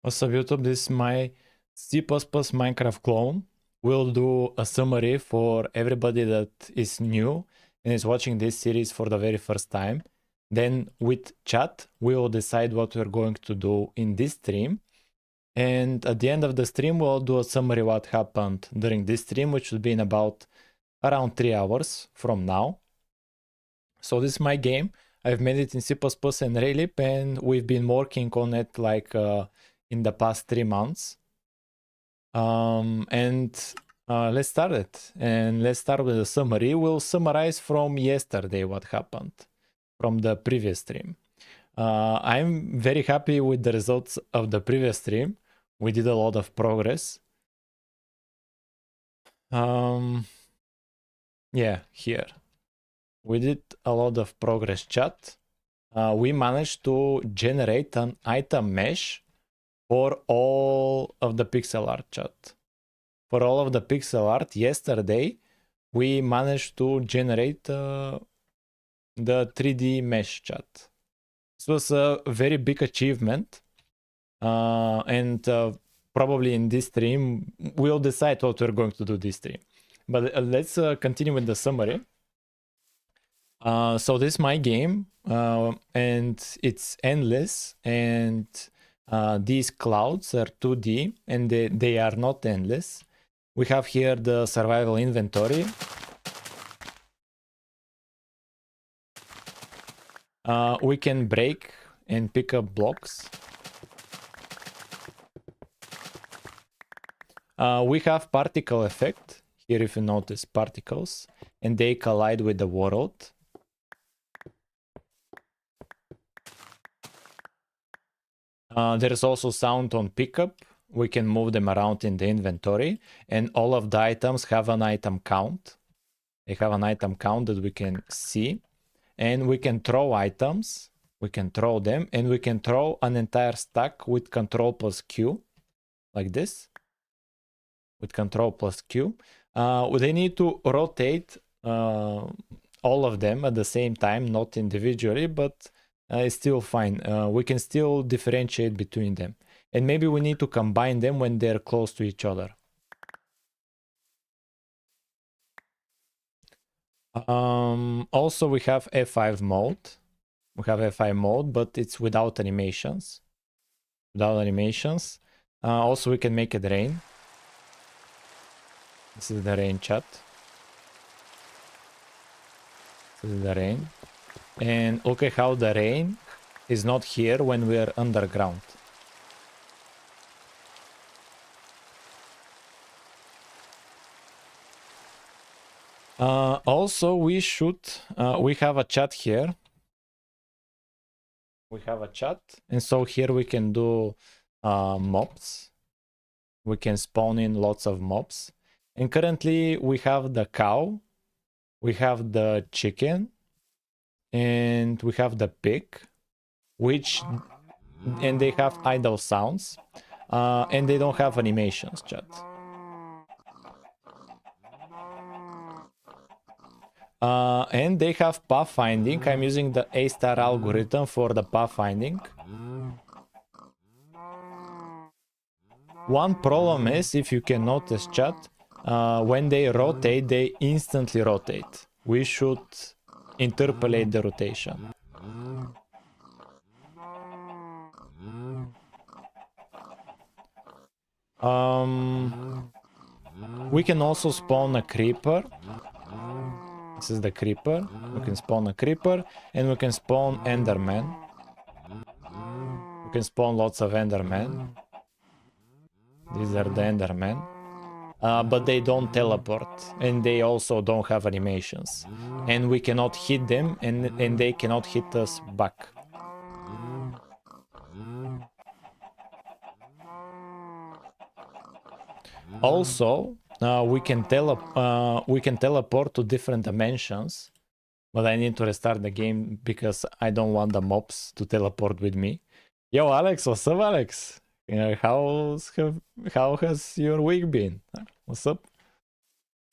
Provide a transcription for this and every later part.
What's up, YouTube? This is my C++ Minecraft clone. We'll do a summary for everybody that is new and is watching this series for the very first time. Then with chat, we will decide what we're going to do in this stream. And at the end of the stream, we'll do a summary what happened during this stream, which will be in about around 3 hours from now. So this is my game. I've made it in C++ and Raylib, and we've been working on it like in the past 3 months. Let's start it. And let's start with a summary. We'll summarize from yesterday what happened from the previous stream. I'm very happy with the results of the previous stream. We did a lot of progress. Yeah, here. We did a lot of progress, chat. We managed to generate an item mesh for all of the pixel art, chat. For all of the pixel art yesterday, we managed to generate the 3D mesh, chat. This was a very big achievement. Probably in this stream, we'll decide what we're going to do this stream. But let's continue with the summary. So this is my game, and it's endless, and these clouds are 2D, and they are not endless. We have here the survival inventory. We can break and pick up blocks. We have particle effect. Here, if you notice, particles, and they collide with the world. There's also sound on pickup. We can move them around in the inventory, and all of the items have an item count. They have an item count that we can see, and we can throw items. We can throw them, and we can throw an entire stack with Control plus Q, like this. With Control plus Q. They need to rotate all of them at the same time, not individually, but it's still fine. We can still differentiate between them. And maybe we need to combine them when they're close to each other. Also, we have F5 mode. We have F5 mode, but it's without animations. Without animations. Also, we can make it rain. This is the rain, chat. This is the rain. And look at how the rain is not here when we're underground. Also, we have a chat here. We have a chat. And so here we can do mobs. We can spawn in lots of mobs. And currently we have the cow. We have the chicken. And we have the pig, and they have idle sounds, and they don't have animations, chat. And they have pathfinding. I'm using the A-star algorithm for the pathfinding. One problem is, if you can notice, chat, when they rotate, they instantly rotate. We should interpolate the rotation. We can also spawn a creeper. This is the creeper. We can spawn a creeper, and we can spawn enderman. We can spawn lots of endermen. These are the endermen. But they don't teleport, and they also don't have animations. And we cannot hit them, and they cannot hit us back. Also, we can teleport to different dimensions, but I need to restart the game because I don't want the mobs to teleport with me. Yo, Alex, what's up, Alex? How has your week been? What's up?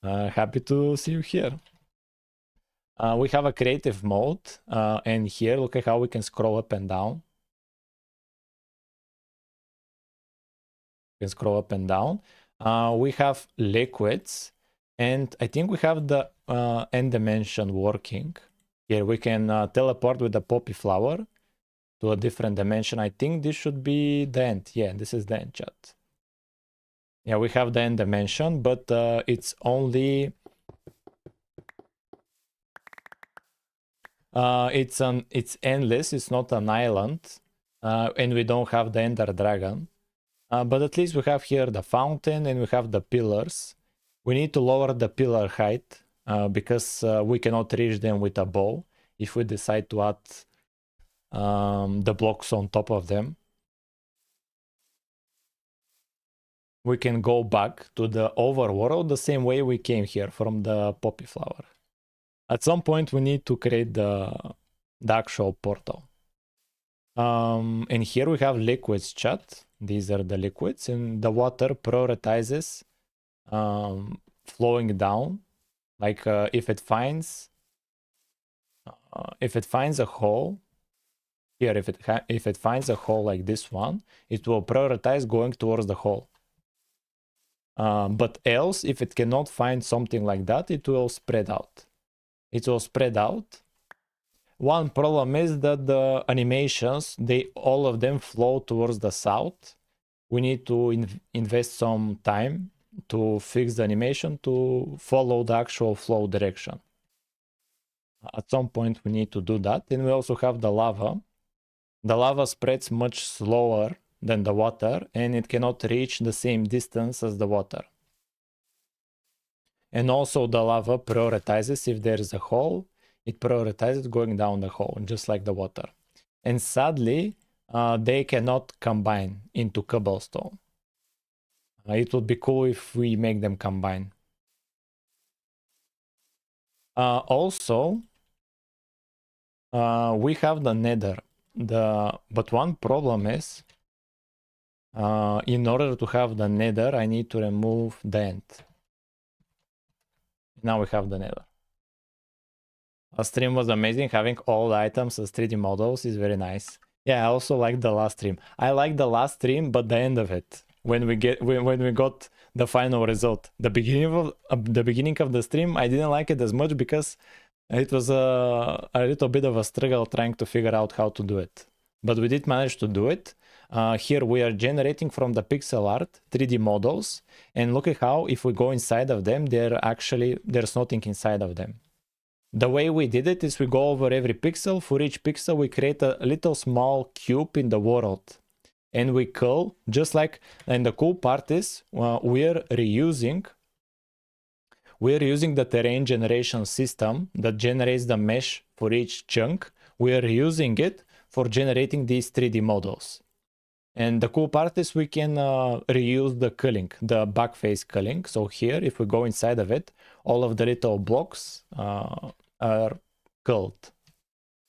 Happy to see you here. We have a creative mode, and here look at how we can scroll up and down. You can scroll up and down. We have liquids, and I think we have the end dimension working. Here we can teleport with the poppy flower to a different dimension. I think this should be the end. Yeah, this is the end, chat. Yeah, we have the end dimension, but it's only it's endless. It's not an island, and we don't have the Ender Dragon. But at least we have here the fountain and we have the pillars. We need to lower the pillar height because we cannot reach them with a bow if we decide to add the blocks on top of them. We can go back to the overworld the same way we came here from the poppy flower. At some point we need to create the actual portal. And here we have liquids, chat. These are the liquids, and the water prioritizes flowing down. Like if it finds a hole here, if it finds a hole like this one, it will prioritize going towards the hole. But else, if it cannot find something like that, it will spread out. It will spread out. One problem is that the animations, all of them flow towards the south. We need to invest some time to fix the animation to follow the actual flow direction. At some point we need to do that. And we also have the lava. The lava spreads much slower than the water, and it cannot reach the same distance as the water. And also the lava prioritizes if there is a hole, it prioritizes going down the hole, just like the water. And sadly, they cannot combine into cobblestone. It would be cool if we make them combine. Also, we have the nether. But one problem is, in order to have the nether, I need to remove the end. Now we have the nether. Our stream was amazing. Having all the items as 3D models is very nice. Yeah, I also like the last stream. I like the last stream, but the end of it, when we got the final result. The beginning of the stream, I didn't like it as much because it was a little bit of a struggle trying to figure out how to do it. But we did manage to do it. Here we are generating from the pixel art 3D models, and look at how if we go inside of them, there's nothing inside of them. The way we did it is we go over every pixel. For each pixel, we create a little small cube in the world. And we cull, just like, and the cool part is we're reusing the terrain generation system that generates the mesh for each chunk. We're using it for generating these 3D models. And the cool part is we can reuse the culling, the backface culling. So here, if we go inside of it, all of the little blocks are culled.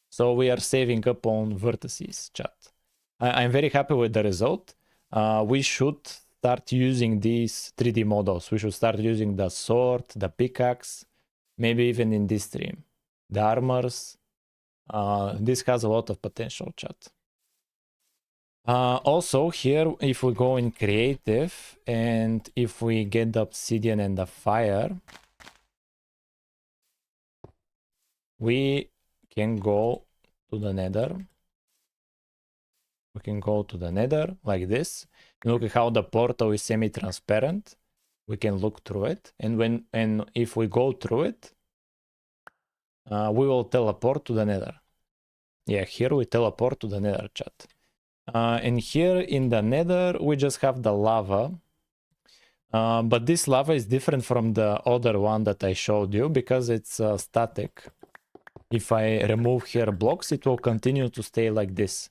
So we are saving up on vertices, chat. I'm very happy with the result. We should start using these 3D models. We should start using the sword, the pickaxe, maybe even in this stream. The armors. This has a lot of potential, chat. Also here, if we go in creative and if we get the obsidian and the fire, we can go to the nether. We can go to the nether like this. Look at how the portal is semi-transparent. We can look through it, and if we go through it, we will teleport to the nether. Yeah, here we teleport to the nether, chat. And here in the nether, we just have the lava. But this lava is different from the other one that I showed you because it's static. If I remove here blocks, it will continue to stay like this.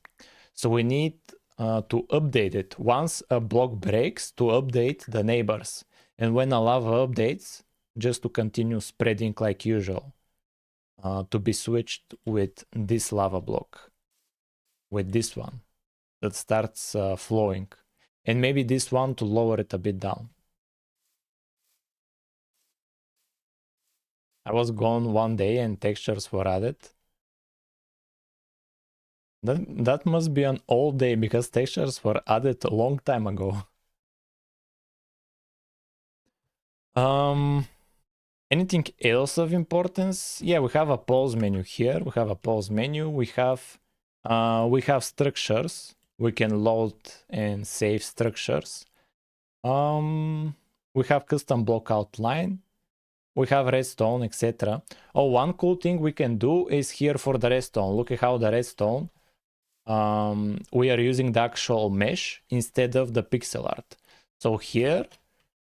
So we need to update it once a block breaks to update the neighbors. And when a lava updates, just to continue spreading like usual. To be switched with this lava block. With this one. That starts flowing. And maybe this one to lower it a bit down. I was gone one day and textures were added. That must be an old day because textures were added a long time ago. Anything else of importance? Yeah, we have a pause menu here. We have a pause menu. We have structures. We can load and save structures. We have custom block outline. We have redstone, etc. Oh, one cool thing we can do is here for the redstone. Look at how the redstone, we are using the actual mesh instead of the pixel art. So here,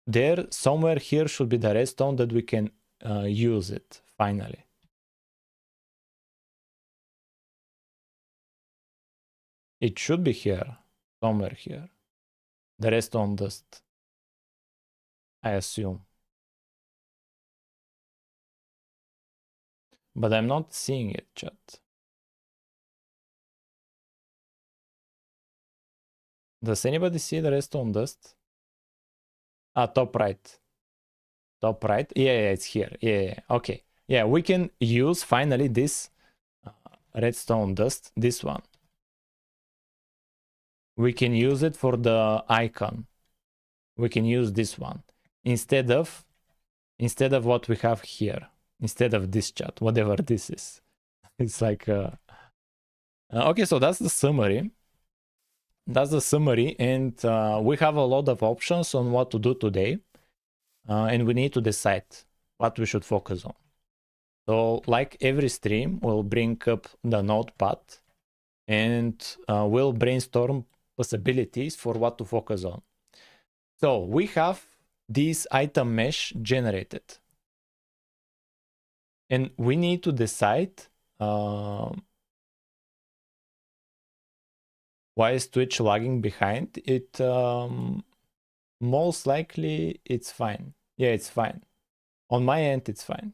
there, somewhere here should be the redstone that we can use it finally. It should be here, somewhere here. The redstone dust, I assume. But I'm not seeing it, chat. Does anybody see the redstone dust? Ah, top right. Top right. Yeah, it's here. Yeah, okay. Yeah, we can use finally this redstone dust, this one. We can use it for the icon. We can use this one instead of what we have here. Instead of this, chat, whatever this is. It's like okay, so that's the summary. That's the summary, and we have a lot of options on what to do today, and we need to decide what we should focus on. So like every stream, we'll bring up the notepad and we'll brainstorm possibilities for what to focus on. So we have this item mesh generated, and we need to decide why is Twitch lagging behind. It most likely it's fine. Yeah, it's fine. On my end, it's fine.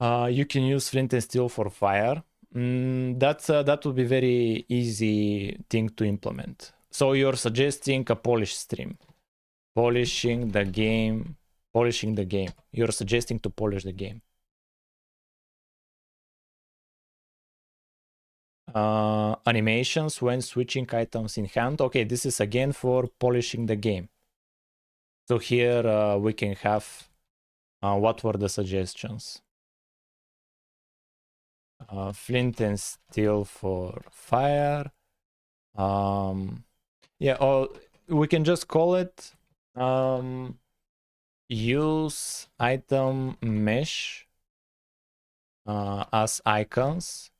You can use flint and steel for fire. That would be very easy thing to implement. So you're suggesting a polish stream. Polishing the game. Polishing the game. You're suggesting to polish the game. Animations when switching items in hand. Okay, this is again for polishing the game. So here we can have what were the suggestions? Flint and steel for fire. Yeah, or we can just call it use item mesh as icons.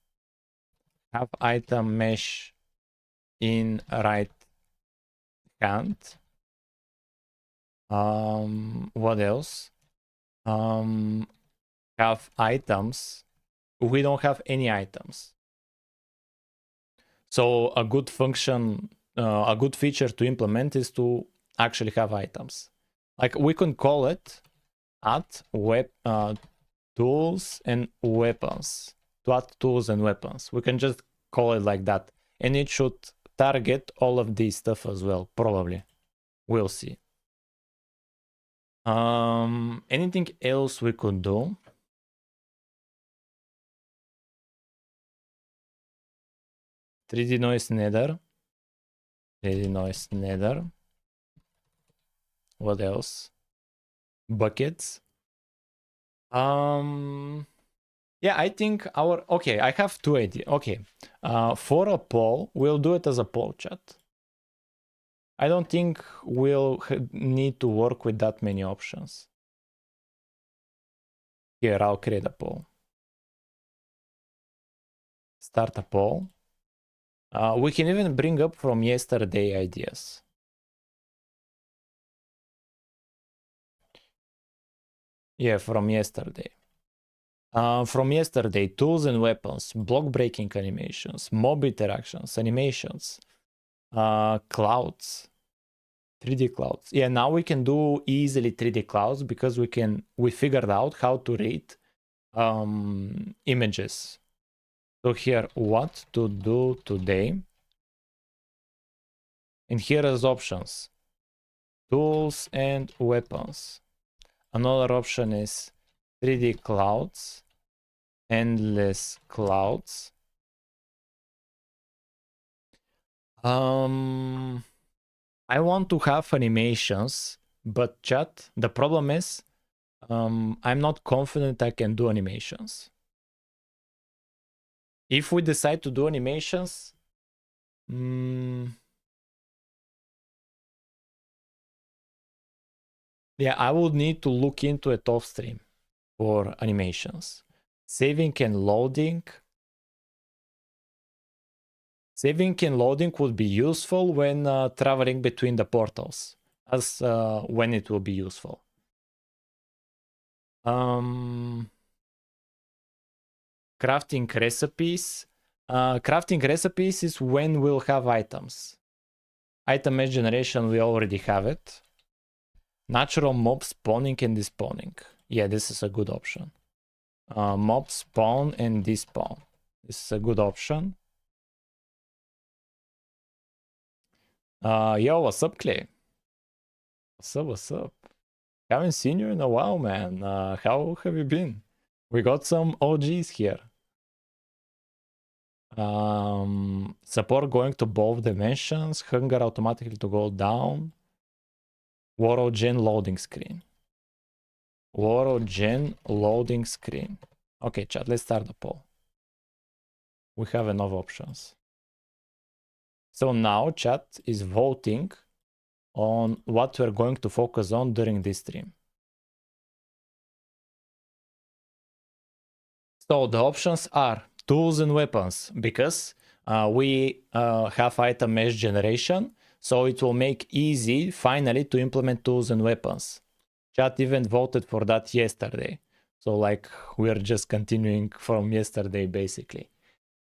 Have item mesh in right hand. What else? Have items. We don't have any items. So a good function, a good feature to implement is to actually have items. Like we can call it add tools and weapons. To add tools and weapons. We can just call it like that. And it should target all of these stuff as well, probably. We'll see. Anything else we could do? 3D noise nether. 3D noise nether. What else? Buckets. Yeah, I think okay, I have two ideas. Okay, for a poll, we'll do it as a poll, chat. I don't think we'll need to work with that many options. Here, I'll create a poll. Start a poll. We can even bring up from yesterday ideas. Yeah, from yesterday. From yesterday, tools and weapons, block breaking animations, mob interactions, animations, clouds, 3D clouds. Yeah, now we can do easily 3D clouds because we figured out how to read images. So here, what to do today. And here is options, tools and weapons. Another option is 3D clouds, endless clouds. I want to have animations, but chat, the problem is I'm not confident I can do animations. If we decide to do animations, yeah, I would need to look into it off stream for animations. Saving and loading. Saving and loading would be useful when traveling between the portals, as when it will be useful. Crafting recipes. Crafting recipes is when we'll have items. Item mesh generation, we already have it. Natural mob spawning and despawning. Yeah, this is a good option. Mob spawn and despawn. This is a good option. Yo, what's up, Clay? What's up? Haven't seen you in a while, man. How have you been? We got some OGs here. Support going to both dimensions. Hunger automatically to go down. World-gen loading screen. World-gen loading screen. Okay, chat, let's start the poll. We have enough options. So now chat is voting on what we're going to focus on during this stream. So the options are tools and weapons, because we have item mesh generation, so it will make easy finally to implement tools and weapons. Chat even voted for that yesterday. So like we're just continuing from yesterday basically.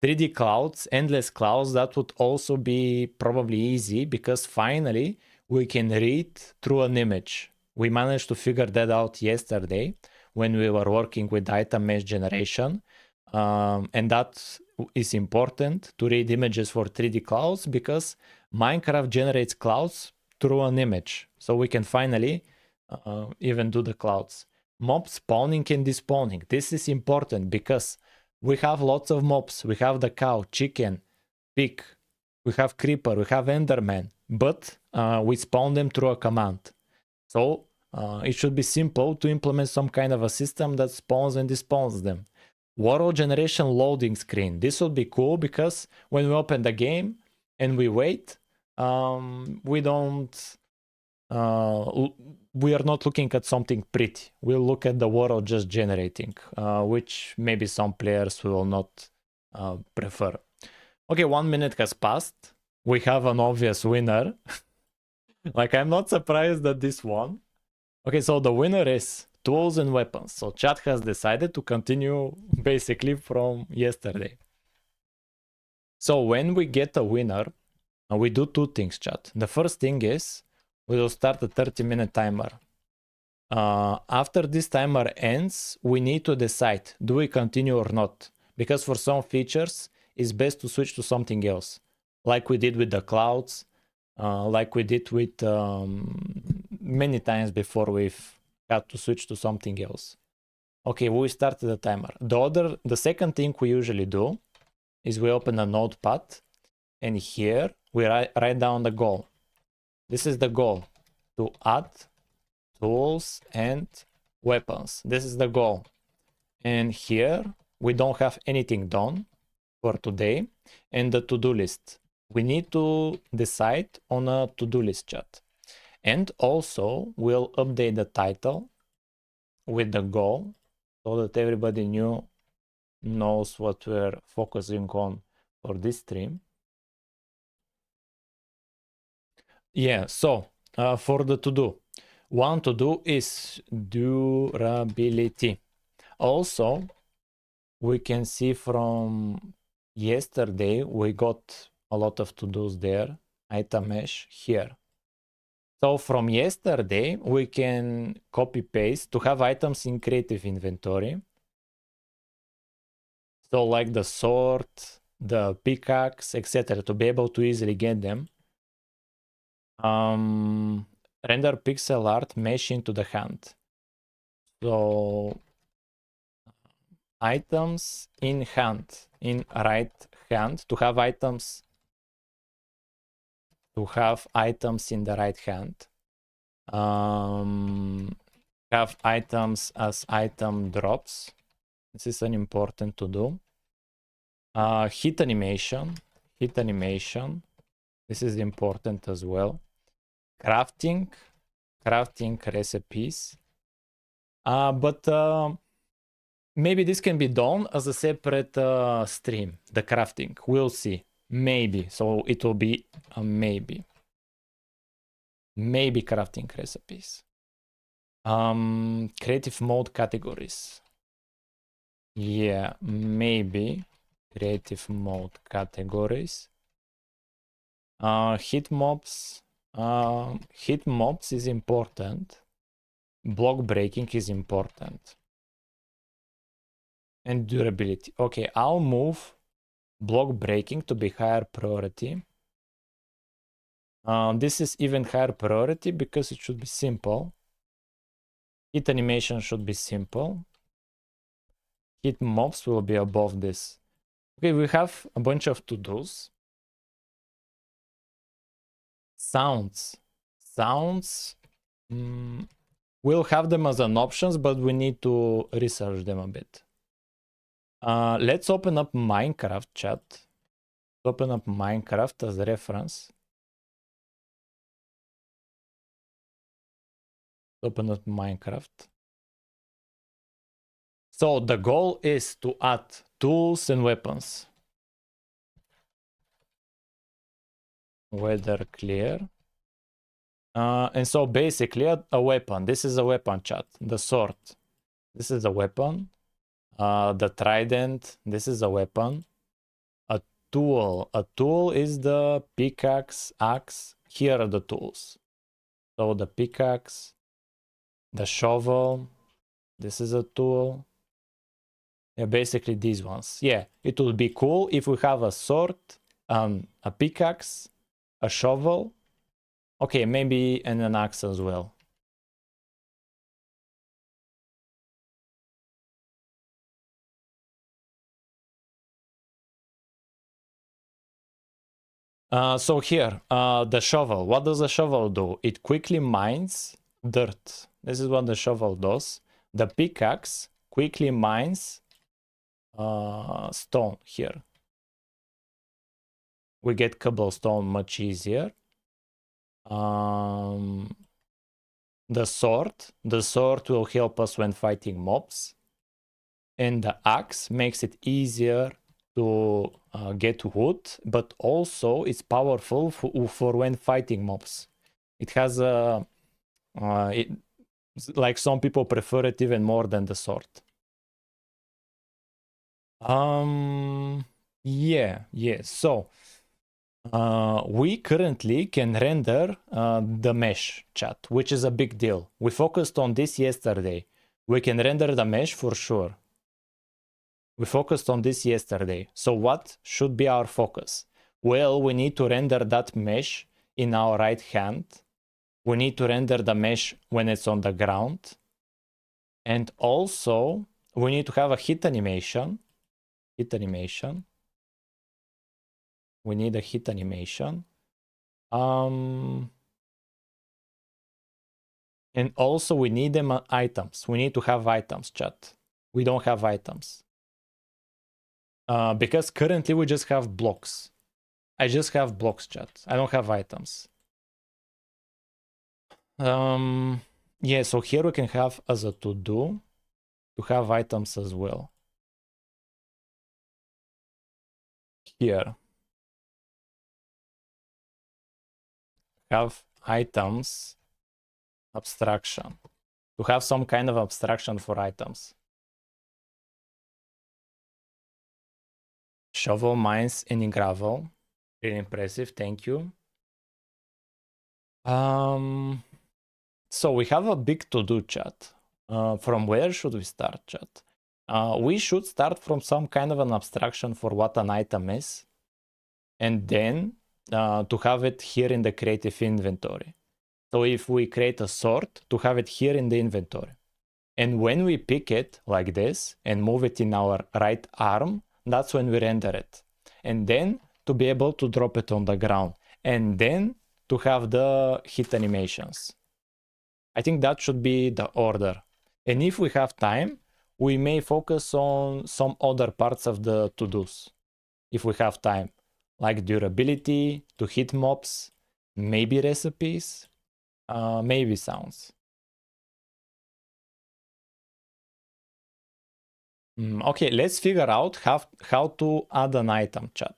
3D clouds, endless clouds, that would also be probably easy because finally we can read through an image. We managed to figure that out yesterday when we were working with item mesh generation. And that is important to read images for 3D clouds because Minecraft generates clouds through an image. So we can finally even do the clouds. Mob spawning and despawning. This is important because we have lots of mobs. We have the cow, chicken, pig. We have creeper. We have enderman. But we spawn them through a command. So it should be simple to implement some kind of a system that spawns and despawns them. World generation loading screen. This will be cool because when we open the game and we wait, we don't... we are not looking at something pretty. We'll look at the world just generating, which maybe some players will not prefer. Okay, 1 minute has passed. We have an obvious winner. Like, I'm not surprised that this won. Okay, so the winner is tools and weapons. So chat has decided to continue basically from yesterday. So when we get a winner, we do two things, chat. The first thing is we will start a 30-minute timer. After this timer ends, we need to decide, do we continue or not? Because for some features, it's best to switch to something else. Like we did with the clouds, like we did with many times before we've had to switch to something else. Okay, we started the timer. The second thing we usually do is we open a notepad and here we write down the goal. This is the goal, to add tools and weapons. This is the goal. And here we don't have anything done for today. And the to-do list. We need to decide on a to-do list, chat. And also we'll update the title with the goal so that everybody knows what we're focusing on for this stream. Yeah, so for the to-do, one to-do is durability. Also, we can see from yesterday, we got a lot of to-dos there, item mesh here. So from yesterday, we can copy paste to have items in creative inventory. So like the sword, the pickaxe, etc., to be able to easily get them. Render pixel art mesh into the hand. So items in hand, in right hand, to have items to have items in the right hand. Have items as item drops. This is an important to do. Hit animation. This is important as well. Crafting recipes. But maybe this can be done as a separate stream, the crafting. We'll see. Maybe. So it will be a maybe. Maybe crafting recipes. Creative mode categories. Yeah, maybe creative mode categories. Hit mobs. Hit mobs is important. Block breaking is important. And durability. Okay, I'll move block breaking to be higher priority. This is even higher priority because it should be simple. Hit animation should be simple. Hit mobs will be above this. Okay, we have a bunch of to-dos. Sounds. We'll have them as an options, but we need to research them a bit. Let's open up Minecraft chat. Open up Minecraft as a reference. Open up Minecraft. So the goal is to add tools and weapons. Weather clear. And so basically a weapon. This is a weapon, chat. The sword. This is a weapon. The trident. This is a weapon. A tool. A tool is the pickaxe, axe. Here are the tools. So the pickaxe, the shovel. This is a tool. Yeah, basically these ones. Yeah, it would be cool if we have a sword, a pickaxe, a shovel. Okay, maybe and an axe as well. So here, the shovel. What does the shovel do? It quickly mines dirt. This is what the shovel does. The pickaxe quickly mines stone here. We get cobblestone much easier. The sword will help us when fighting mobs. And the axe makes it easier to get wood, but also it's powerful for when fighting mobs. It has a like some people prefer it even more than the sword. Yeah. So we currently can render the mesh, chat, which is a big deal. We focused on this yesterday. We can render the mesh for sure. We focused on this yesterday. So what should be our focus? Well, we need to render that mesh in our right hand. We need to render the mesh when it's on the ground. And also, we need to have a hit animation. We need a hit animation. And also we need them items. We need to have items, chat. We don't have items. Because currently we just have blocks. I just have blocks, chat. I don't have items. Yeah, so here we can have as a to-do to have items as well. Here. Have items abstraction. To have some kind of abstraction for items. Shovel mines any gravel. Really impressive, thank you. So we have a big to-do, chat. From where should we start, chat? We should start from some kind of an abstraction for what an item is. And then to have it here in the creative inventory. So if we create a sword, to have it here in the inventory. And when we pick it like this and move it in our right arm, that's when we render it. And then to be able to drop it on the ground. And then to have the hit animations. I think that should be the order. And if we have time, we may focus on some other parts of the to-dos. If we have time, like durability, to hit mobs, maybe recipes, maybe sounds. Okay, let's figure out how to add an item, chat.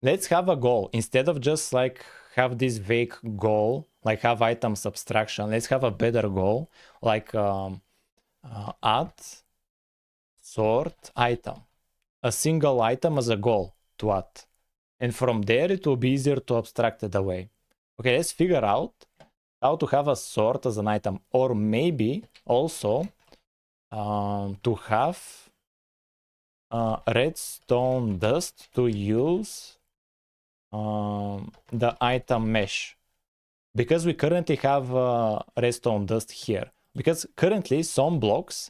Let's have a goal. Instead of just like have this vague goal, like have items abstraction, let's have a better goal, like add sort item. A single item as a goal to add. And from there, it will be easier to abstract it away. Okay, let's figure out how to have a sort as an item, or maybe also to have redstone dust to use the item mesh, because we currently have redstone dust here, because currently some blocks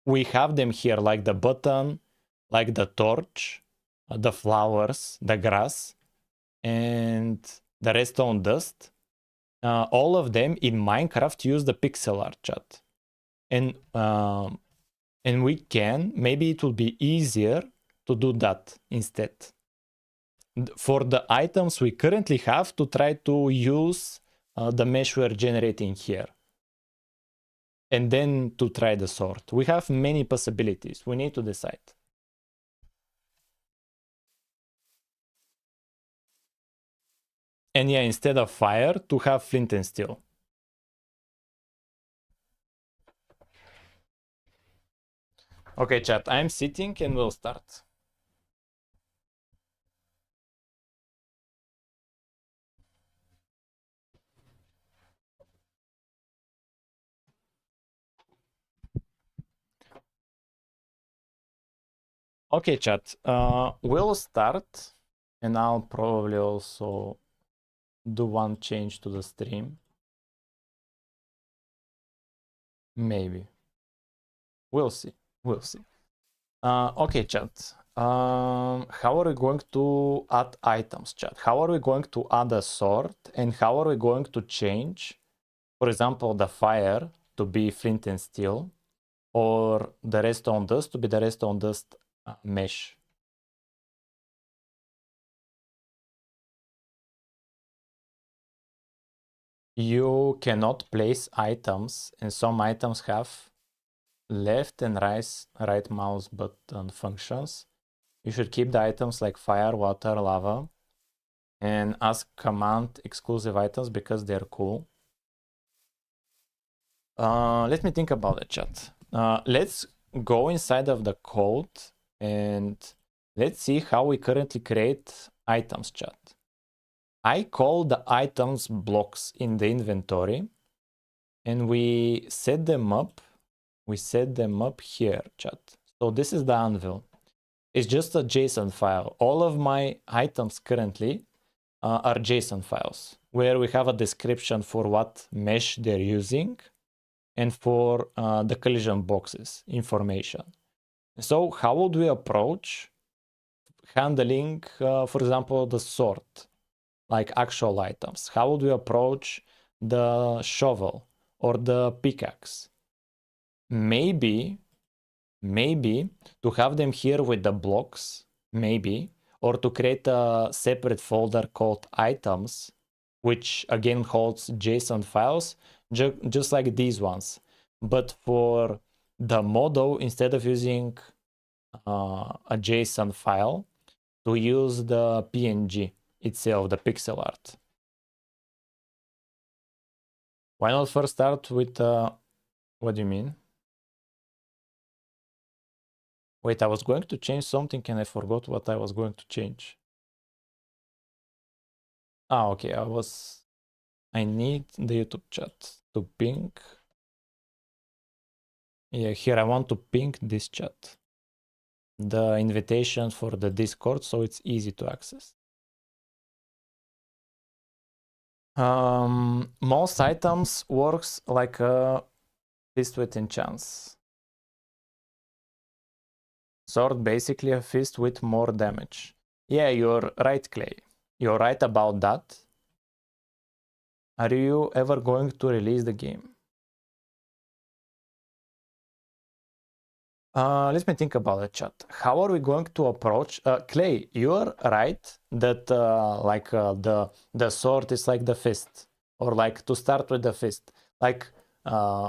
we have them here, like the button, like the torch, the flowers, the grass, and the redstone dust. All of them in Minecraft use the pixel art, chat, and we can, maybe it will be easier to do that instead. For the items we currently have, to try to use the mesh we're generating here. And then to try the sort. We have many possibilities. We need to decide. And yeah, instead of fire, to have flint and steel. Okay, chat, I'm sitting and we'll start. Okay, chat, we'll start, and I'll probably also do one change to the stream. Maybe. We'll see. We'll see. Okay, chat. How are we going to add items, chat? How are we going to add a sort, and how are we going to change, for example, the fire to be flint and steel, or the redstone dust to be the redstone dust mesh? You cannot place items, and some items have left and right mouse button functions. You should keep the items like fire, water, lava, and ask command exclusive items because they're cool. Let me think about it, chat. Let's go inside of the code and let's see how we currently create items, chat. I call the items blocks in the inventory, and we set them up. We set them up here, chat. So this is the anvil. It's just a JSON file. All of my items currently are JSON files, where we have a description for what mesh they're using and for the collision boxes information. So how would we approach handling, for example, the sort, like actual items? How would we approach the shovel or the pickaxe? Maybe to have them here with the blocks, maybe, or to create a separate folder called items, which again holds JSON files, just like these ones. But for the model, instead of using a JSON file, to use the PNG itself, the pixel art. Why not first start with, what do you mean? Wait, I was going to change something and I forgot what I was going to change. Okay, I need the YouTube chat to ping. Yeah, here I want to ping this chat. The invitation for the Discord, so it's easy to access. Most items works like a fist with enchants. Sword basically a fist with more damage. Yeah, you're right, Clay. You're right about that. Are you ever going to release the game? Let me think about it, chat. How are we going to approach Clay? You're right that the sword is like the fist, or like to start with the fist. Like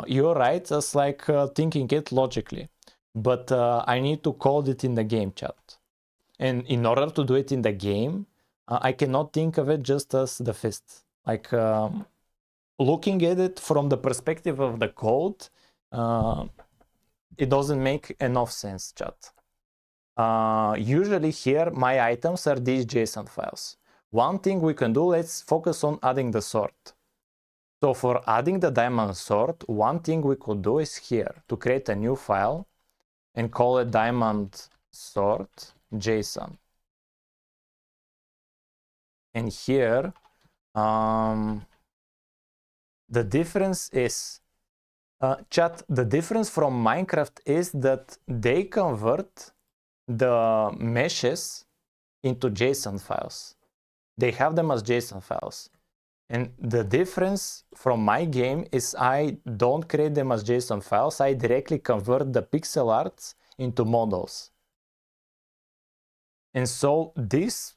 you're right, as like thinking it logically, but I need to code it in the game, chat. And in order to do it in the game, I cannot think of it just as the fist. Like looking at it from the perspective of the code, it doesn't make enough sense, chat. Usually here, my items are these JSON files. One thing we can do, let's focus on adding the sword. So for adding the diamond sword, one thing we could do is here to create a new file and call it diamond sword JSON. And here, the difference is, chat, the difference from Minecraft is that they convert the meshes into JSON files. They have them as JSON files. And the difference from my game is I don't create them as JSON files. I directly convert the pixel arts into models. And so this,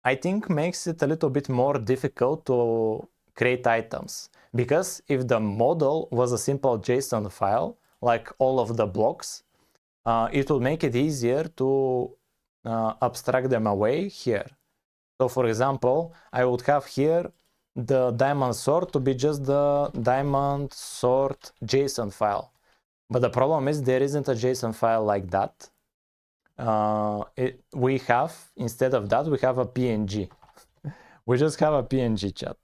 I think, makes it a little bit more difficult to create items. Because if the model was a simple JSON file, like all of the blocks, it will make it easier to abstract them away here. So for example, I would have here the diamond sword to be just the diamond sword JSON file. But the problem is there isn't a JSON file like that. We have, instead of that, we have a PNG. We just have a PNG, chat,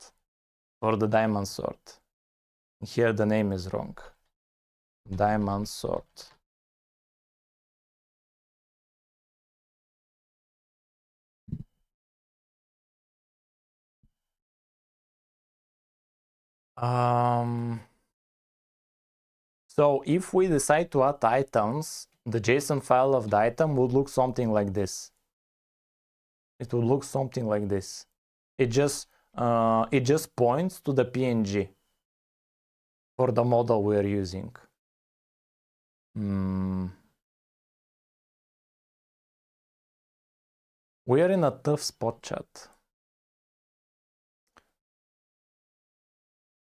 for the diamond sword. Here the name is wrong. Diamond sword. So if we decide to add items, the JSON file of the item would look something like this. It would look something like this. It just points to the PNG for the model we're using. We are in a tough spot, chat.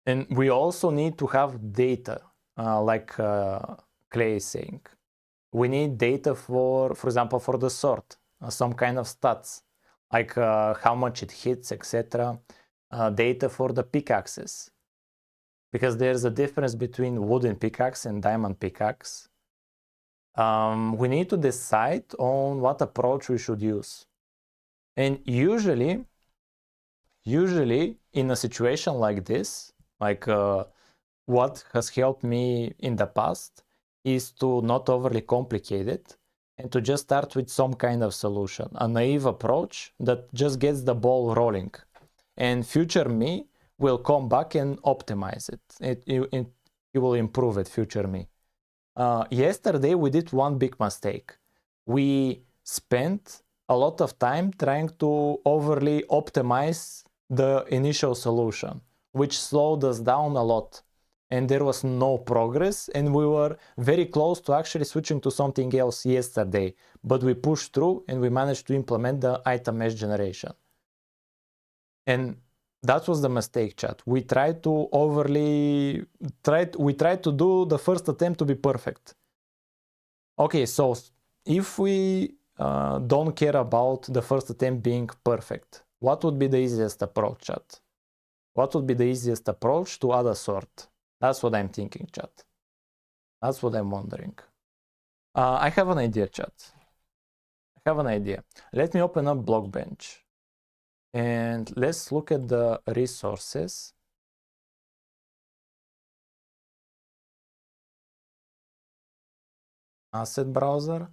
And we also need to have data, like Clay is saying. We need data for example, for the sword, some kind of stats, like how much it hits, etc. Data for the pickaxes, because there's a difference between wooden pickaxe and diamond pickaxe. We need to decide on what approach we should use. And usually in a situation like this, like what has helped me in the past is to not overly complicate it and to just start with some kind of solution, a naive approach that just gets the ball rolling. And future me will come back and optimize it. It will improve it, future me. Yesterday we did one big mistake. We spent a lot of time trying to overly optimize the initial solution, which slowed us down a lot. And there was no progress, and we were very close to actually switching to something else yesterday. But we pushed through and we managed to implement the item mesh generation. And that was the mistake, chat. We tried to do the first attempt to be perfect. Okay, so if we don't care about the first attempt being perfect, what would be the easiest approach, chat? What would be the easiest approach to add a sword? That's what I'm thinking, chat. That's what I'm wondering. I have an idea, chat. I have an idea. Let me open up Blockbench. And let's look at the resources. Asset browser.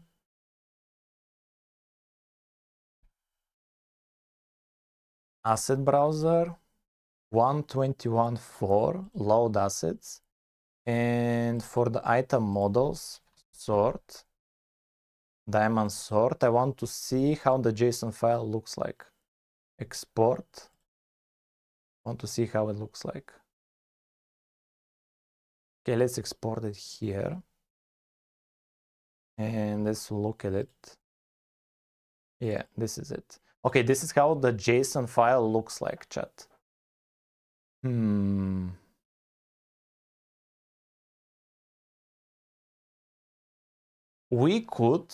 Asset browser. 121.4 load assets. And for the item models, sort, diamond sort, I want to see how the JSON file looks like. export. Want to see how it looks like. Okay, let's export it here. And let's look at it. Yeah, this is it. Okay, this is how the JSON file looks like, chat. We could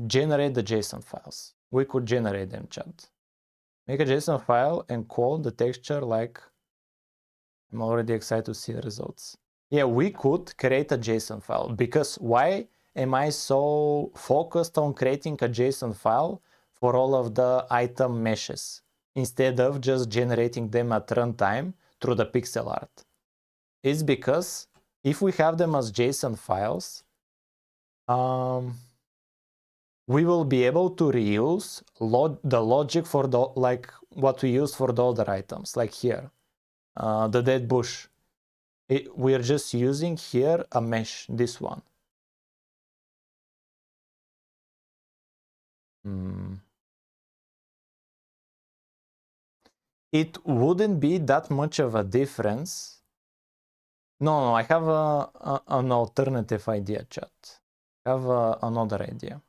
generate the JSON files. We could generate them, chat. Make a JSON file and call the texture like... I'm already excited to see the results. Yeah, we could create a JSON file, because why am I so focused on creating a JSON file for all of the item meshes instead of just generating them at runtime through the pixel art? It's because if we have them as JSON files, we will be able to reuse the logic for the, like what we used for the other items, like here, the dead bush. We're just using here a mesh, this one. It wouldn't be that much of a difference. No, I have an alternative idea, chat. I have another idea.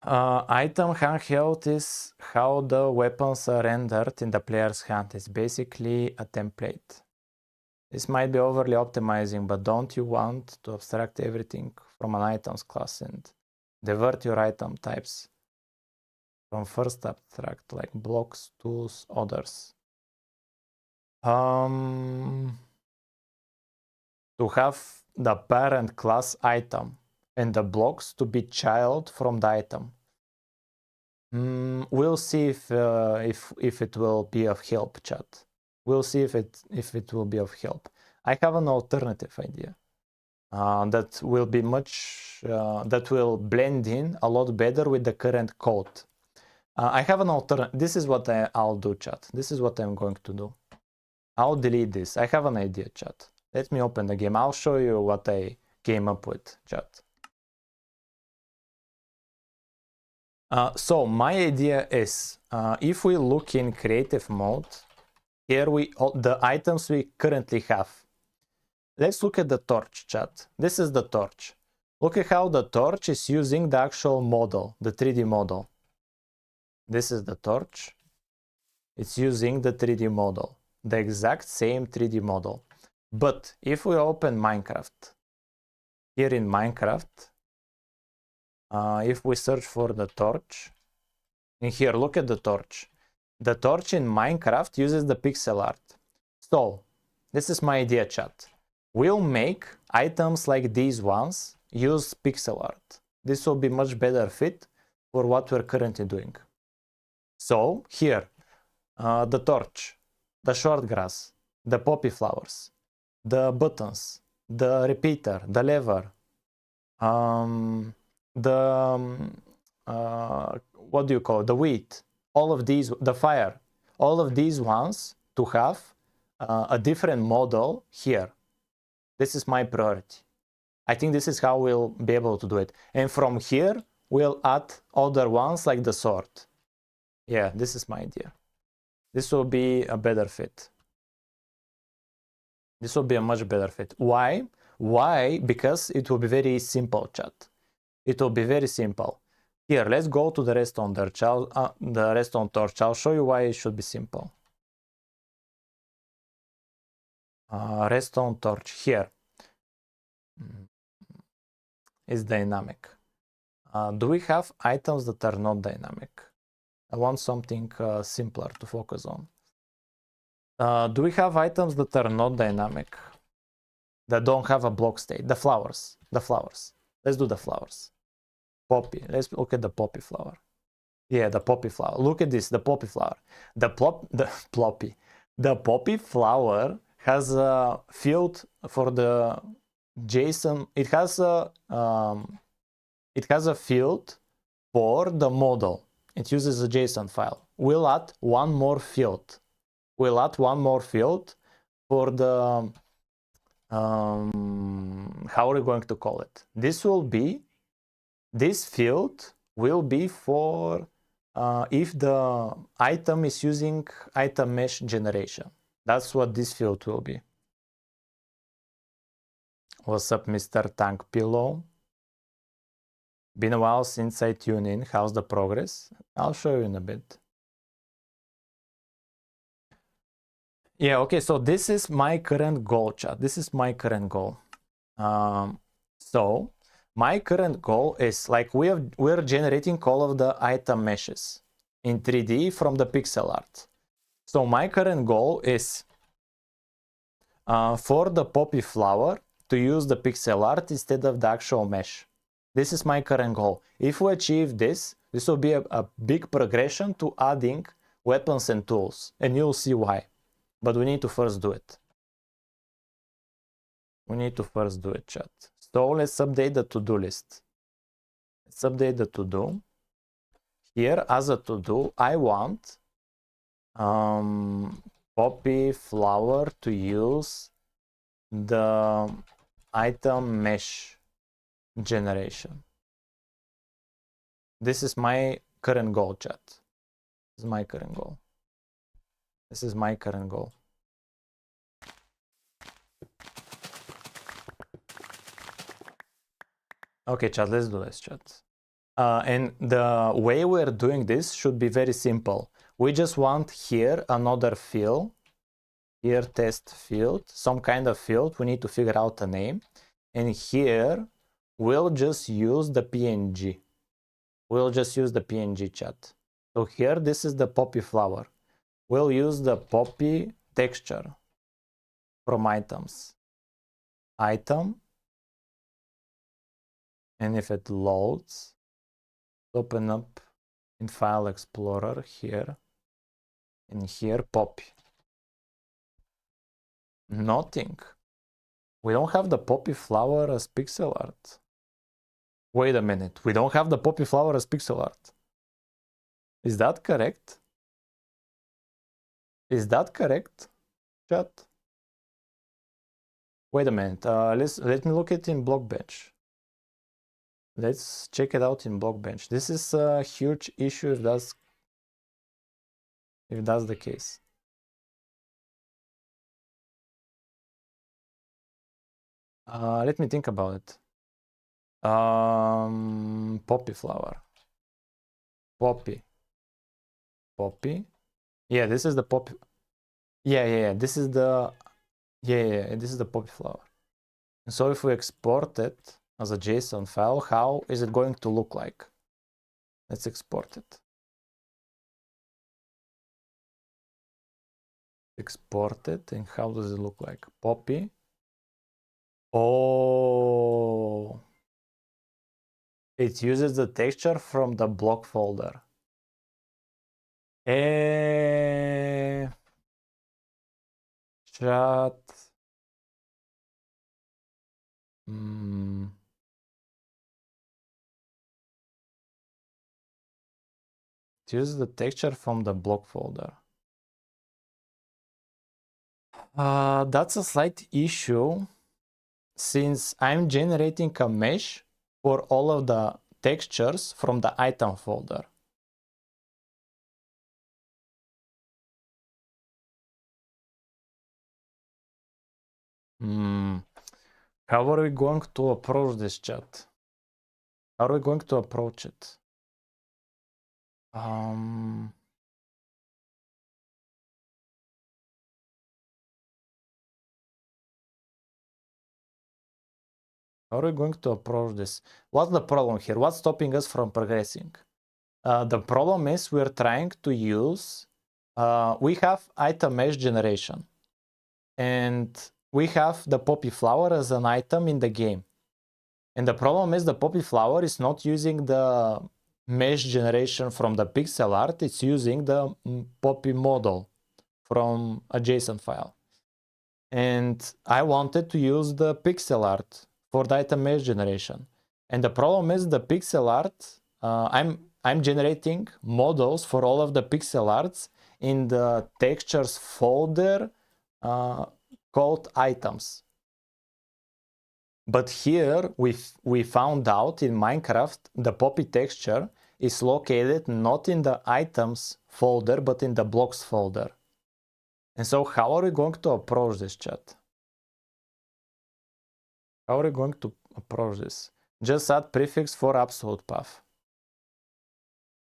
Item handheld is how the weapons are rendered in the player's hand. It's basically a template. This might be overly optimizing, but don't you want to abstract everything from an items class and divert your item types from first abstract, like blocks, tools, others? To have the parent class item and the blocks to be child from the item. We'll see if it will be of help, chat. We'll see if it will be of help. I have an alternative idea that will be that will blend in a lot better with the current code. I have an alternative. This is what I'll do, chat. This is what I'm going to do. I'll delete this. I have an idea, chat. Let me open the game. I'll show you what I came up with, chat. So my idea is, if we look in creative mode, here the items we currently have. Let's look at the torch, chat. This is the torch. Look at how the torch is using the actual model, the 3D model. This is the torch. It's using the 3D model, the exact same 3D model. But if we open Minecraft, here in Minecraft, if we search for the torch, and here, look at the torch. The torch in Minecraft uses the pixel art. So, this is my idea, chat. We'll make items like these ones use pixel art. This will be much better fit for what we're currently doing. So, here, the torch, the short grass, the poppy flowers, the buttons, the repeater, the lever, what do you call it? The wheat, all of these, the fire, all of these ones to have a different model here. This is my priority. I think this is how we'll be able to do it. And from here, we'll add other ones like the sword. Yeah, this is my idea. This will be a better fit. This will be a much better fit. Why? Why? Because it will be very simple, chat. It will be very simple. Here, let's go to the redstone torch. I'll show you why it should be simple. Redstone torch here is dynamic. Do we have items that are not dynamic? I want something simpler to focus on. Do we have items that are not dynamic? That don't have a block state? The flowers. The flowers. Let's do the flowers. Poppy. Let's look at the poppy flower. Yeah, the poppy flower. Look at this, the poppy flower. The poppy flower has a field for the JSON. It has a field for the model. It uses a JSON file. We'll add one more field. We'll add one more field for the how are we going to call it? This will be, this field will be for if the item is using item mesh generation. That's what this field will be. What's up, Mr. Tank Pillow? Been a while since I tune in. How's the progress? I'll show you in a bit. Yeah, okay, so this is my current goal, chat. This is my current goal. So my current goal is like we're generating all of the item meshes in 3D from the pixel art. So my current goal is for the poppy flower to use the pixel art instead of the actual mesh. This is my current goal. If we achieve this, this will be a big progression to adding weapons and tools, and you'll see why. But we need to first do it. We need to first do it, chat. So let's update the to-do list. Let's update the to-do. Here, as a to-do, I want poppy flower to use the item mesh generation. This is my current goal, chat. This is my current goal. This is my current goal. Okay, chat, let's do this, chat. And the way we're doing this should be very simple. We just want here another field, here test field, some kind of field. We need to figure out a name. And here we'll just use the PNG. We'll just use the PNG, chat. So here, this is the poppy flower. We'll use the poppy texture from items. Item. And if it loads, open up in File Explorer here. And here, poppy. Nothing. We don't have the poppy flower as pixel art. Wait a minute. We don't have the poppy flower as pixel art. Is that correct? Is that correct, chat? Wait a minute. Let me look at it in Blockbench. Let's check it out in Blockbench. This is a huge issue if that's the case. Let me think about it. Poppy flower. Poppy. Yeah, this is the poppy. Yeah. This is the this is the poppy flower. And so if we export it as a JSON file, how is it going to look like? Let's export it. Export it, and how does it look like? Poppy. Oh, it uses the texture from the block folder. Chat. It uses the texture from the block folder. That's a slight issue, since I'm generating a mesh for all of the textures from the item folder. How are we going to approach this, chat? How are we going to approach it? How are we going to approach this? What's the problem here? What's stopping us from progressing? The problem is we're trying to use, we have item mesh generation, and we have the poppy flower as an item in the game. And the problem is the poppy flower is not using the mesh generation from the pixel art, it's using the poppy model from a JSON file. And I wanted to use the pixel art for the item mesh generation. And the problem is the pixel art, I'm generating models for all of the pixel arts in the textures folder called items. But here we found out in Minecraft the poppy texture is located not in the items folder, but in the blocks folder. And so how are we going to approach this, chat? How are we going to approach this? Just add prefix for absolute path.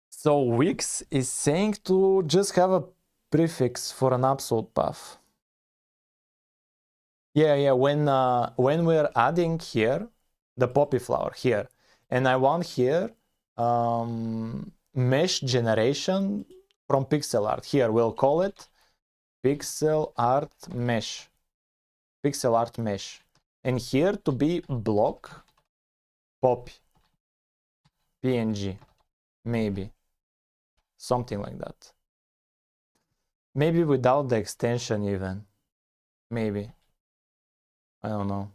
So Wix is saying to just have a prefix for an absolute path. Yeah, when we're adding here the poppy flower here, and I want here mesh generation from pixel art. Here we'll call it pixel art mesh. Pixel art mesh. And here to be block poppy PNG, maybe something like that. Maybe without the extension even. Maybe. I don't know.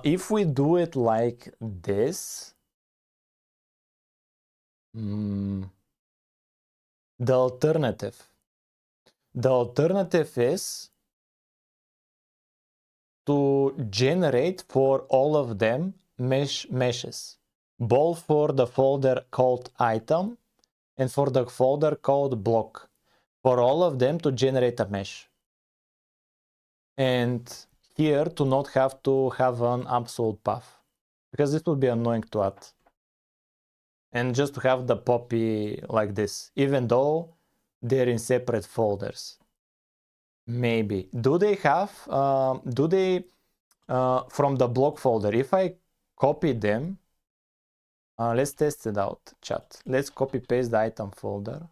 If we do it like this, the alternative is to generate for all of them meshes, both for the folder called item and for the folder called block, for all of them to generate a mesh. And here to not have to have an absolute path, because it would be annoying to add. And just to have the poppy like this, even though they're in separate folders. Maybe. Do they have, from the block folder, if I copy them, let's test it out, chat. Let's copy paste the item folder.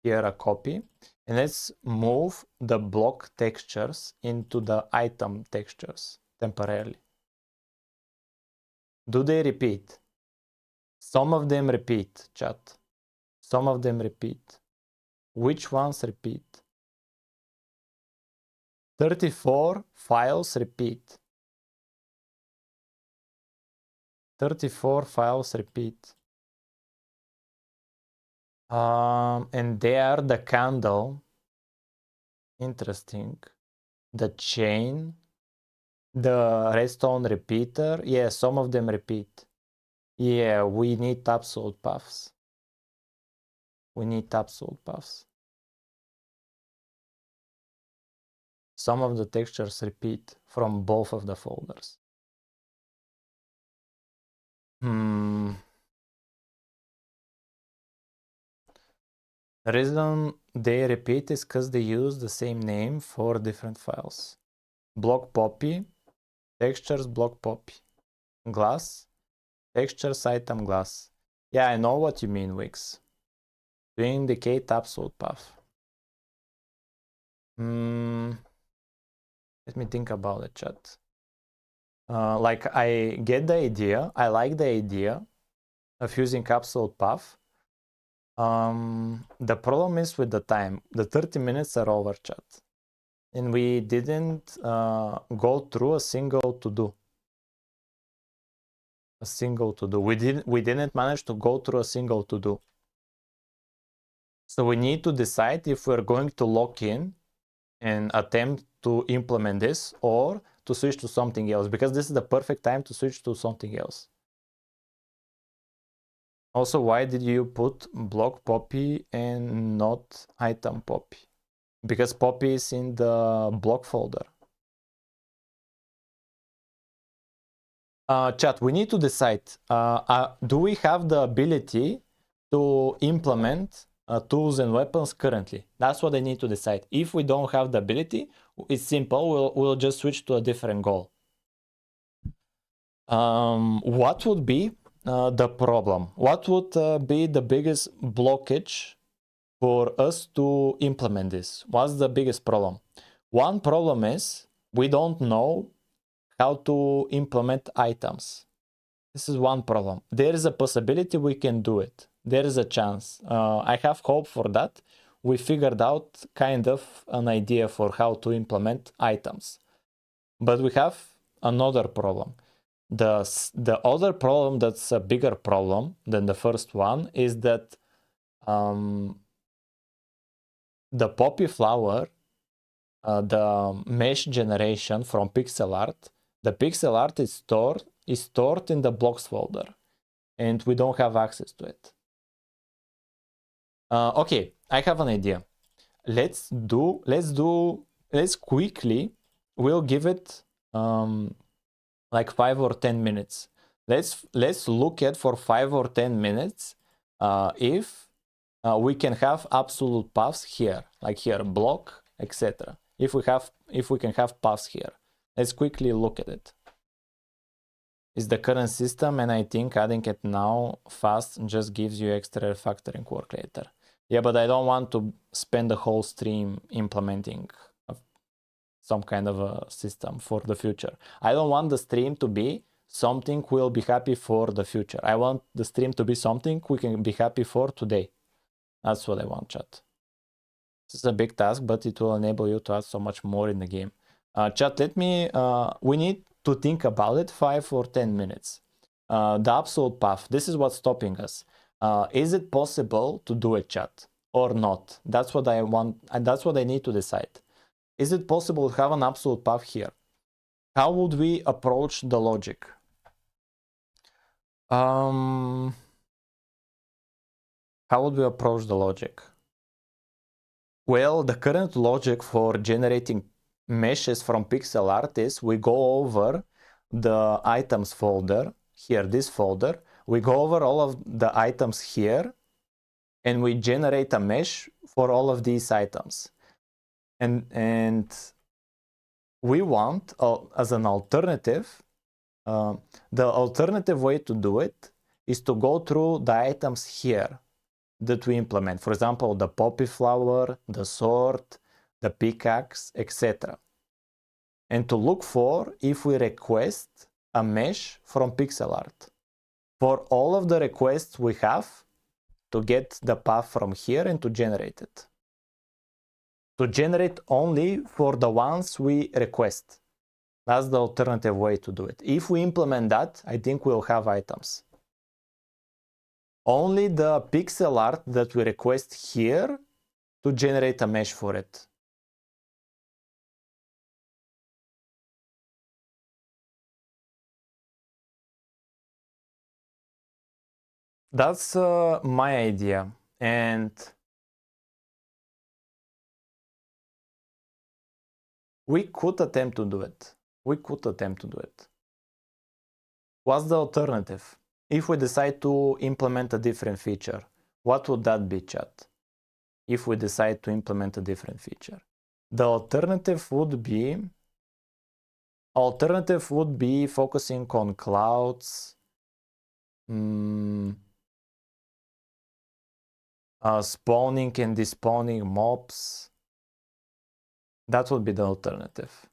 Here a copy. And let's move the block textures into the item textures temporarily. Do they repeat? Some of them repeat, chat. Some of them repeat. Which ones repeat? 34 files repeat. 34 files repeat. And they are the candle. Interesting. The chain. The redstone repeater. Yeah, some of them repeat. Yeah, we need absolute paths. We need absolute paths. Some of the textures repeat from both of the folders. The reason they repeat is because they use the same name for different files. Block poppy, textures block poppy, glass, textures item glass. Yeah, I know what you mean, Wix. To indicate absolute path. Let me think about it, chat. Like I get the idea. I like the idea of using absolute path. The problem is with the time. The 30 minutes are over, chat. And we didn't go through a single to-do. We didn't manage to go through a single to-do. So we need to decide if we're going to lock in and attempt to implement this or to switch to something else, because this is the perfect time to switch to something else. Also, why did you put block poppy and not item poppy? Because poppy is in the block folder. Chat, we need to decide, do we have the ability to implement tools and weapons currently? That's what I need to decide. If we don't have the ability, it's simple, we'll just switch to a different goal. What would be the problem? What would be the biggest blockage for us to implement this? What's the biggest problem? One problem is we don't know how to implement items. This is one problem. There is a possibility we can do it. There is a chance. I have hope for that. We figured out kind of an idea for how to implement items. But we have another problem. The other problem that's a bigger problem than the first one is that the poppy flower, the mesh generation from pixel art, The pixel art is stored in the blocks folder, and we don't have access to it. Okay, I have an idea. Let's quickly, we'll give it like 5 or 10 minutes. Let's look at for 5 or 10 minutes if we can have absolute paths here, like here, block, etc. If we can have paths here. Let's quickly look at it. It's the current system, and I think adding it now fast just gives you extra refactoring work later. Yeah, but I don't want to spend the whole stream implementing some kind of a system for the future. I don't want the stream to be something we'll be happy for the future. I want the stream to be something we can be happy for today. That's what I want, chat. This is a big task, but it will enable you to add so much more in the game. Chat, we need to think about it 5 or 10 minutes. The absolute path, this is what's stopping us. Is it possible to do a chat or not? That's what I want, and that's what I need to decide. Is it possible to have an absolute path here? How would we approach the logic? How would we approach the logic? Well, the current logic for generating meshes from pixel art is we go over the items folder, here, this folder, we go over all of the items here, and we generate a mesh for all of these items. And we want, as an alternative, the alternative way to do it is to go through the items here that we implement. For example, the poppy flower, the sword, the pickaxe, etc. And to look for if we request a mesh from pixel art. For all of the requests we have, to get the path from here and to generate it. To generate only for the ones we request. That's the alternative way to do it. If we implement that, I think we'll have items. Only the pixel art that we request here to generate a mesh for it. That's my idea, and we could attempt to do it. What's the alternative? If we decide to implement a different feature, what would that be, chat? If we decide to implement a different feature, the alternative would be focusing on clouds, spawning and despawning mobs. That would be the alternative.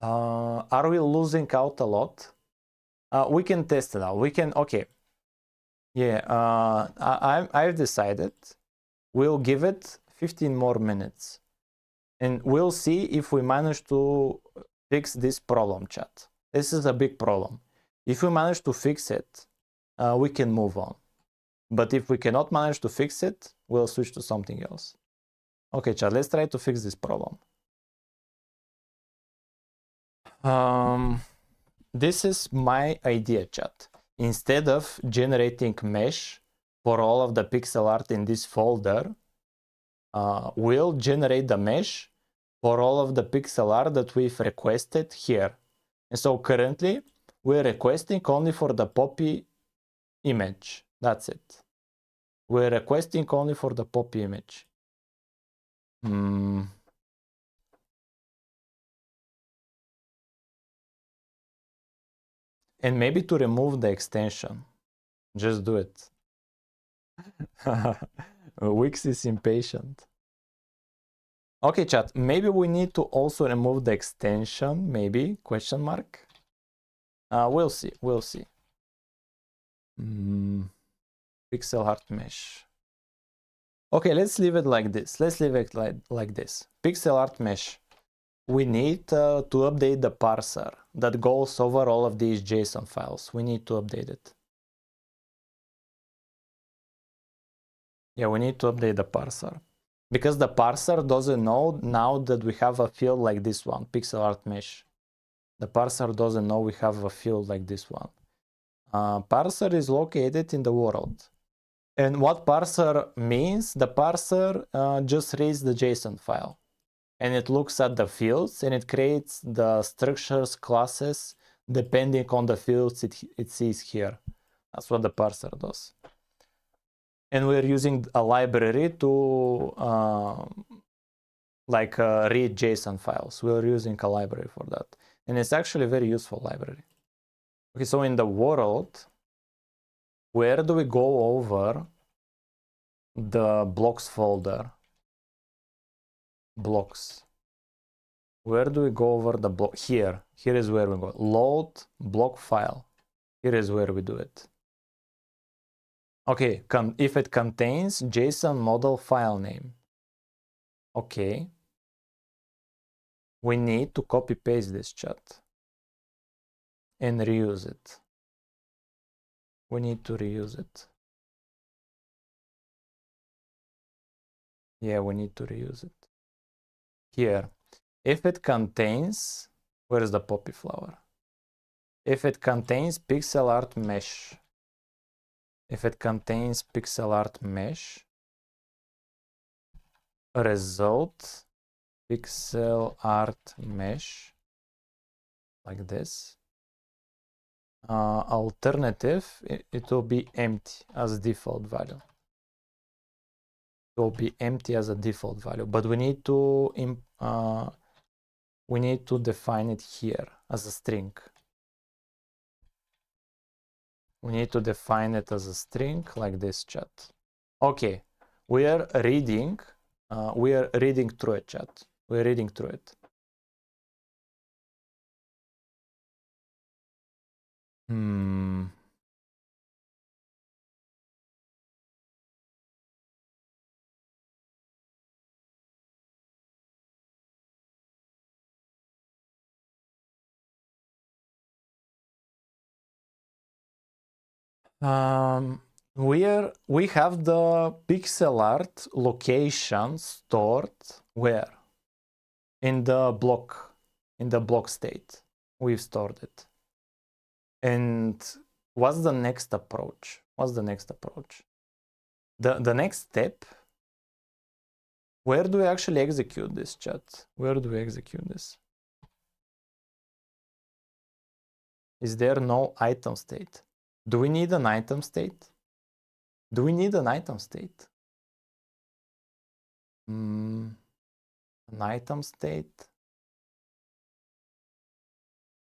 Are we losing out a lot? We can test it out. We can, okay. Yeah, I've decided we'll give it 15 more minutes. And we'll see if we manage to fix this problem, chat. This is a big problem. If we manage to fix it, we can move on. But if we cannot manage to fix it, we'll switch to something else. Okay, chat, let's try to fix this problem. This is my idea, chat. Instead of generating mesh for all of the pixel art in this folder, we'll generate the mesh for all of the pixel art that we've requested here. And so currently, we're requesting only for the poppy image. That's it. We're requesting only for the poppy image. And maybe to remove the extension. Just do it. Wix is impatient. Okay, chat, maybe we need to also remove the extension, maybe, question mark. We'll see. Pixel art mesh. Okay, let's leave it like this. Like this. Pixel art mesh. We need to update the parser that goes over all of these JSON files. We need to update it. Yeah, we need to update the parser. Because the parser doesn't know now that we have a field like this one, pixel art mesh. The parser doesn't know we have a field like this one. Parser is located in the world. And what parser means, the parser just reads the JSON file. And it looks at the fields and it creates the structures, classes, depending on the fields it sees here. That's what the parser does. And we're using a library to read JSON files. We're using a library for that. And it's actually a very useful library. Okay, so in the world, where do we go over the blocks folder? Blocks. Where do we go over the block? Here. Here is where we go. Load block file. Here is where we do it. Okay, if it contains JSON model file name. Okay. We need to copy paste this, chat, and reuse it. We need to reuse it. Yeah, we need to reuse it. Here, if it contains, where is the poppy flower? If it contains pixel art mesh, result pixel art mesh, like this. Alternative, it will be empty as default value. It will be empty as a default value, but we need to define it here as a string. We need to define it as a string like this, chat. Okay, we are reading through it, chat. We're reading through it. We have the pixel art location stored where? In the block state. We've stored it. And what's the next approach? The next step, where do we actually execute this, chat? Where do we execute this? Is there no item state? Do we need an item state? An item state?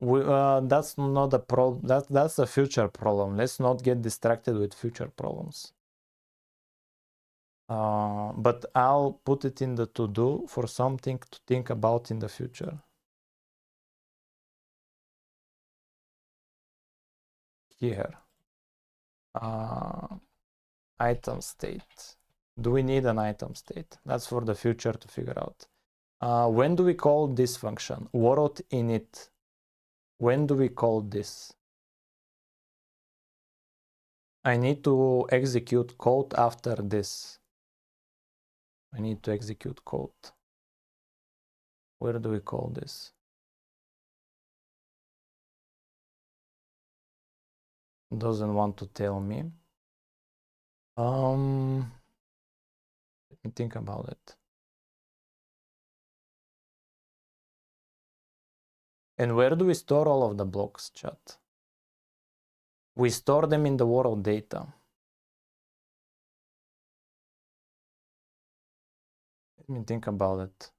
That's not a problem. That's a future problem. Let's not get distracted with future problems. But I'll put it in the to-do for something to think about in the future. Here. Item state. Do we need an item state? That's for the future to figure out. When do we call this function? World init. When do we call this? I need to execute code after this. I need to execute code. Where do we call this? Doesn't want to tell me. Let me think about it. And where do we store all of the blocks, chat? We store them in the world data. Let me think about it.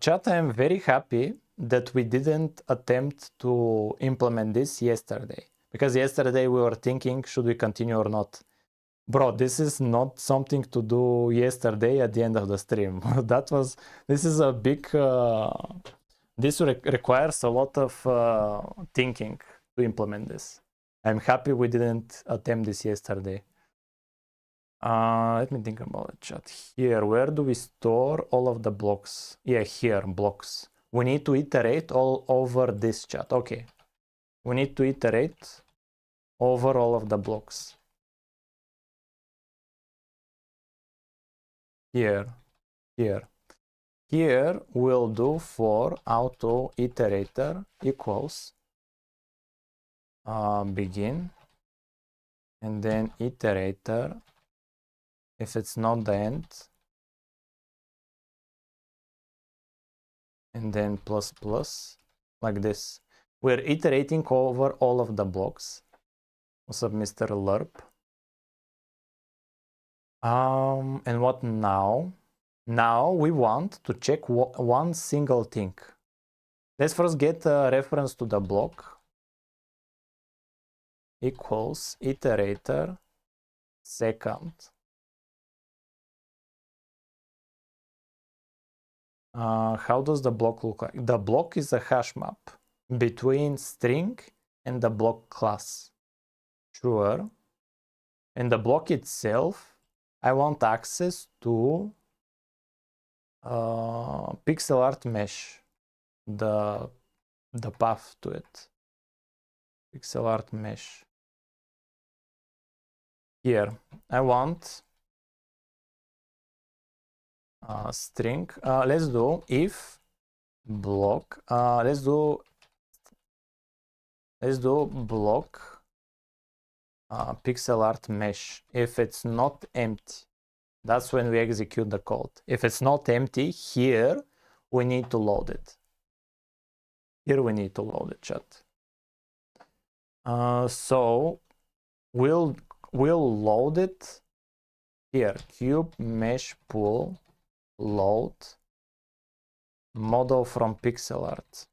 Chat, I am very happy that we didn't attempt to implement this yesterday. Because yesterday we were thinking, should we continue or not? Bro, this is not something to do yesterday at the end of the stream. This is a big, this requires a lot of thinking to implement this. I'm happy we didn't attempt this yesterday. Let me think about it, chat. Here, where do we store all of the blocks? Yeah, here, blocks. We need to iterate all over this, chat. Okay. We need to iterate over all of the blocks. Here here. Here we'll do for auto iterator equals begin, and then iterator, if it's not the end, and then plus plus, like this. We're iterating over all of the blocks. What's up, Mr. Lerp? And what now? Now we want to check one single thing. Let's first get a reference to the block. Equals iterator second. How does the block look like? The block is a hash map between string and the block class. Sure. And the block itself, I want access to pixel art mesh, the path to it. Pixel art mesh. Here, I want string. Let's do if block. Let's do block pixel art mesh. If it's not empty, that's when we execute the code. If it's not empty, here we need to load it. Here we need to load it, chat. So we'll load it here. Cube mesh pool load model from pixel art.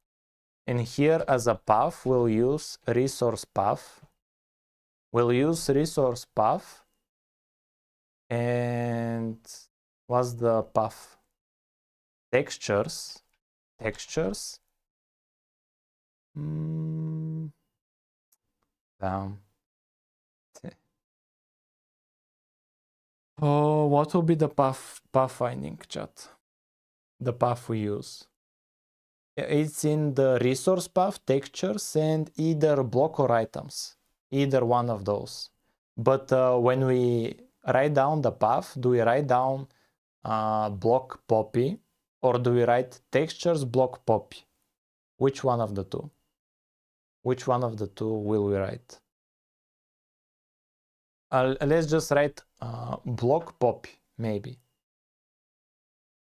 And here as a path, we'll use resource path. We'll use resource path. And what's the path? Textures. Down. Oh, what will be the pathfinding, chat? The path we use. It's in the resource path, textures, and either block or items. Either one of those. But when we write down the path, do we write down block poppy, or do we write textures block poppy? Which one of the two? Which one of the two will we write? Let's just write block poppy, maybe.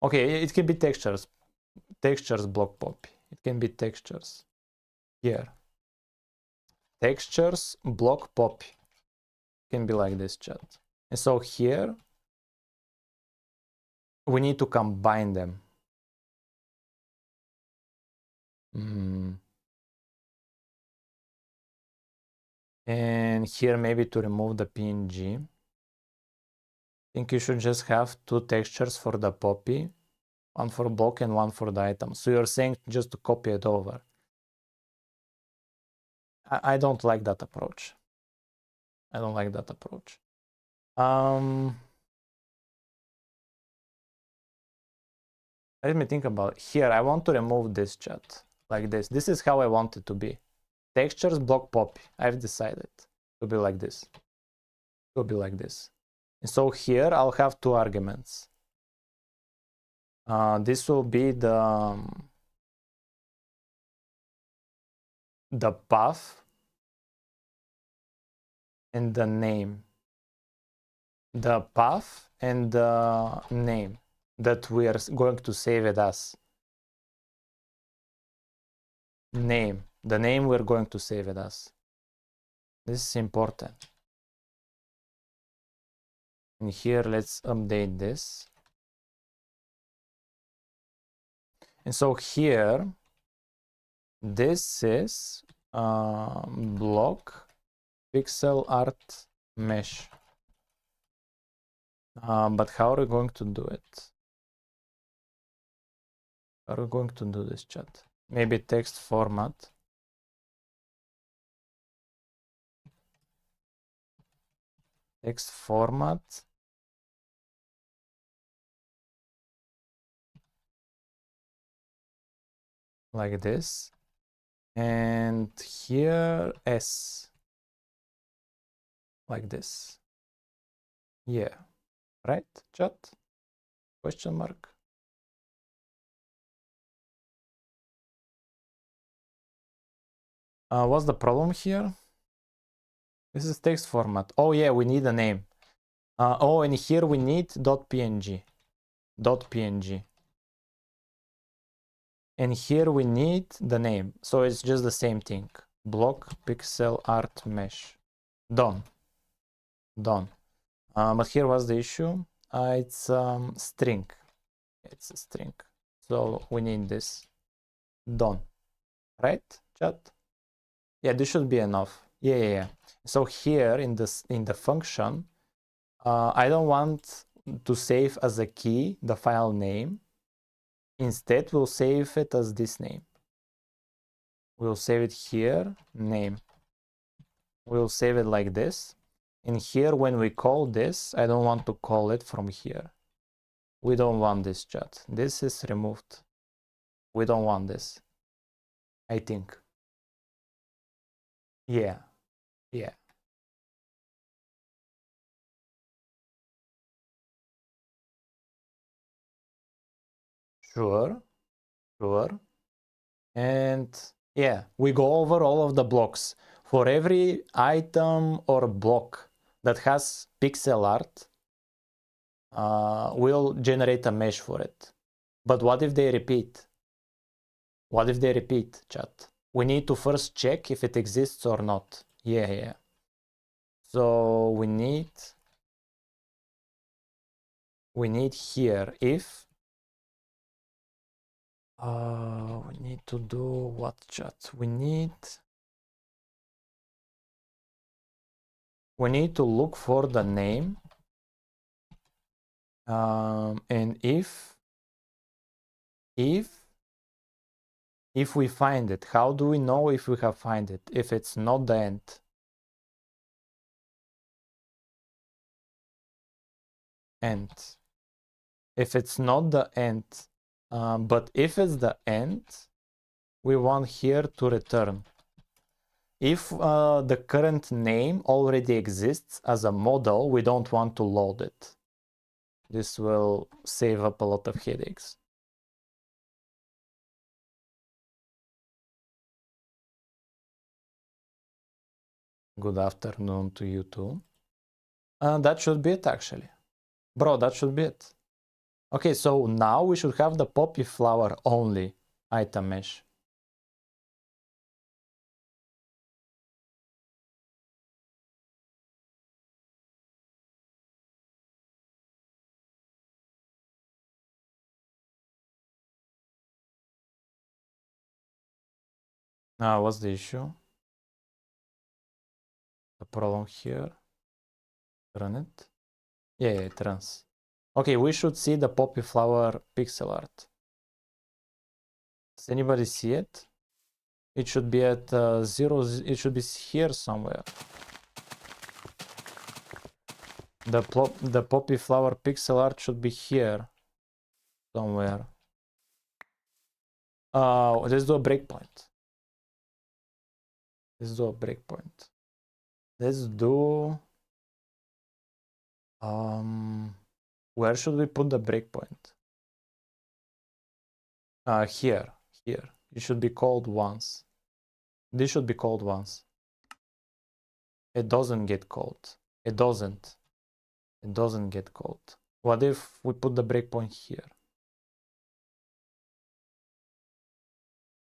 Okay, it can be textures. Textures block poppy. It can be textures. Here. Textures block poppy. It can be like this, chat. And so here we need to combine them. And here maybe to remove the PNG. I think you should just have two textures for the poppy. One for block and one for the item. So you're saying just to copy it over. I don't like that approach. I don't like that approach. Let me think about it. Here, I want to remove this, chat. Like this. This is how I want it to be. Textures block poppy. I've decided to be like this. To be like this. And so here I'll have two arguments. This will be the path and the name. The path and the name that we are going to save it as. Name. The name we're going to save it as. This is important. And here let's update this. And so here, this is block pixel art mesh. But how are we going to do it? How are we going to do this, chat? Maybe text format. Text format. Like this. And here S. Like this. Yeah. Right, chat? Question mark. What's the problem here? This is text format. Oh yeah, we need a name. Oh, and here we need .png. .png. And here we need the name. So it's just the same thing. Block pixel art mesh. Done. Done. But here was the issue. It's string. It's a string. So we need this. Done. Right, chat? Yeah, this should be enough. Yeah. So here in the function, I don't want to save as a key the file name. Instead, we'll save it as this name. We'll save it here, name. We'll save it like this. And here, when we call this, I don't want to call it from here. We don't want this, chat. This is removed. We don't want this, I think. Yeah. Sure. And yeah, we go over all of the blocks. For every item or block that has pixel art, we'll generate a mesh for it. But what if they repeat? What if they repeat, chat? We need to first check if it exists or not. Yeah. So we need here if we need to do what, chat? We need to look for the name, and if we find it, how do we know if we have find it? If it's not the end. If it's not the end, but if it's the end, we want here to return. If the current name already exists as a model, we don't want to load it. This will save up a lot of headaches. Good afternoon to you too. That should be it, actually. Bro, that should be it. Okay, so now we should have the poppy flower only item mesh. What's the issue? The problem here. Run it. Yeah, it runs. Okay, we should see the poppy flower pixel art. Does anybody see it? It should be at 0. It should be here somewhere. The poppy flower pixel art should be here somewhere. Let's do a breakpoint. Let's do where should we put the breakpoint? Here. It should be called once. This should be called once. It doesn't get called. It doesn't get called. What if we put the breakpoint here?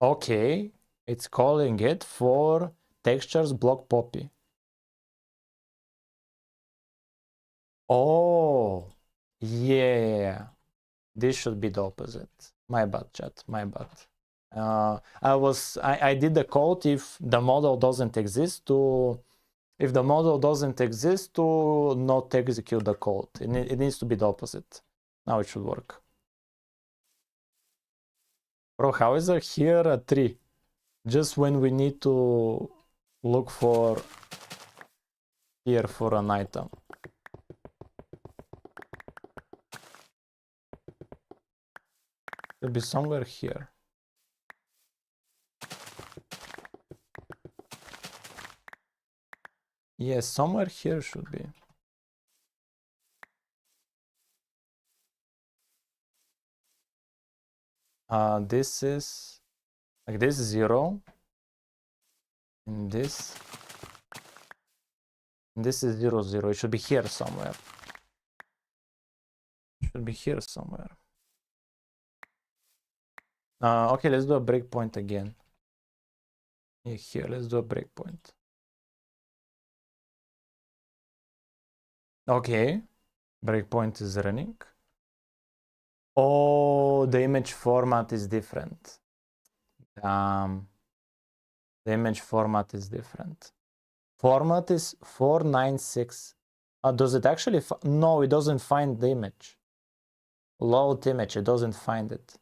Okay, it's calling it for textures block poppy. Oh, yeah. This should be the opposite. My bad, chat. My bad. I did the code if the model doesn't exist to not execute the code. It needs to be the opposite. Now it should work. Bro, how is there here a tree? Just when we need to look for here for an item. Should be somewhere here. Yes, somewhere here should be. This is like this 0. And this is 0, 0. It should be here somewhere. Should be here somewhere. Okay, let's do a breakpoint again. Yeah, here, let's do a breakpoint. Okay, breakpoint is running. Oh, the image format is different. The image format is different. Format is 496. Does it actually? No, it doesn't find the image. Load image, it doesn't find it.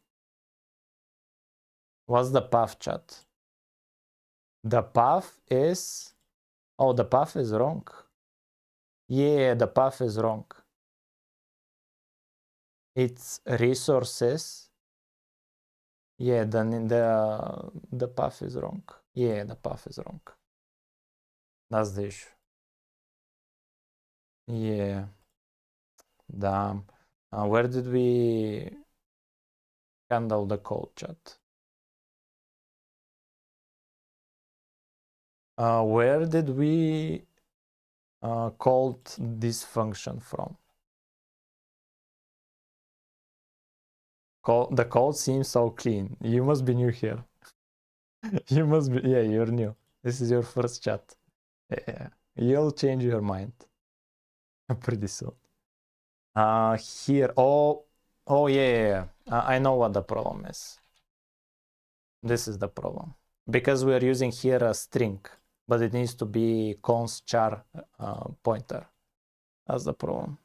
What's the path, chat? The path is... Oh, the path is wrong. Yeah, the path is wrong. It's resources. Yeah, then the path is wrong. Yeah, the path is wrong. That's the issue. Yeah. Damn. Where did we handle the code, chat? Where did we call this function from? The code seems so clean. You must be new here. You must be, yeah, you're new. This is your first chat. Yeah, you'll change your mind pretty soon. Here, oh, yeah. I know what the problem is. This is the problem. Because we are using here a string, but it needs to be const char pointer. That's the problem.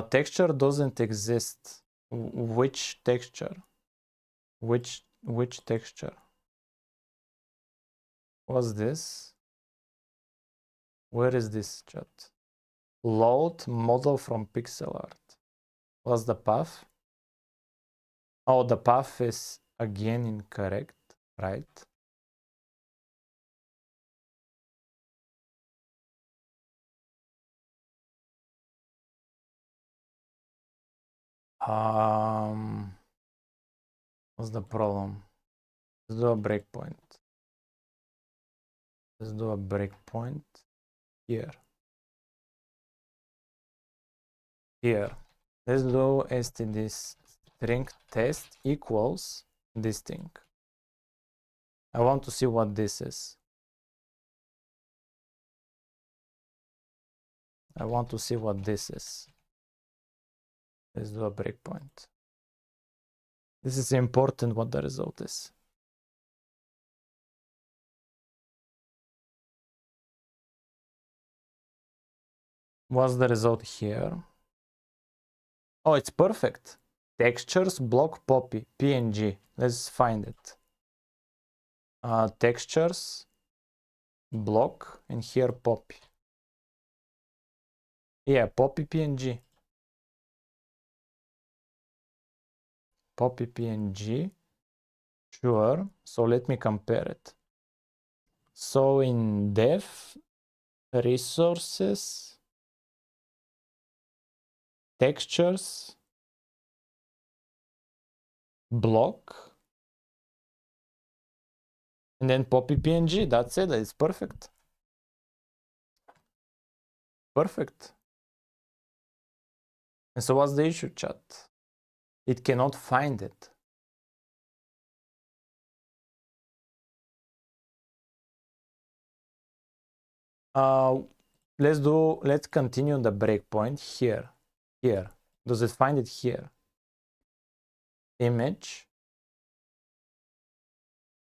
Texture doesn't exist. Which texture? Which texture? What's this? Where is this, chat? Load model from pixel art. What's the path? Oh, the path is again incorrect, right? What's the problem? Let's do a breakpoint. Let's do a breakpoint here. Here. Let's do std string test equals this thing. I want to see what this is. I want to see what this is. Let's do a breakpoint. This is important what the result is. What's the result here? Oh, it's perfect. Textures block poppy PNG. Let's find it. Textures block and here poppy. Yeah, poppy PNG. Poppy PNG. Sure. So let me compare it. So in dev resources, textures, block, and then poppy PNG. That's it. It's perfect. Perfect. And so what's the issue, chat? It cannot find it. Let's continue the breakpoint here. Here. Does it find it here? Image.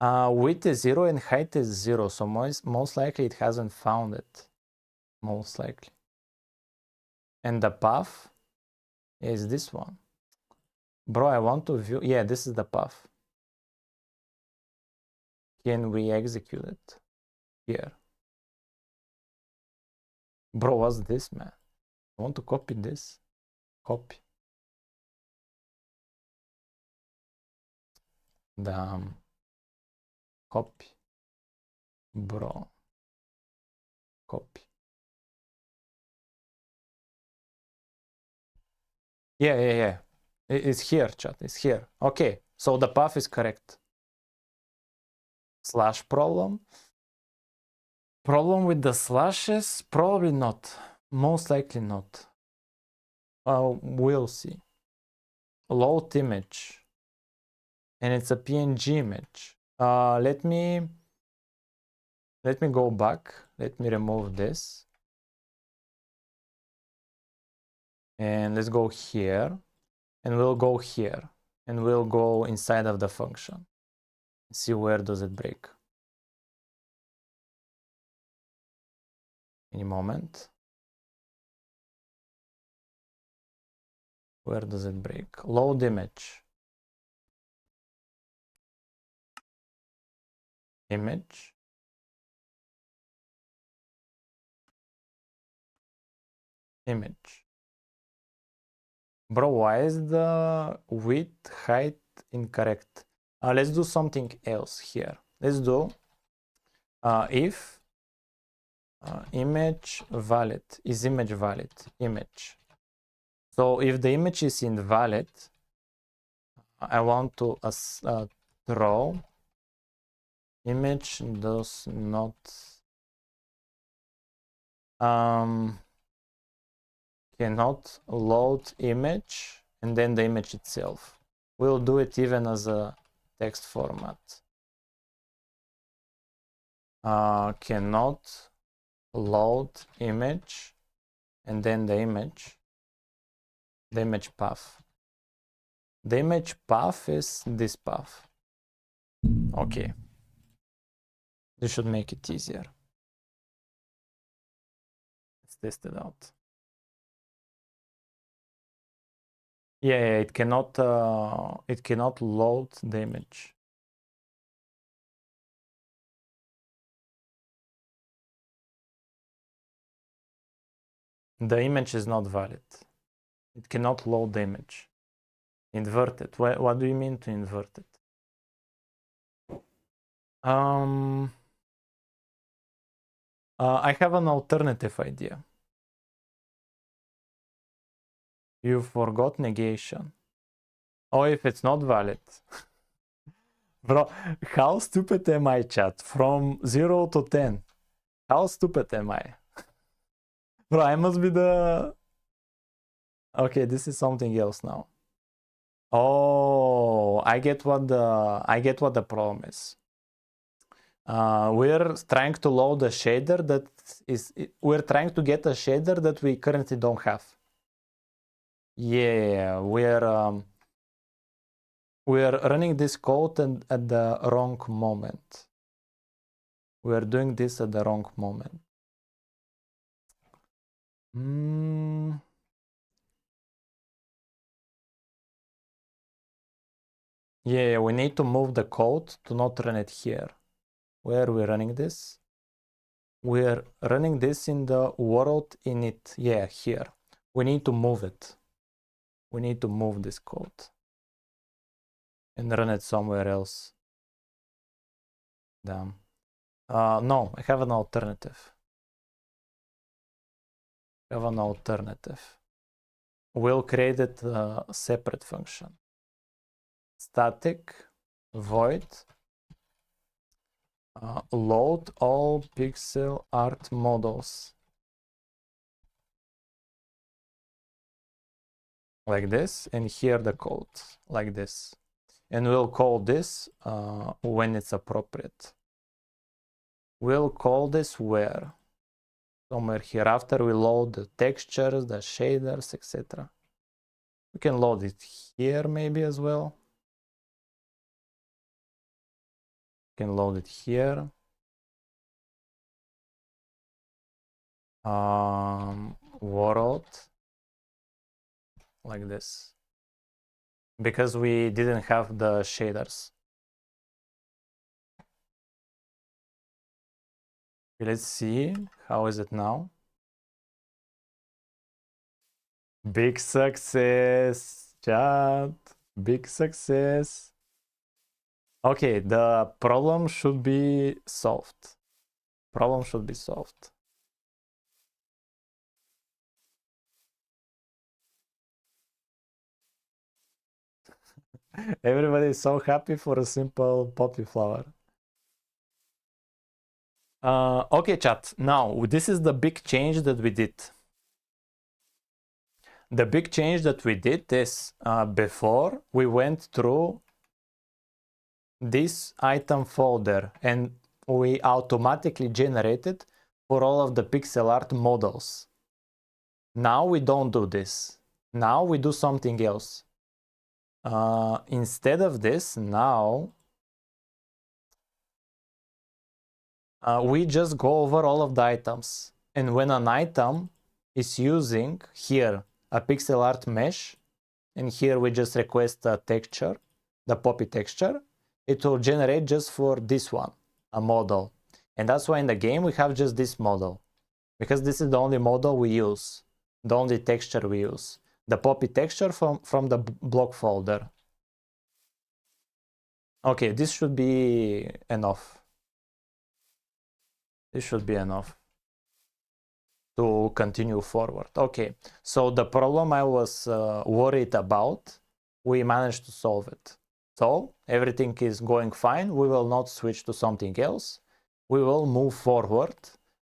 Width is 0 and height is 0. So most likely it hasn't found it. Most likely. And the path is this one. Bro, I want to view. Yeah, this is the path. Can we execute it? Here. Bro, what's this, man? I want to copy this. Copy. Damn. Copy. Bro. Copy. Yeah. It's here, chat. It's here. Okay, so the path is correct. Slash problem. Problem with the slashes? Probably not. Most likely not. We'll see. Load image. And it's a PNG image. Let me go back. Let me remove this. And let's go here. And we'll go here. And we'll go inside of the function. See where does it break. Any moment. Where does it break? Load image. Image. Image. Bro, why is the width height incorrect? Let's do something else here. Let's do if image valid is image valid image. So if the image is invalid, I want to throw image does not cannot load image and then the image itself. We'll do it even as a text format. Cannot load image and then the image path. The image path is this path. Okay. This should make it easier. Let's test it out. Yeah, it cannot load the image. The image is not valid. It cannot load the image. Invert it. What do you mean to invert it? I have an alternative idea. You forgot negation. Oh, if it's not valid. Bro, how stupid am I, chat? From 0 to 10. How stupid am I? Bro, I must be the... Okay, this is something else now. Oh, I get what the problem is. We're trying to load a shader that is... We're trying to get a shader that we currently don't have. Yeah, we're running this code at the wrong moment. We're doing this at the wrong moment. Yeah, we need to move the code to not run it here. Where are we running this? We're running this in the world init. Yeah, here. We need to move it. We need to move this code and run it somewhere else. Damn. No, I have an alternative. We'll create it a separate function. Static void load all pixel art models. Like this, and here the code, like this. And we'll call this when it's appropriate. We'll call this where? Somewhere here after we load the textures, the shaders, etc. We can load it here maybe as well. We can load it here. World. Like this. Because we didn't have the shaders. Let's see, how is it now? Big success, chat. Big success. Okay, the problem should be solved. Problem should be solved. Everybody is so happy for a simple poppy flower. Okay, chat. Now, this is the big change that we did. The big change that we did is before we went through this item folder and we automatically generated for all of the pixel art models. Now we don't do this. Now we do something else. Instead of this, now we just go over all of the items. And when an item is using here a pixel art mesh, and here we just request a texture, the poppy texture, it will generate just for this one, a model. And that's why in the game we have just this model, because this is the only model we use, the only texture we use, the poppy texture from the block folder. Okay, this should be enough. This should be enough to continue forward. Okay, so the problem I was worried about, we managed to solve it. So everything is going fine. We will not switch to something else. We will move forward.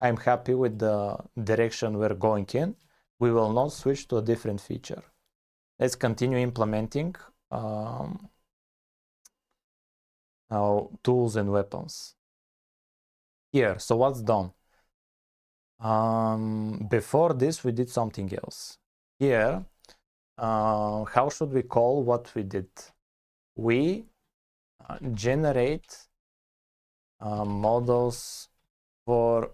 I'm happy with the direction we're going in. We will not switch to a different feature. Let's continue implementing our tools and weapons. Here, so what's done? Before this, we did something else. Here, how should we call what we did? We generate models for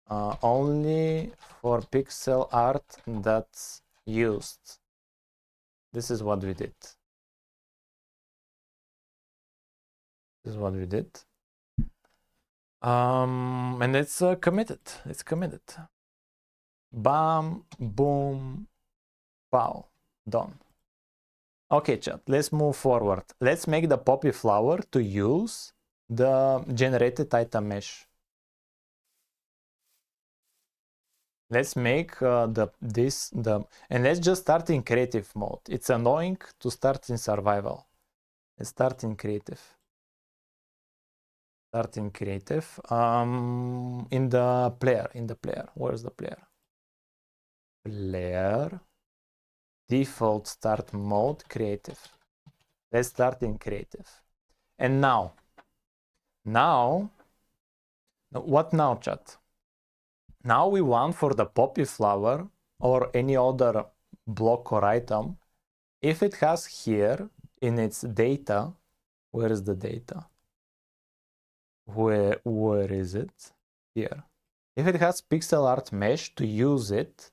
only for pixel art that's used. This is what we did. This is what we did. And it's committed. It's committed. Bam, boom, pow, done. Okay, chat, let's move forward. Let's make the poppy flower to use the generated item mesh. Let's make and let's just start in creative mode. It's annoying to start in survival. Let's start in creative. Start in creative. In the player. Where's the player? Player. Default start mode, creative. Let's start in creative. And now, what now, chat? Now we want for the poppy flower or any other block or item, if it has here in its data, where is the data? Where is it? Here. If it has pixel art mesh, to use it,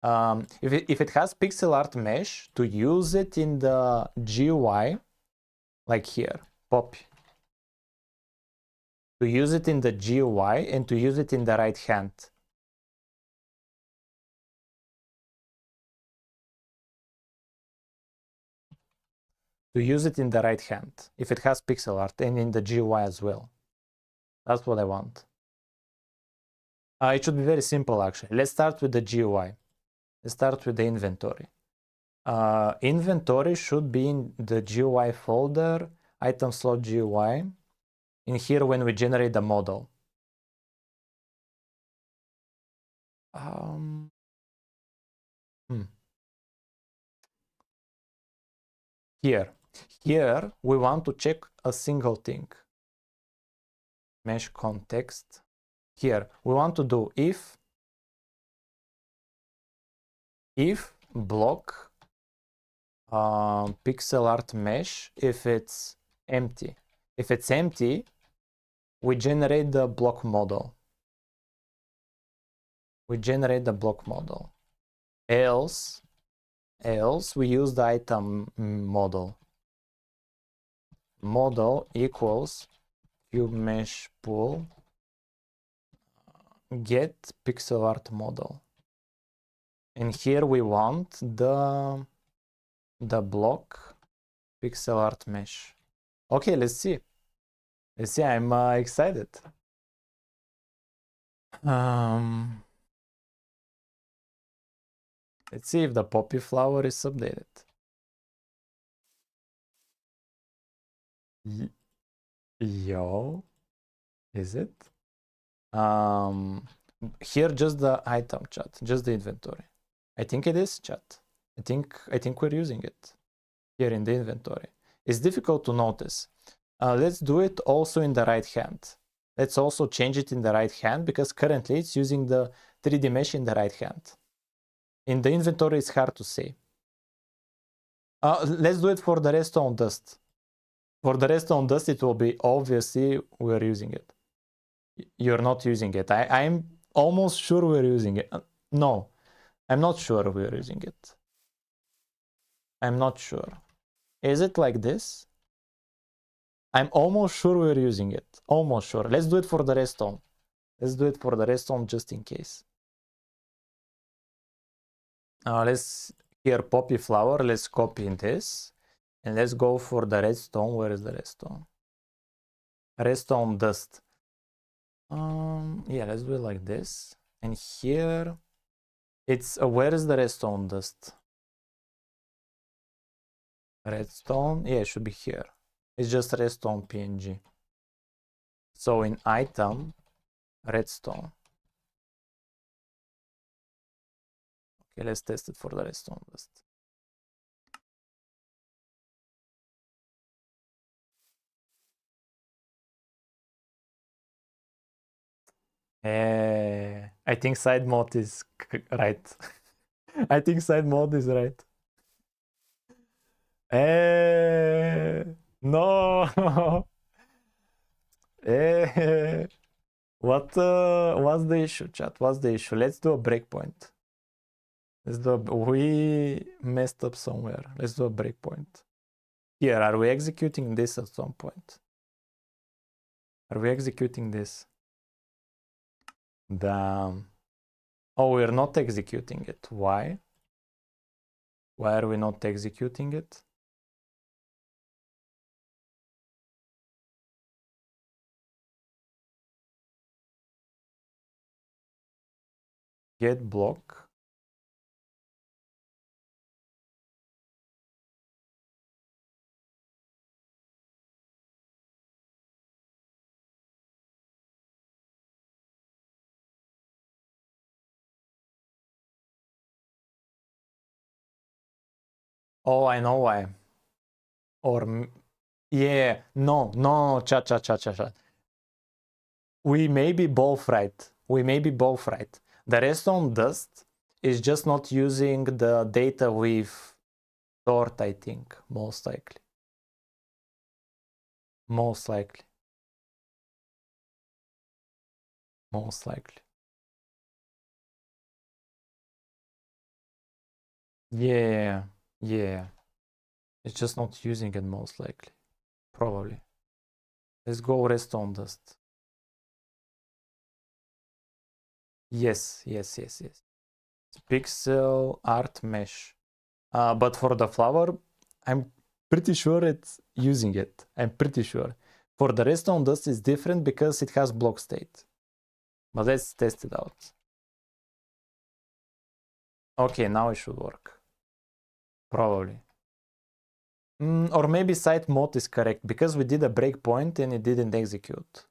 if it has pixel art mesh, to use it in the GUI, like here, poppy. To use it in the GUI and to use it in the right hand. To use it in the right hand, if it has pixel art, and in the GUI as well. That's what I want. It should be very simple, actually. Let's start with the GUI. Let's start with the inventory. Inventory should be in the GUI folder, item slot GUI. In here, when we generate the model. Here, we want to check a single thing. Mesh context. Here, we want to do if block pixel art mesh, if it's empty. If it's empty, we generate the block model. We generate the block model. Else we use the item model. Model equals cube mesh pool get pixel art model. And here we want the block pixel art mesh. Okay, let's see. Let's see, I'm excited. Let's see if the poppy flower is updated. Yo, is it? Here just the item chat, just the inventory. I think it is chat. I think we're using it here in the inventory. It's difficult to notice. Let's do it also in the right hand. Let's also change it in the right hand because currently it's using the 3D mesh in the right hand. In the inventory, it's hard to say. Let's do it for the redstone dust. For the redstone dust, it will be obviously we're using it. You're not using it. I'm almost sure we're using it. No, I'm not sure we're using it. I'm not sure. Is it like this? I'm almost sure we're using it. Almost sure. Let's do it for the redstone. Let's do it for the redstone just in case. Let's here poppy flower. Let's copy this. And let's go for the redstone. Where is the redstone? Redstone dust. Yeah, let's do it like this. And here it's where is the redstone dust? Redstone, yeah, it should be here. It's just redstone PNG. So in item, redstone. Okay, let's test it for the redstone dust. I think side mode is right. I think side mode is right. No. What's the issue, chat? What's the issue? Let's do a breakpoint. We messed up somewhere. Let's do a breakpoint. Here, are we executing this at some point? Are we executing this? Damn. Oh, we're not executing it. Why? Why are we not executing it? Get block. Oh, I know why. Or yeah, no, chat. We may be both right. We may be both right. The redstone dust is just not using the data we've stored, I think, most likely. Most likely. Most likely. Yeah. It's just not using it most likely. Probably. Let's go redstone dust. Yes. Pixel art mesh. But for the flower, I'm pretty sure it's using it. I'm pretty sure. For the redstone dust is different because it has block state. But let's test it out. Okay, now it should work. Probably. Or maybe site mode is correct because we did a breakpoint and it didn't execute.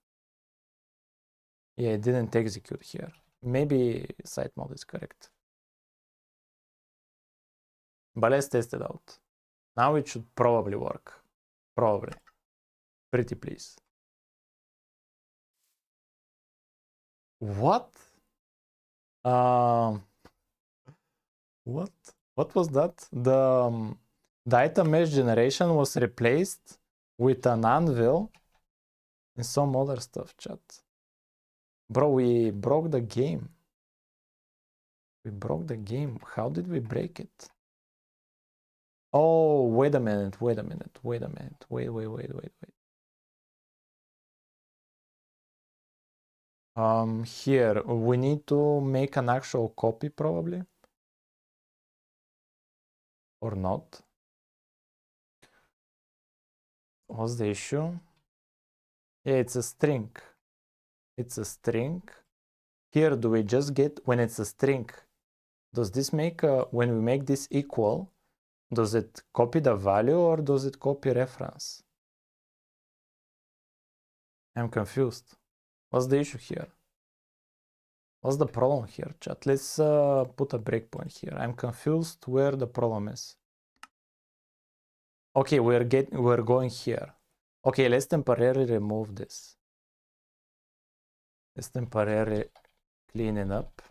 Yeah, it didn't execute here. Maybe site mode is correct. But let's test it out. Now it should probably work. Probably. Pretty please. What? What was that? The item mesh generation was replaced with an anvil and some other stuff, chat. Bro, we broke the game. We broke the game. How did we break it? Oh, wait a minute. Wait. Here, we need to make an actual copy probably. Or not. What's the issue? Yeah, it's a string. It's a string. Here, do we just get, when it's a string, does this make, when we make this equal, does it copy the value or does it copy reference? I'm confused. What's the issue here? What's the problem here, chat? Let's put a breakpoint here. I'm confused where the problem is. Okay, we're going here. Okay, let's temporarily remove this. Let's temporarily clean it up.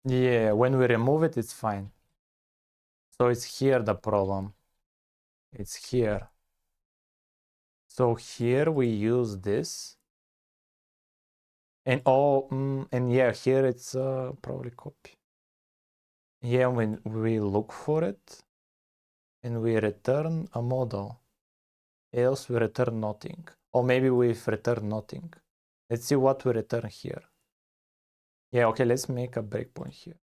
Yeah, when we remove it, it's fine. So it's here the problem. It's here. So here we use this. And and yeah, here it's probably copy. Yeah, when we look for it and we return a model, else we return nothing. Or maybe we've returned nothing. Let's see what we return here. Yeah, okay, let's make a breakpoint here.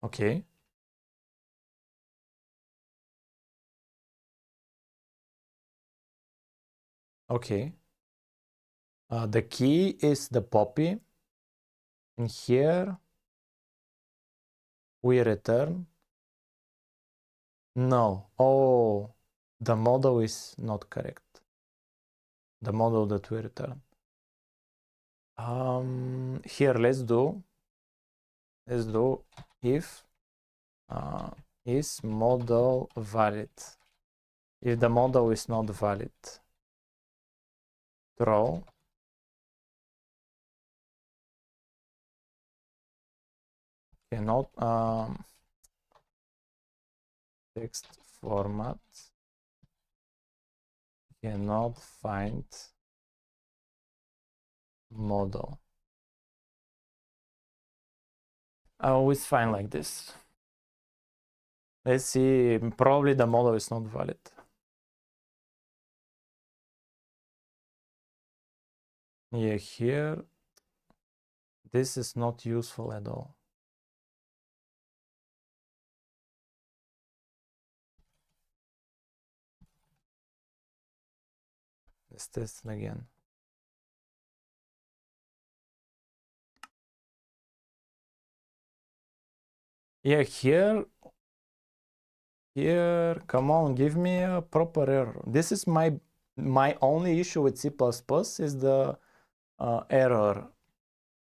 Okay. Okay. The key is the poppy. And here we return. No. Oh, the model is not correct. The model that we return. Here let's do if is model valid. If the model is not valid, throw cannot text format cannot find model. Oh, it's fine like this. Let's see, probably the model is not valid. Yeah, here, this is not useful at all. Let's test it again. Yeah, here, come on, give me a proper error. This is my only issue with C++ is the error,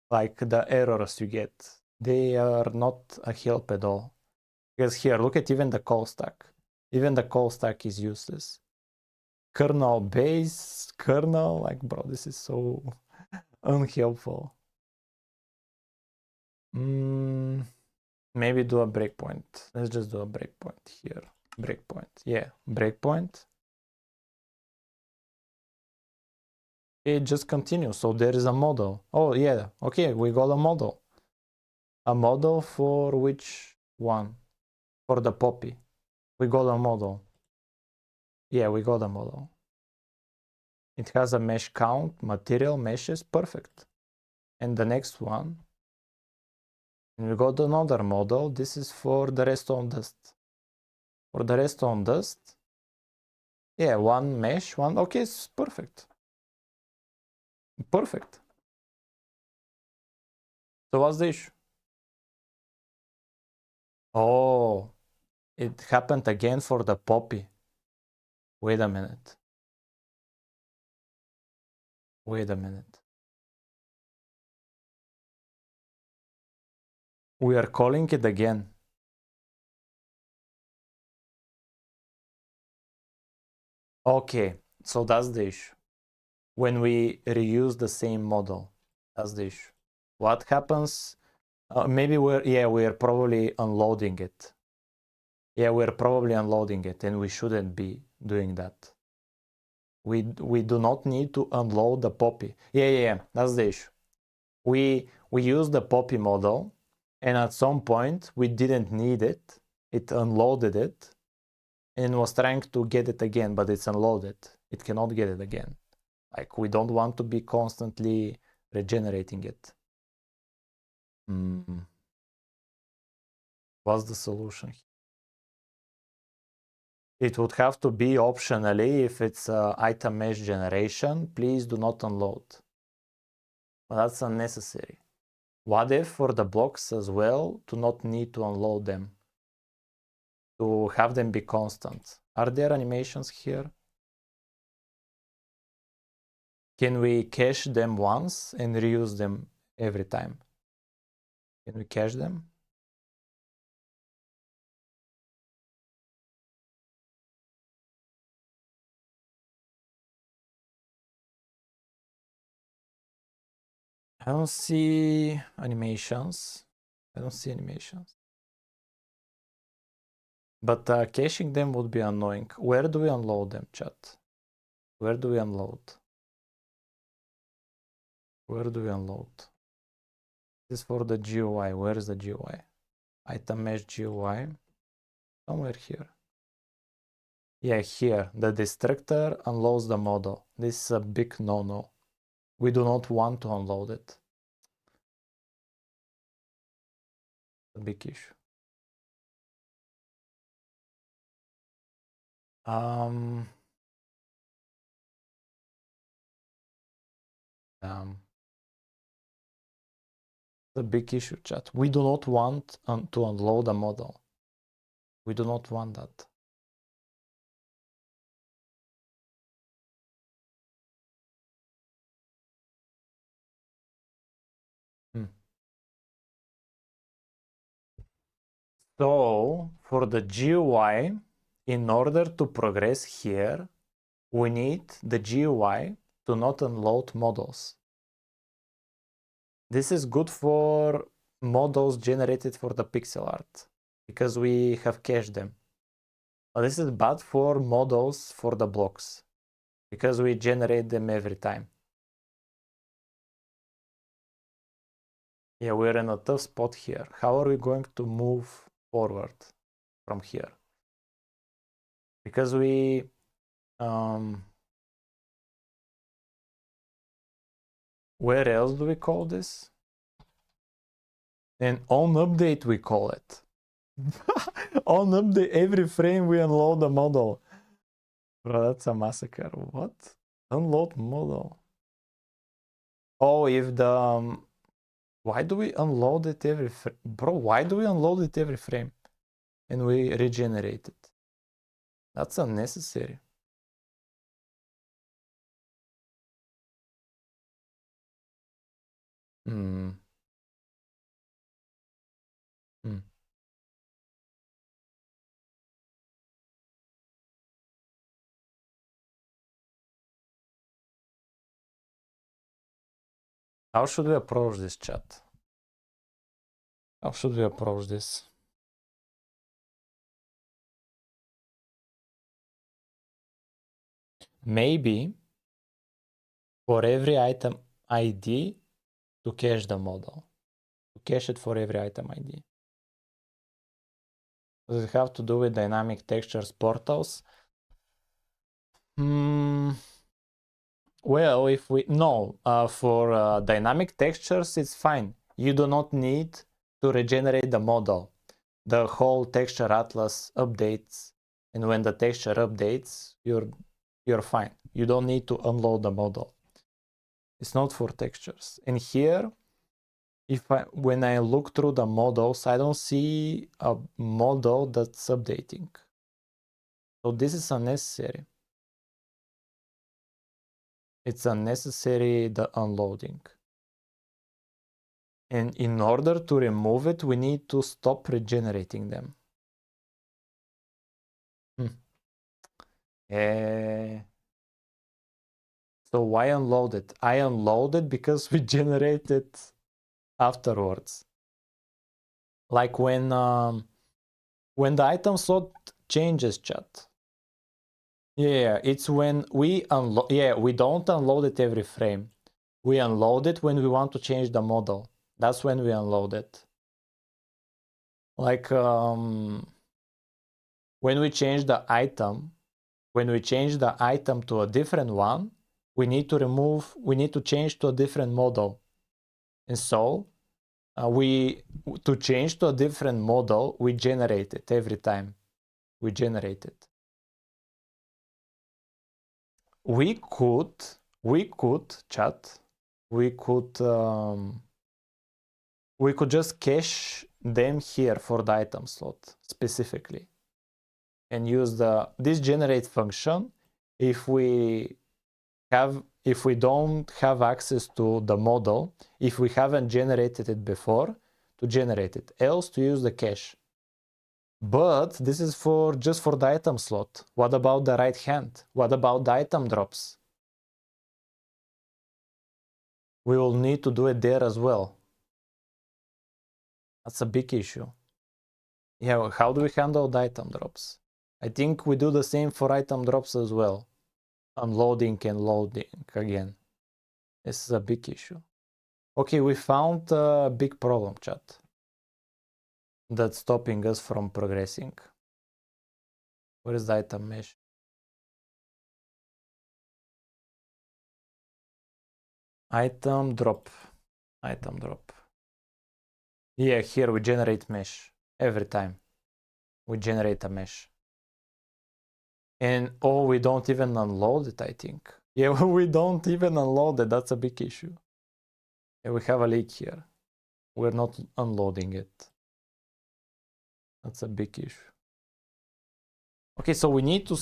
like the errors you get. They are not a help at all. Because here, look at even the call stack. Even the call stack is useless. Kernel base, kernel, like bro, this is so unhelpful. Maybe do a breakpoint. Let's just do a breakpoint here. Breakpoint, yeah, breakpoint. It just continues. So there is a model. Oh yeah, okay, we got a model. A model for which one? For the poppy. We got a model. Yeah, we got a model. It has a mesh count, material meshes, perfect. And the next one, and we got another model. This is for the redstone dust. For the redstone dust, yeah, one mesh, one. Okay, it's perfect. Perfect. So what's the issue? Oh, it happened again for the poppy. Wait a minute. Wait a minute. We are calling it again. Okay, so that's the issue. When we reuse the same model, that's the issue. What happens? Maybe we're probably unloading it. Yeah, we're probably unloading it, and we shouldn't be doing that. We do not need to unload the poppy. Yeah, that's the issue. We use the poppy model, and at some point we didn't need it. It unloaded it and was trying to get it again, but it's unloaded. It cannot get it again. Like, we don't want to be constantly regenerating it. What's the solution? It would have to be optionally if it's item mesh generation. Please do not unload. But that's unnecessary. What if for the blocks as well, to not need to unload them? To have them be constant. Are there animations here? Can we cache them once and reuse them every time? Can we cache them? I don't see animations. I don't see animations. But caching them would be annoying. Where do we unload them, chat? Where do we unload? Where do we unload? This is for the GUI. Where is the GUI? Item mesh GUI. Somewhere here. Yeah, here. The destructor unloads the model. This is a big no-no. We do not want to unload it. A big issue. The big issue, chat. We do not want to unload a model. We do not want that. So for the GUI, in order to progress here, we need the GUI to not unload models. This is good for models generated for the pixel art because we have cached them. But this is bad for models for the blocks because we generate them every time. Yeah, we're in a tough spot here. How are we going to move forward from here? Because we where else do we call this? And on update we call it. On update, every frame we unload the model. Bro, that's a massacre. What? Unload model. Oh, if the why do we unload it every bro? Why do we unload it every frame and we regenerate it? That's unnecessary. How should we approach this, chat? How should we approach this? Maybe for every item ID to cache the model. To cache it for every item ID. Does it have to do with dynamic textures portals? Well, if we for dynamic textures, it's fine. You do not need to regenerate the model. The whole texture atlas updates, and when the texture updates, you're fine. You don't need to unload the model. It's not for textures. And here, when I look through the models, I don't see a model that's updating. So this is unnecessary. It's unnecessary, the unloading. And in order to remove it, we need to stop regenerating them. So why unload it? I unload it because we generate it afterwards. Like when the item slot changes, chat. Yeah, it's when we unload. Yeah, we don't unload it every frame. We unload it when we want to change the model. That's when we unload it. Like when we change the item, to a different one, we need to change to a different model. And so to change to a different model, we generate it every time. We generate it. we could chat, we could just cache them here for the item slot specifically, and use this generate function if we don't have access to the model, if we haven't generated it before, to generate it, else to use the cache. But this is just for the item slot. What about the right hand? What about the item drops? We will need to do it there as well. That's a big issue. Yeah, how do we handle the item drops? I think we do the same for item drops as well. Unloading and loading again. This is a big issue. Okay, we found a big problem, chat, that's stopping us from progressing. Where is the item mesh? Item drop. Yeah, here we generate mesh. Every time we generate a mesh. And we don't even unload it, I think. Yeah, we don't even unload it. That's a big issue. Yeah, we have a leak here. We're not unloading it. That's a big issue. Okay, so we need to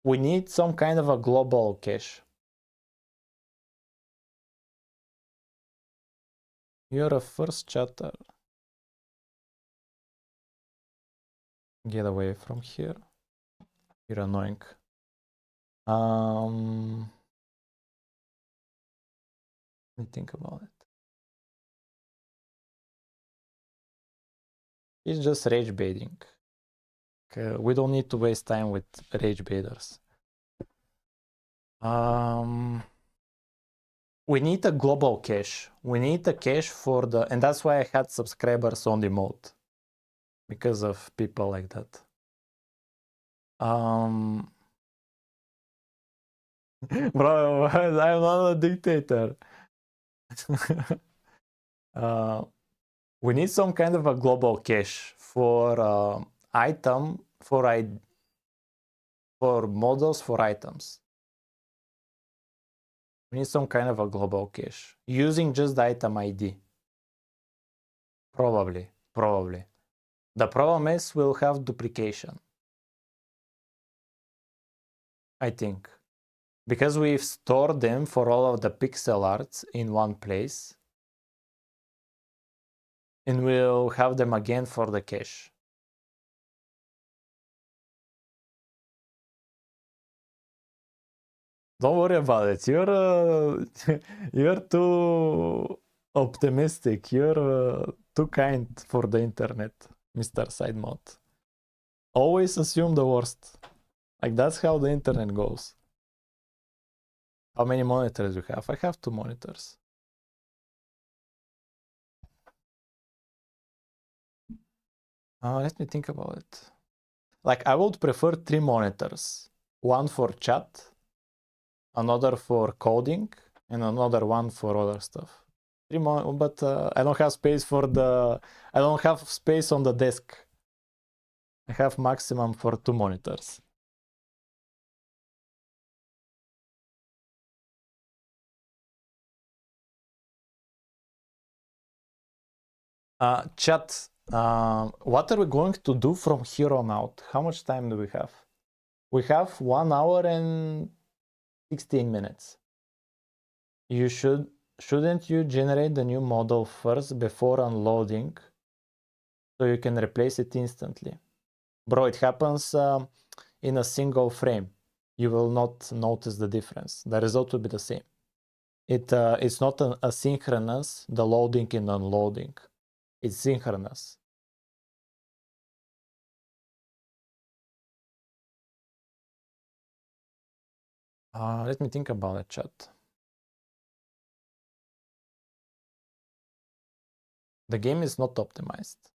we need some kind of a global cache. You're a first chatter. Get away from here. You're annoying. Let me think about it. It's just rage baiting. Okay, we don't need to waste time with rage baiters. We need a global cache. We need a cache for and that's why I had subscribers only mode, because of people like that. Bro, I'm not a dictator. We need some kind of a global cache for for models for items. We need some kind of a global cache using just the item ID. Probably. The problem is we'll have duplication, I think, because we've stored them for all of the pixel arts in one place, and we'll have them again for the cache. Don't worry about it. You're too optimistic. You're too kind for the internet, Mr. Sidemod. Always assume the worst. Like, that's how the internet goes. How many monitors you have? I have 2 monitors. Let me think about it. Like, I would prefer 3 monitors. One for chat, another for coding, and another one for other stuff. But I don't have space I don't have space on the desk. I have maximum for 2 monitors. Chat, what are we going to do from here on out? How much time do we have? We have 1 hour and 16 minutes. Shouldn't you generate the new model first before unloading, so you can replace it instantly? Bro, it happens in a single frame. You will not notice the difference. The result will be the same. It's not asynchronous, the loading and unloading. It's synchronous. Let me think about it, chat. The game is not optimized.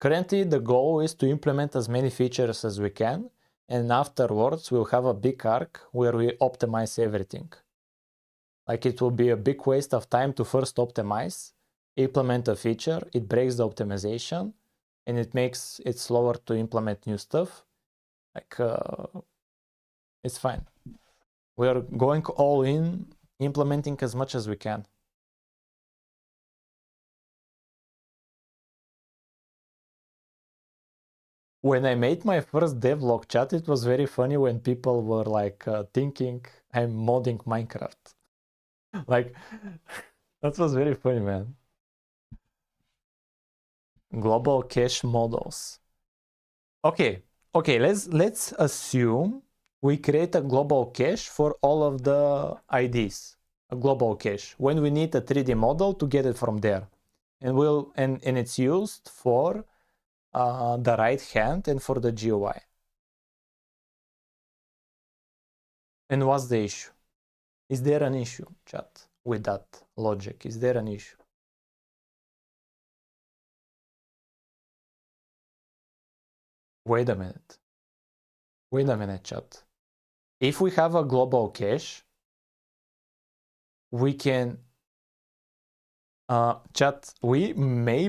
Currently, the goal is to implement as many features as we can, and afterwards we'll have a big arc where we optimize everything. Like, it will be a big waste of time to first optimize, implement a feature, it breaks the optimization, and it makes it slower to implement new stuff. Like, it's fine. We are going all in, implementing as much as we can. When I made my first devlog chat, it was very funny when people were like thinking I'm modding Minecraft. Like, that was very funny, man. Global cache models. Okay, let's assume we create a global cache for all of the IDs. A global cache when we need a 3D model to get it from there, and it's used for the right hand and for the GUI. And what's the issue? Is there an issue, chat, with that logic? Is there an issue? Wait a minute. Wait a minute, chat. If we have a global cache, we can chat. We may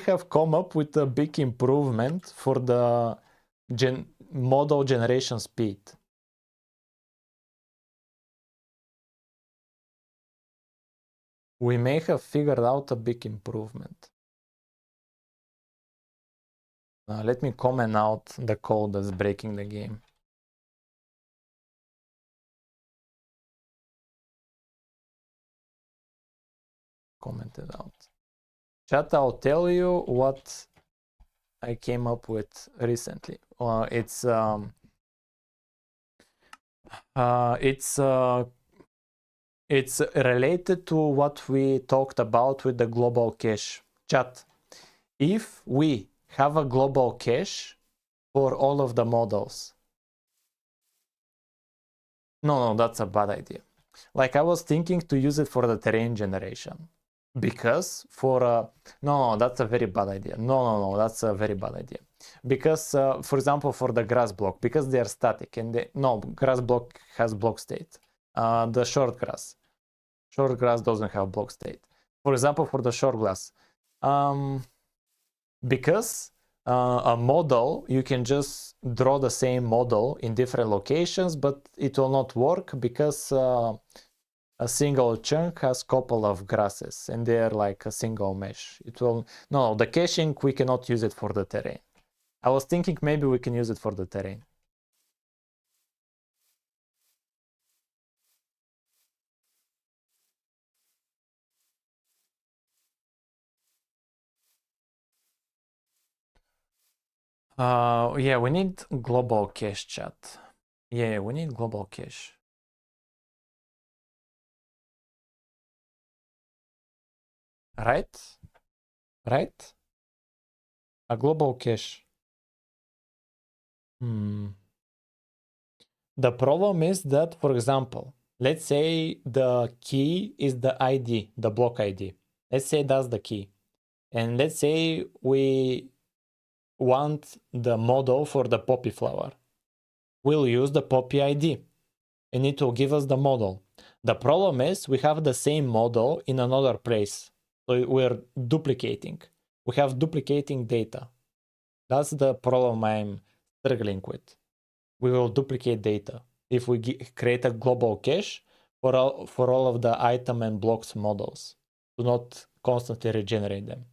have come up with a big improvement for the model generation speed. We may have figured out a big improvement. Let me comment out the code that's breaking the game. Commented out. Chat, I'll tell you what I came up with recently. It's related to what we talked about with the global cache. Chat, if we have a global cache for all of the models. No, that's a bad idea. Like, I was thinking to use it for the terrain generation. Because for no, that's a very bad idea. No, that's a very bad idea. Because for example, for the grass block, because they are static and grass block has block state. The short grass doesn't have block state. For example, for the short grass, because a model, you can just draw the same model in different locations, but it will not work because a single chunk has couple of grasses and they're like a single mesh. The caching, we cannot use it for the terrain. I was thinking maybe we can use it for the terrain. Yeah, we need global cache, chat. Yeah, we need global cache. Right? A global cache. The problem is that, for example, let's say the key is the ID, the block ID. Let's say that's the key. And let's say we want the model for the poppy flower. We'll use the poppy ID and it will give us the model. The problem is we have the same model in another place. So we're duplicating. We have duplicating data. That's the problem I'm struggling with. We will duplicate data if we create a global cache for all of the item and blocks models to not constantly regenerate them.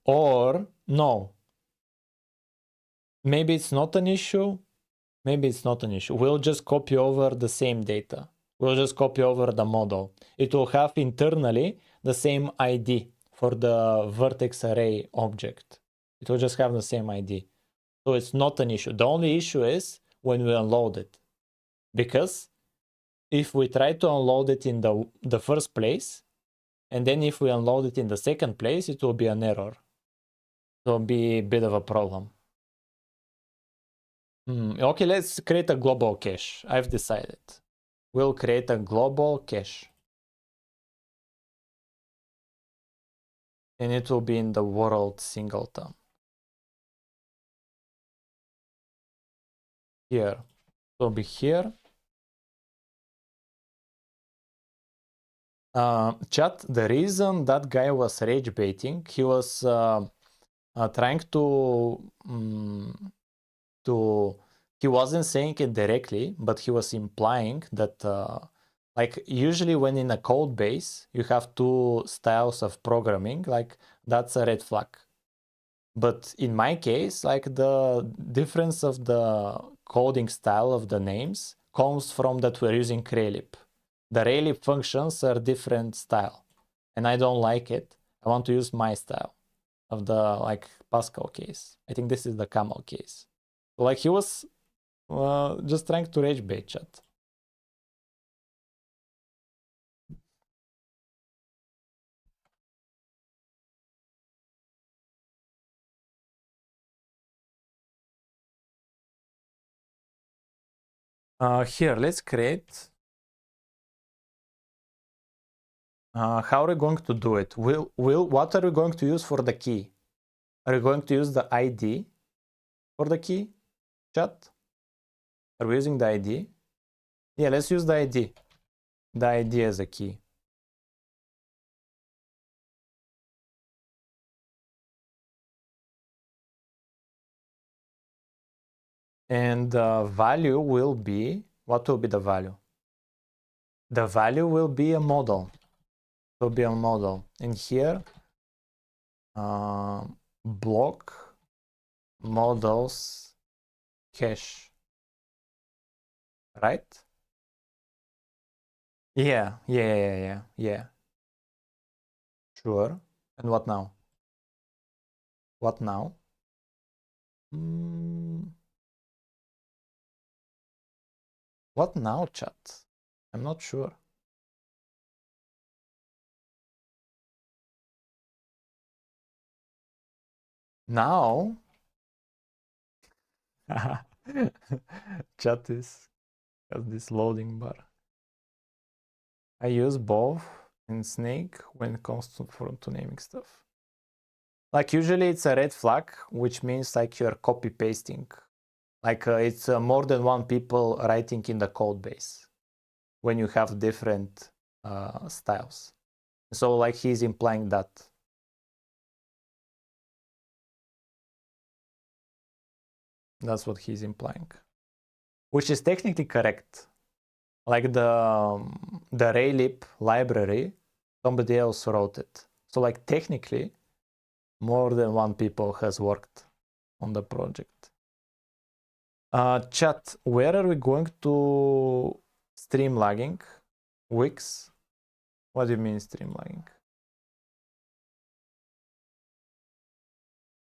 Or no, maybe it's not an issue. We'll just copy over the same data. We'll just copy over the model. It will have internally the same ID for the vertex array object. It will just have the same ID. So it's not an issue. The only issue is when we unload it. Because if we try to unload it in the first place, and then if we unload it in the second place, it will be an error. It will be a bit of a problem. Okay, let's create a global cache. I've decided. We'll create a global cache. And it will be in the world singleton. Here. It will be here. Chat, the reason that guy was rage baiting, he was trying he wasn't saying it directly, but he was implying that like usually when in a code base you have two styles of programming, like that's a red flag. But in my case, like the difference of the coding style of the names comes from that we're using Raylib. The Raylib functions are different style, and I don't like it. I want to use my style of the like Pascal case. I think this is the camel case. Like he was just trying to rage bait chat. Here, let's create. How are we going to do it? What are we going to use for the key? Are we going to use the ID for the key? Chat? Are we using the ID? Yeah, let's use the ID. The ID as a key. And the value will be, what will be the value? The value will be a model. It will be a model. And here, block models cache. Right? Yeah. Sure. And what now? What now? What now, chat? I'm not sure. Now, chat has this loading bar. I use both in Snake when it comes to naming stuff. Like usually it's a red flag, which means like you're copy pasting. Like it's more than one people writing in the code base when you have different styles. So like he's implying that. That's what he's implying, which is technically correct. Like the Raylib library, somebody else wrote it. So like technically, more than one people has worked on the project. Chat, where are we going to stream lagging? Wix? What do you mean stream lagging?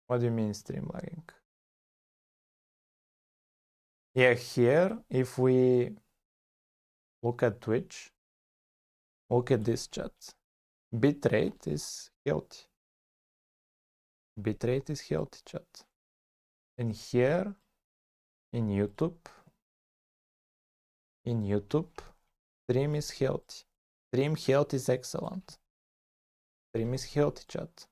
What do you mean stream lagging? Yeah, here, if we look at Twitch, look at this chat. Bitrate is healthy. Bitrate is healthy, chat. And here, in YouTube, stream is healthy. Stream health is excellent. Stream is healthy, chat.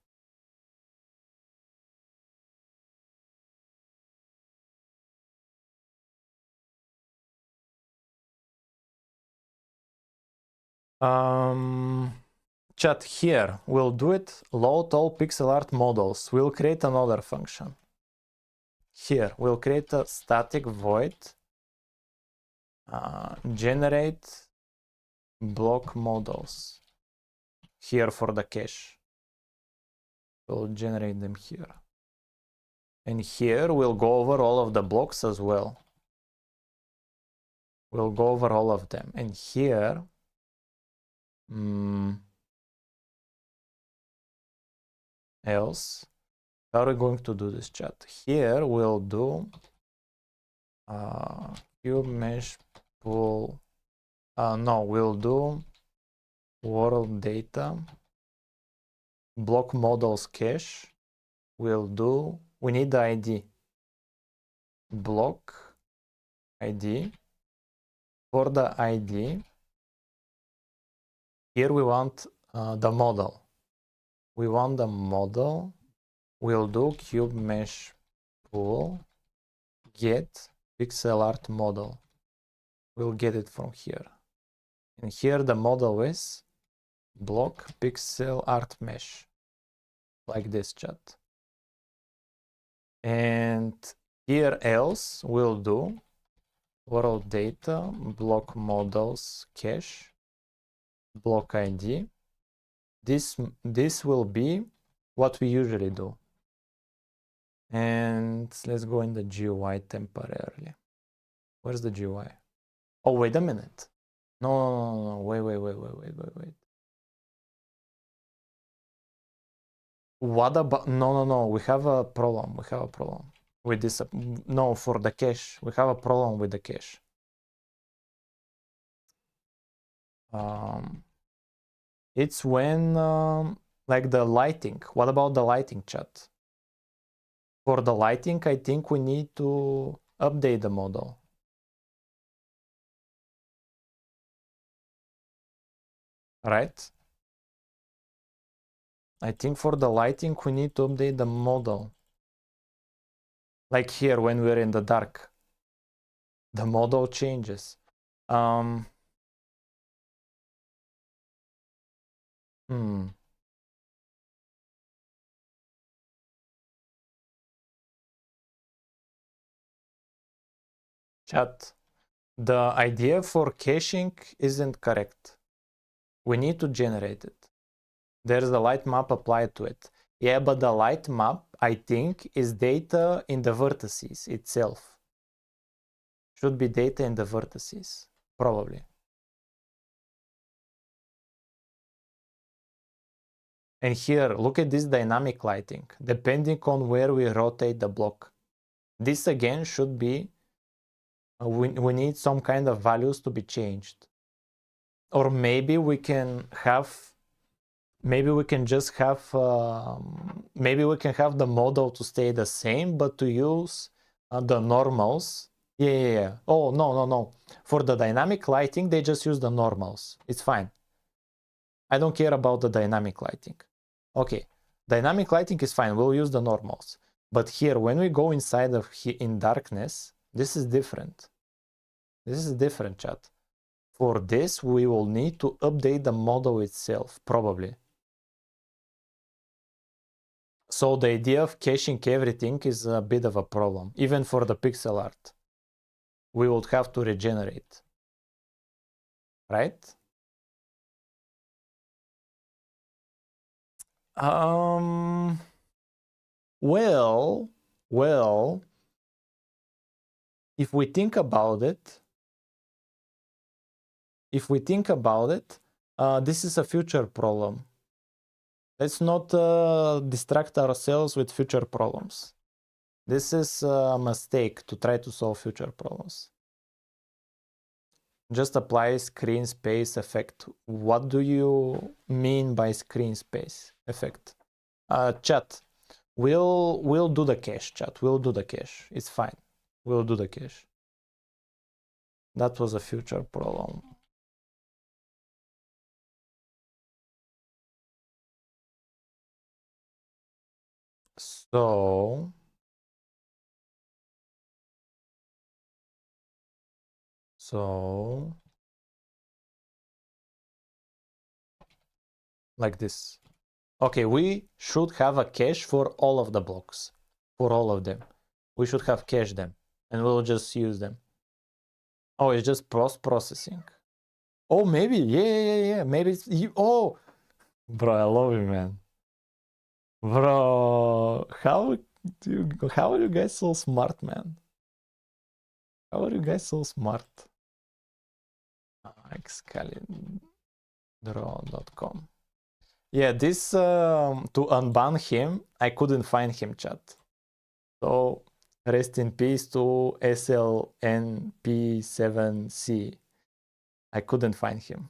Chat, here, we'll do it, load all pixel art models. We'll create another function. Here, we'll create a static void, generate block models. Here for the cache. We'll generate them here. And here, we'll go over all of the blocks as well. We'll go over all of them. And here, else, how are we going to do this, chat? Here we'll do cube mesh pool. No, we'll do world data block models cache. We need the ID, block ID. For the ID, here we want the model. We want the model. We'll do cube mesh pool get pixel art model. We'll get it from here. And here the model is block pixel art mesh, like this, chat. And here else we'll do world data, block models cache, block ID. This will be what we usually do. And let's go in the GUI temporarily. Where's the GUI? Oh, wait a minute. No, wait. What about, no, we have a problem with this. No, for the cache, we have a problem with the cache. It's when, like the lighting. What about the lighting, chat? For the lighting, I think we need to update the model. Right? I think for the lighting, we need to update the model. Like here, when we're in the dark, the model changes. Chat, the idea for caching isn't correct. We need to generate it. There's a light map applied to it. Yeah, but the light map, I think, is data in the vertices itself. Should be data in the vertices, probably. And here, look at this dynamic lighting, depending on where we rotate the block. This again should be, we need some kind of values to be changed. Or maybe we can have, maybe we can just have, maybe we can have the model to stay the same, but to use the normals. Yeah. Oh, no. For the dynamic lighting, they just use the normals. It's fine. I don't care about the dynamic lighting. Okay, dynamic lighting is fine. We'll use the normals. But here, when we go inside of in darkness, this is different. This is different, chat. For this, we will need to update the model itself, probably. So the idea of caching everything is a bit of a problem, even for the pixel art. We would have to regenerate, right? Well, if we think about it, this is a future problem. Let's not distract ourselves with future problems. This is a mistake to try to solve future problems. Just apply screen space effect. What do you mean by screen space effect? Chat, we'll do the cache, chat. We'll do the cache. It's fine. We'll do the cache. That was a future problem. So like this. Okay, we should have a cache for all of the blocks, for all of them. We should have cached them, and we'll just use them. Oh, it's just post-processing. Oh, maybe, yeah. Maybe it's you. Oh, bro, I love you, man. Bro, how are you guys so smart, man? How are you guys so smart? Excalibur.com. Yeah, this to unban him, I couldn't find him, chat. So rest in peace to SLNP7C. I couldn't find him.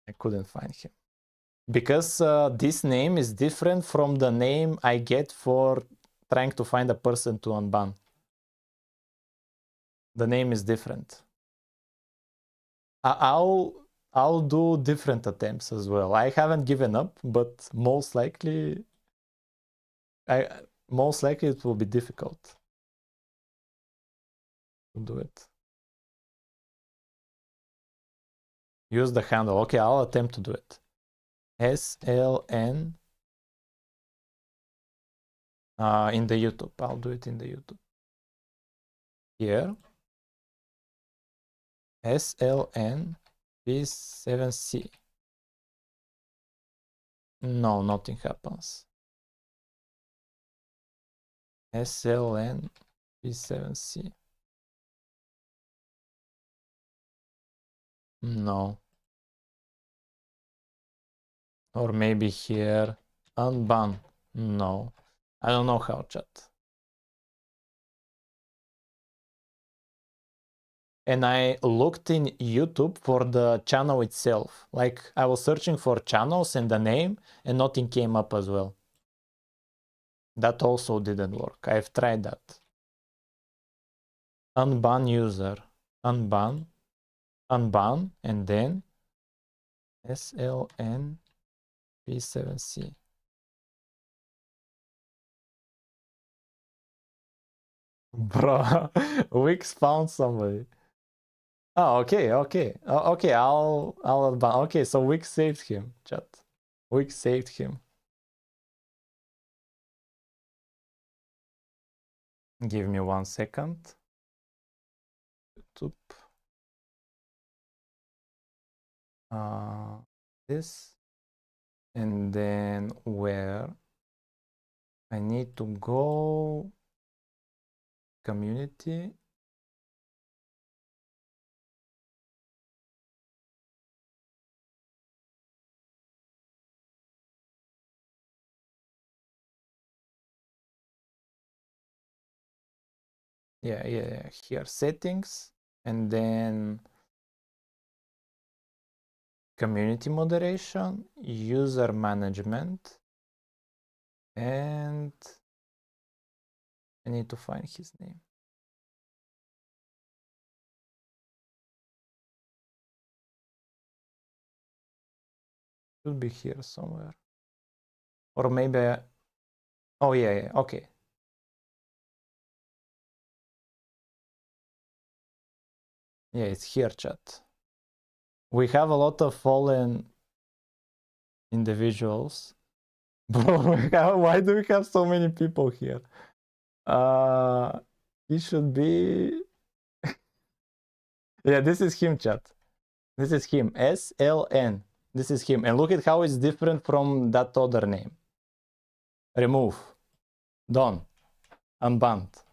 I couldn't find him. Because this name is different from the name I get for trying to find a person to unban. The name is different. I'll do different attempts as well. I haven't given up, but most likely it will be difficult to do it. Use the handle. Okay, I'll attempt to do it. SLN in the YouTube. I'll do it in the YouTube. Here. SLN B7C. No, nothing happens. SLN B7C. No. Or maybe here. Unban. No. I don't know how, chat. And I looked in YouTube for the channel itself. Like I was searching for channels and the name and nothing came up as well. That also didn't work. I've tried that. Unban user. Unban. Unban and then SLN P7C. Bro, Wix found somebody. Oh, okay. Okay, I'll unban. Okay, so Wix saved him, chat. Wix saved him. Give me 1 second. YouTube. This. And then where I need to go community. Yeah, here settings and then community moderation, user management, and I need to find his name. Should be here somewhere. Or maybe oh yeah, okay. Yeah, it's here, chat. We have a lot of fallen individuals. Bro, why do we have so many people here? He should be yeah, this is him, chat. This is him. SLN. This is him. And look at how it's different from that other name. Remove. Done. Unbanned.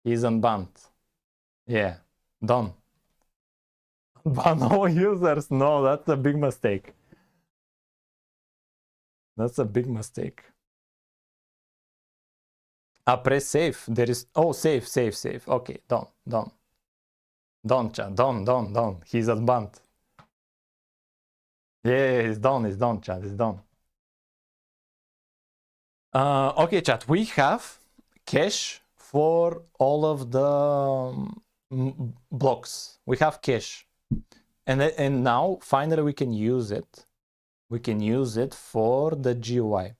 He's unbanned. Yeah. Done. Ban all users. No, that's a big mistake. That's a big mistake. Press save. There is oh save. Okay, done. Done, chat. Done. He's unbanned. Yeah, it's done, chat. It's done. Okay, chat. We have cache for all of the blocks. We have cache. And now, finally, we can use it. We can use it for the GUI.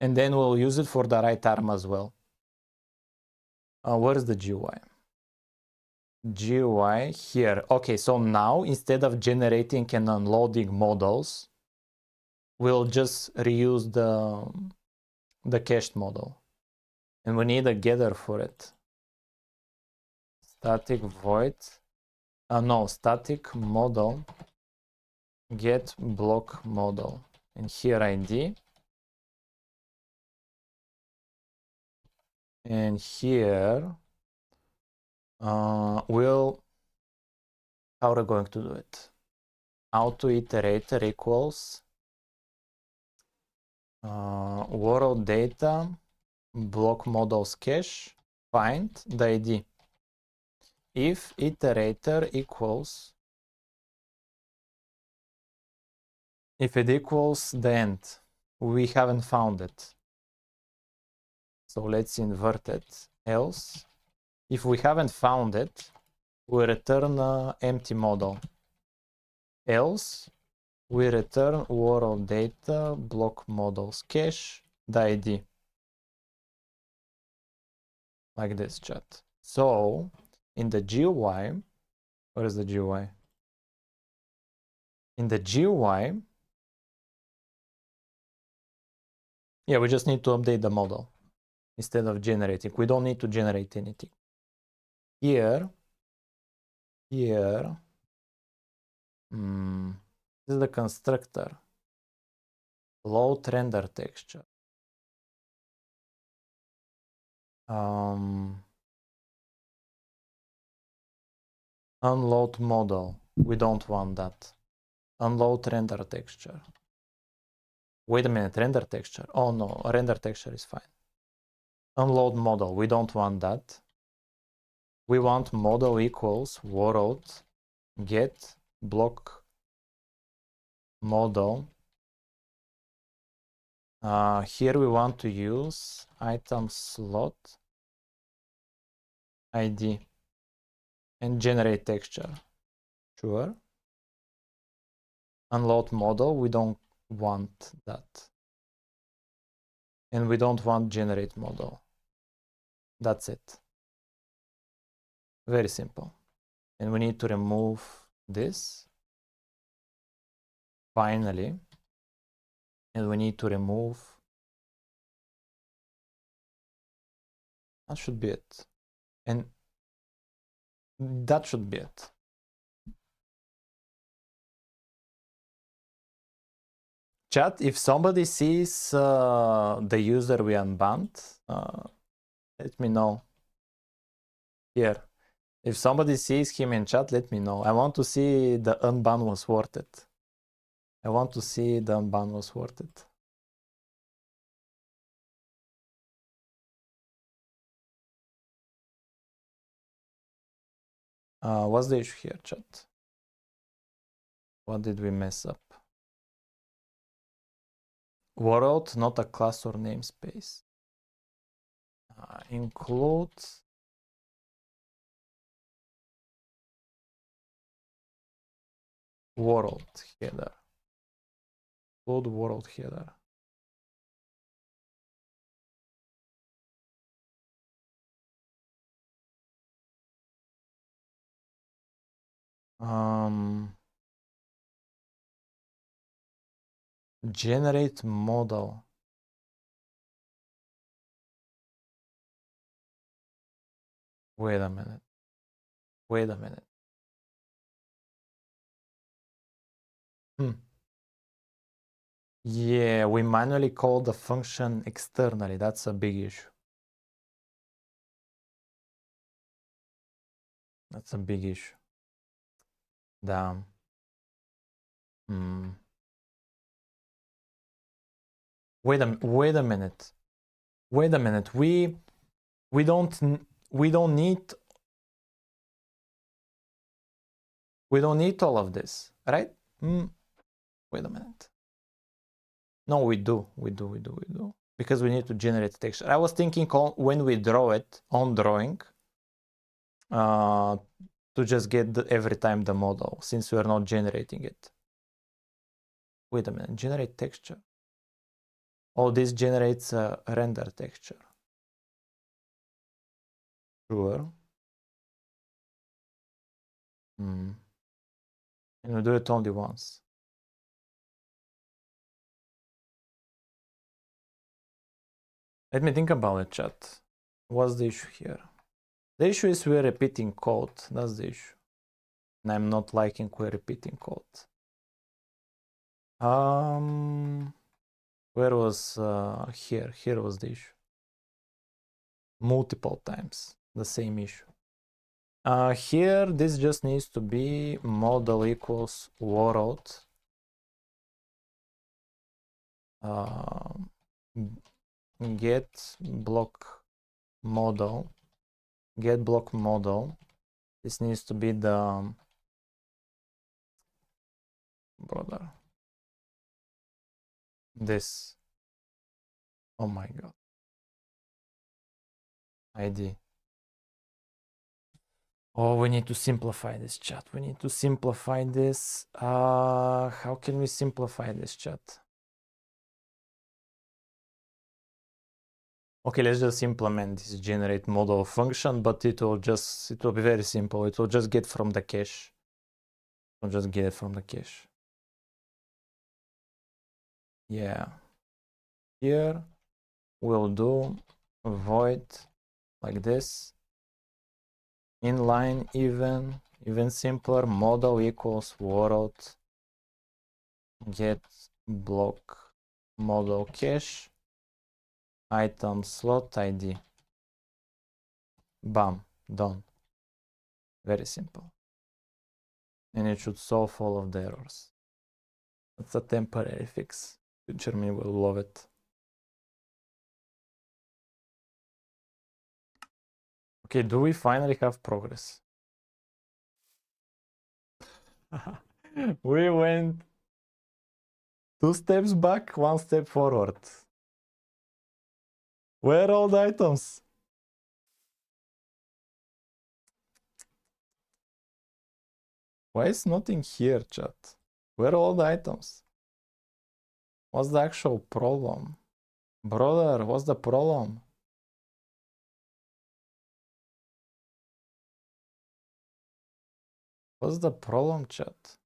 And then we'll use it for the right arm as well. Where's the GUI? GUI here. Okay, so now, instead of generating and unloading models, we'll just reuse the cached model. And we need a getter for it. Static void. No, static model get block model. And here ID. And here how are we going to do it? Auto iterator equals world data block models cache find the ID. If iterator equals, if it equals the end, we haven't found it. So let's invert it. Else, if we haven't found it, we return an empty model. Else, we return world data block models cache the ID. Like this, chat. So in the GUI, Where is the GUI? In the GUI, yeah, we just need to update the model instead of generating. We don't need to generate anything. Here, this is the constructor. Load render texture. Unload model. We don't want that. Unload render texture. Wait a minute, render texture. Oh no, render texture is fine. Unload model. We don't want that. We want model equals world get block model. Here we want to use item slot ID and generate texture. Sure. Unload model, we don't want that. And we don't want generate model. That's it. Very simple. And we need to remove this. Finally. And we need to remove. That should be it. And that should be it. Chat, if somebody sees the user we unbanned, let me know. Here. If somebody sees him in chat, let me know. I want to see the unban was worth it. I want to see the unban was worth it. What's the issue here, chat? What did we mess up? World, not a class or namespace. Include world header. Include world header. Generate model. Wait a minute. Wait a minute. Yeah, we manually call the function externally. That's a big issue. That's a big issue. Damn. Wait a minute. Wait a minute. We don't need all of this, right? Wait a minute. No, we do. Because we need to generate texture. I was thinking when we draw it on drawing, to just get every time the model, since we are not generating it. Wait a minute, generate texture. Oh, this generates a render texture. Sure. And we do it only once. Let me think about it, chat. What's the issue here? The issue is we're repeating code. That's the issue. And I'm not liking we're repeating code. Where was here? Here was the issue. Multiple times the same issue. Here, this just needs to be model equals world. Get block model. Get block model. This needs to be the brother. This. Oh my god. ID. Oh, we need to simplify this, chat. We need to simplify this. How can we simplify this, chat? Okay, let's just implement this generate model function, but it will be very simple. It will just get from the cache. We'll just get it from the cache. Yeah. Here we'll do void like this. Inline even simpler, model equals world get block model cache item slot ID. Bam, done. Very simple. And it should solve all of the errors. It's a temporary fix. Future me will love it. Okay, do we finally have progress? We went 2 steps back, 1 step forward. Where are all the items? Why is nothing here, chat? Where are all the items? What's the actual problem? Brother, what's the problem? What's the problem, chat?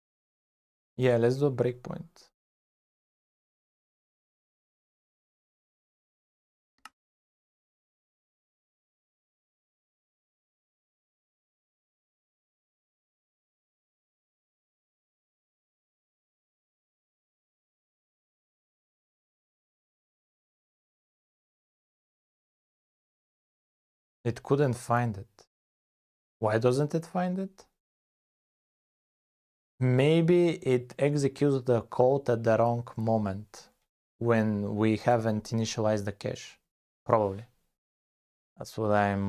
Yeah, let's do a breakpoint. It couldn't find it. Why doesn't it find it? Maybe it executes the code at the wrong moment when we haven't initialized the cache. Probably. That's what I'm...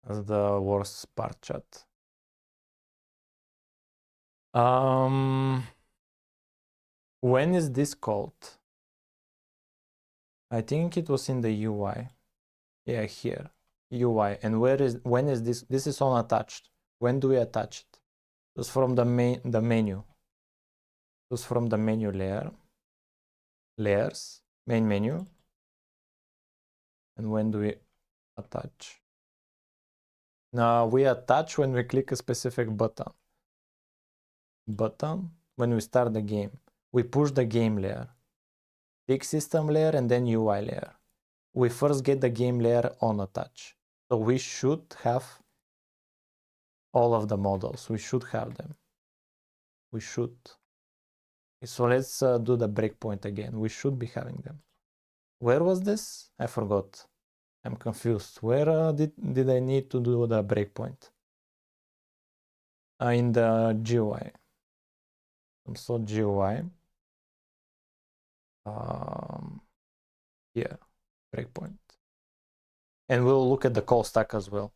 That's the worst part, chat. When is this called? I think it was in the UI. Yeah, here. UI. And when is this? This is on attached. When do we attach it? It was from the menu. It was from the menu layer. Layers. Main menu. And when do we attach? Now we attach when we click a specific button. When we start the game. We push the game layer. Click system layer and then UI layer. We first get the game layer on attach. So we should have all of the models. We should have them. We should. So let's do the breakpoint again. We should be having them. Where was this? I forgot. I'm confused. Where did I need to do the breakpoint? In the GUI. So GUI. Here, breakpoint. And we'll look at the call stack as well.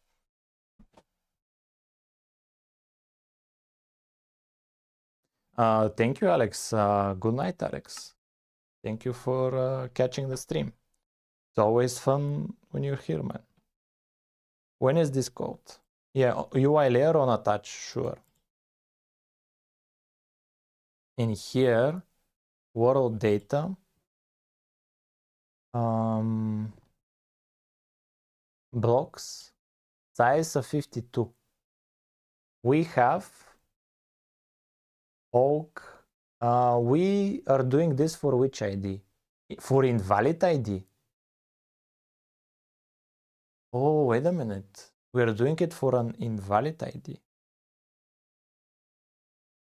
Thank you, Alex. Good night, Alex. Thank you for catching the stream. It's always fun when you're here, man. When is this called? Yeah, UI layer on attach, sure. In here, world data. Blocks, size of 52. We have oak. We are doing this for which ID? For invalid ID. Oh, wait a minute. We are doing it for an invalid ID.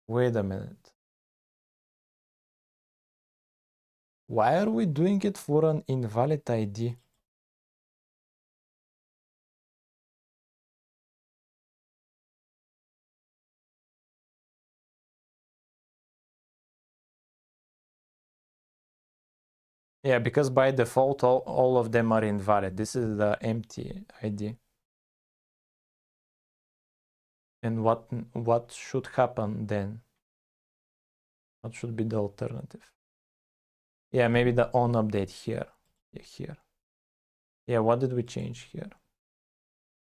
Wait a minute. Why are we doing it for an invalid ID? Yeah, because by default, all of them are invalid. This is the empty ID. And what should happen then? What should be the alternative? Yeah, maybe the on update here. Yeah, here. Yeah, what did we change here?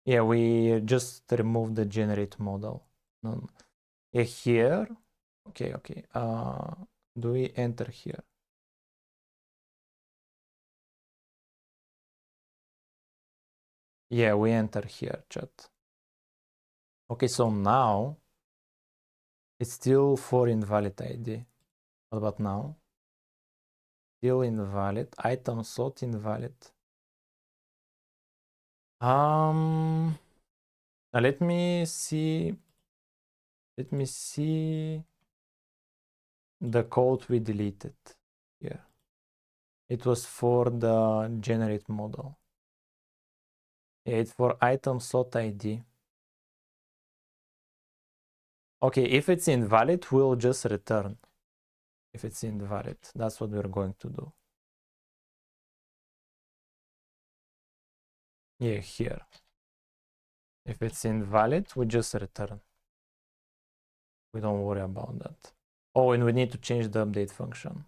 Yeah, we just removed the generate model. No. Yeah, here. Okay. Do we enter here? Yeah, we enter here, chat. Okay, so now it's still for invalid ID. What about now? Still invalid. Item slot invalid. Let me see. Let me see the code we deleted here. It was for the generate model. Yeah, it's for item slot ID. Okay, if it's invalid, we'll just return. If it's invalid, that's what we're going to do. Yeah, here. If it's invalid, we just return. We don't worry about that. Oh, and we need to change the update function.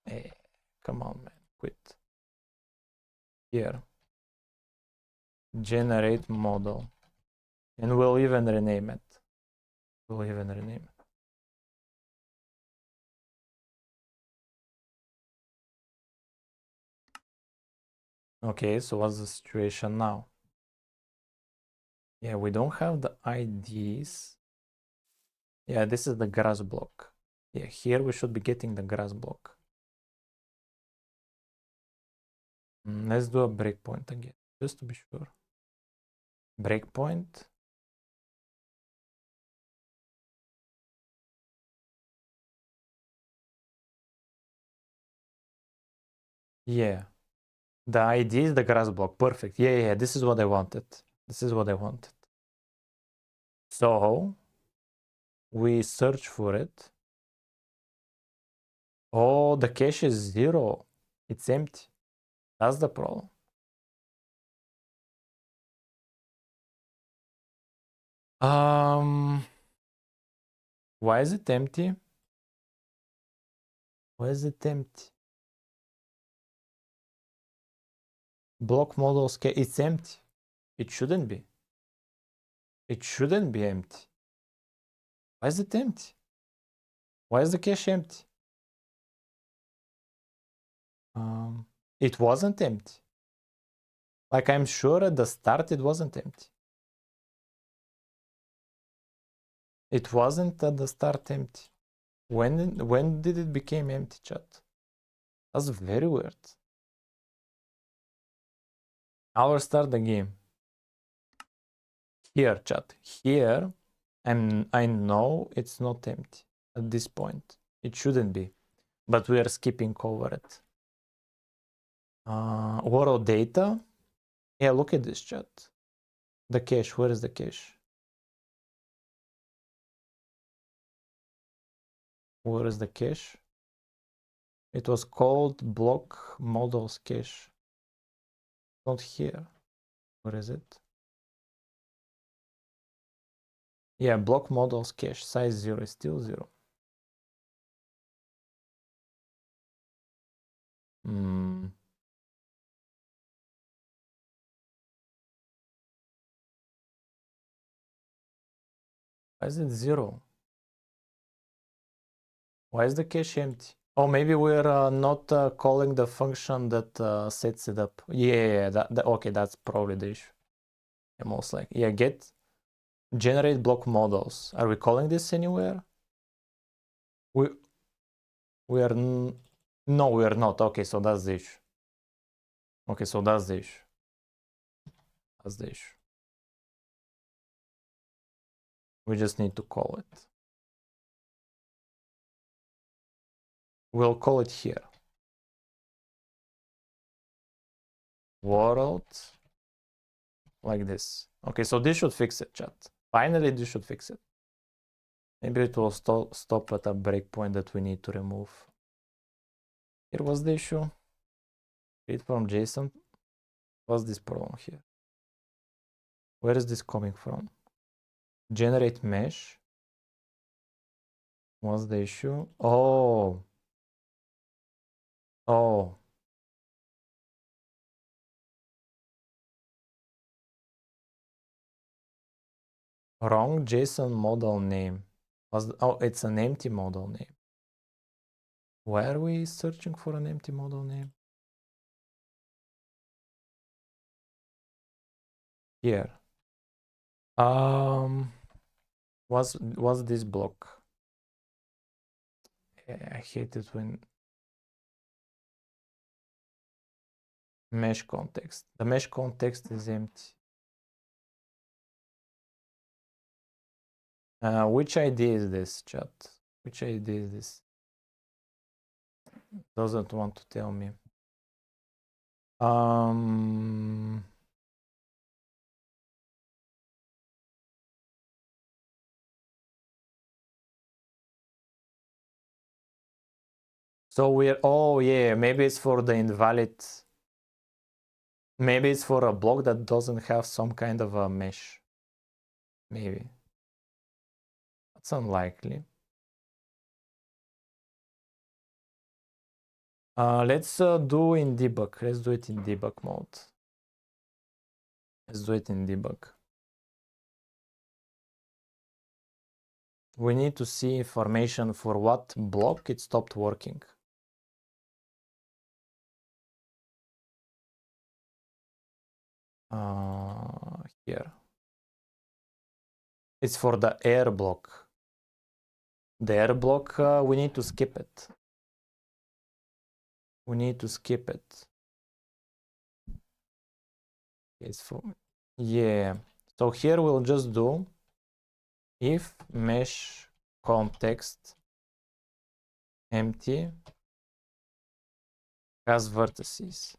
Hey, come on, man, quit. Here. Generate model. And we'll even rename it. We'll even rename it. Okay, so what's the situation now? Yeah, we don't have the IDs. Yeah, this is the grass block. Yeah, here we should be getting the grass block. Let's do a breakpoint again, just to be sure. Breakpoint. Yeah, the ID is the grass block. Perfect. Yeah, this is what I wanted. This is what I wanted. So we search for it. Oh, the cache is 0. It's empty. That's the problem. Why is it empty? Why is it empty? Block models, it's empty. It shouldn't be. It shouldn't be empty. Why is it empty? Why is the cache empty? It wasn't empty. Like, I'm sure at the start it wasn't empty. It wasn't at the start empty. When did it become empty, chat? That's very weird. I'll start the game. Here, chat. Here, I know it's not empty at this point. It shouldn't be, but we are skipping over it. World data. Yeah, look at this, chat. The cache. Where is the cache? Where is the cache? It was called block models cache. Not here. Where is it? Yeah, block models cache size 0 is still 0. Why is it 0? Why is the cache empty? Oh, maybe we're not calling the function that sets it up. Yeah, okay, that's probably the issue. Yeah, most likely. Yeah, get generate block models. Are we calling this anywhere? We are no, we are not. Okay, so that's the issue. Okay, so that's the issue. That's the issue. We just need to call it. We'll call it here. World. Like this. Okay, so this should fix it, chat. Finally, this should fix it. Maybe it will stop at a breakpoint that we need to remove. Here was the issue. Read from JSON. What's this problem here? Where is this coming from? Generate mesh. What's the issue? Oh. Oh. Wrong JSON model name. Oh, it's an empty model name. Where are we searching for an empty model name? Here. Was this block? I hate it when mesh context. The mesh context is empty. Which ID is this, chat? Which ID is this? Doesn't want to tell me. So we're, oh yeah, maybe it's for the invalid. Maybe it's for a block that doesn't have some kind of a mesh. Maybe. That's unlikely. Let's do in debug. Let's do it in debug mode. Let's do it in debug. We need to see information for what block it stopped working. Here. It's for the air block. The air block, we need to skip it. We need to skip it. It's for, yeah. So here we'll just do if mesh context empty has vertices.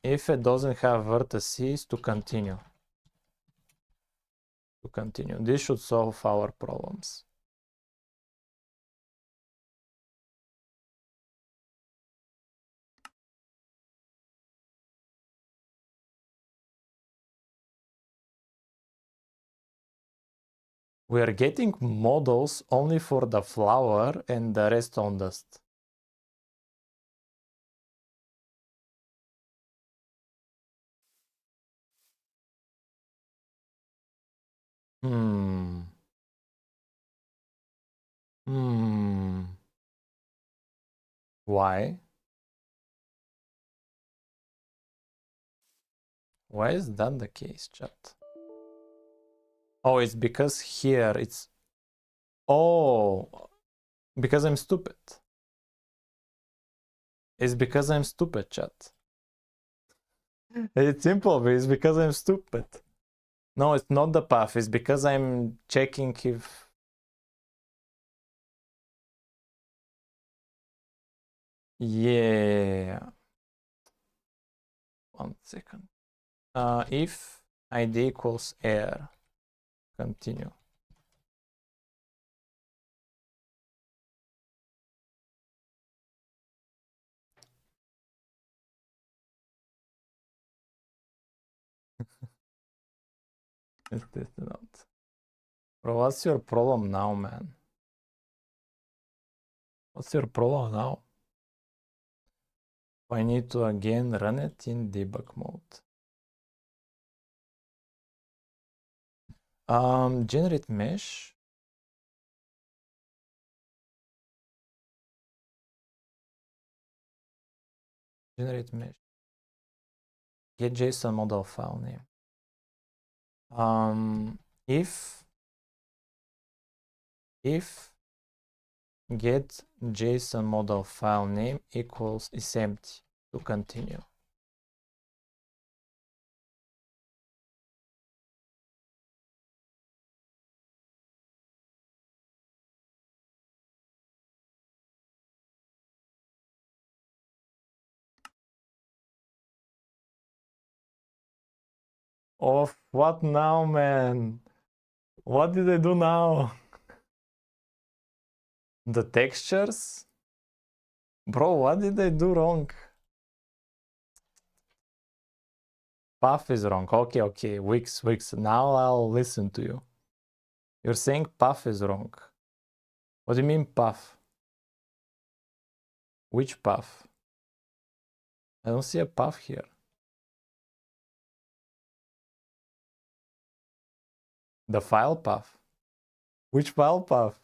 If it doesn't have vertices, to continue. To continue. This should solve our problems. We are getting models only for the flower and the rest on dust. Why? Why is that the case, chat? Oh, it's because here it's... Oh, because I'm stupid. It's because I'm stupid, chat. It's simple, but it's because I'm stupid. No, it's not the path. It's because I'm checking if... Yeah. 1 second. If ID equals air, continue. Let's test it out. Bro, what's your problem now, man? What's your problem now? I need to again run it in debug mode. Generate mesh. Generate mesh. Get JSON model file name. If get JSON model file name equals is empty, to continue. Oh, what now, man? What did I do now? The textures? Bro, what did I do wrong? Path is wrong. Okay. Wix. Now I'll listen to you. You're saying path is wrong. What do you mean path? Which path? I don't see a path here. The file path. Which file path?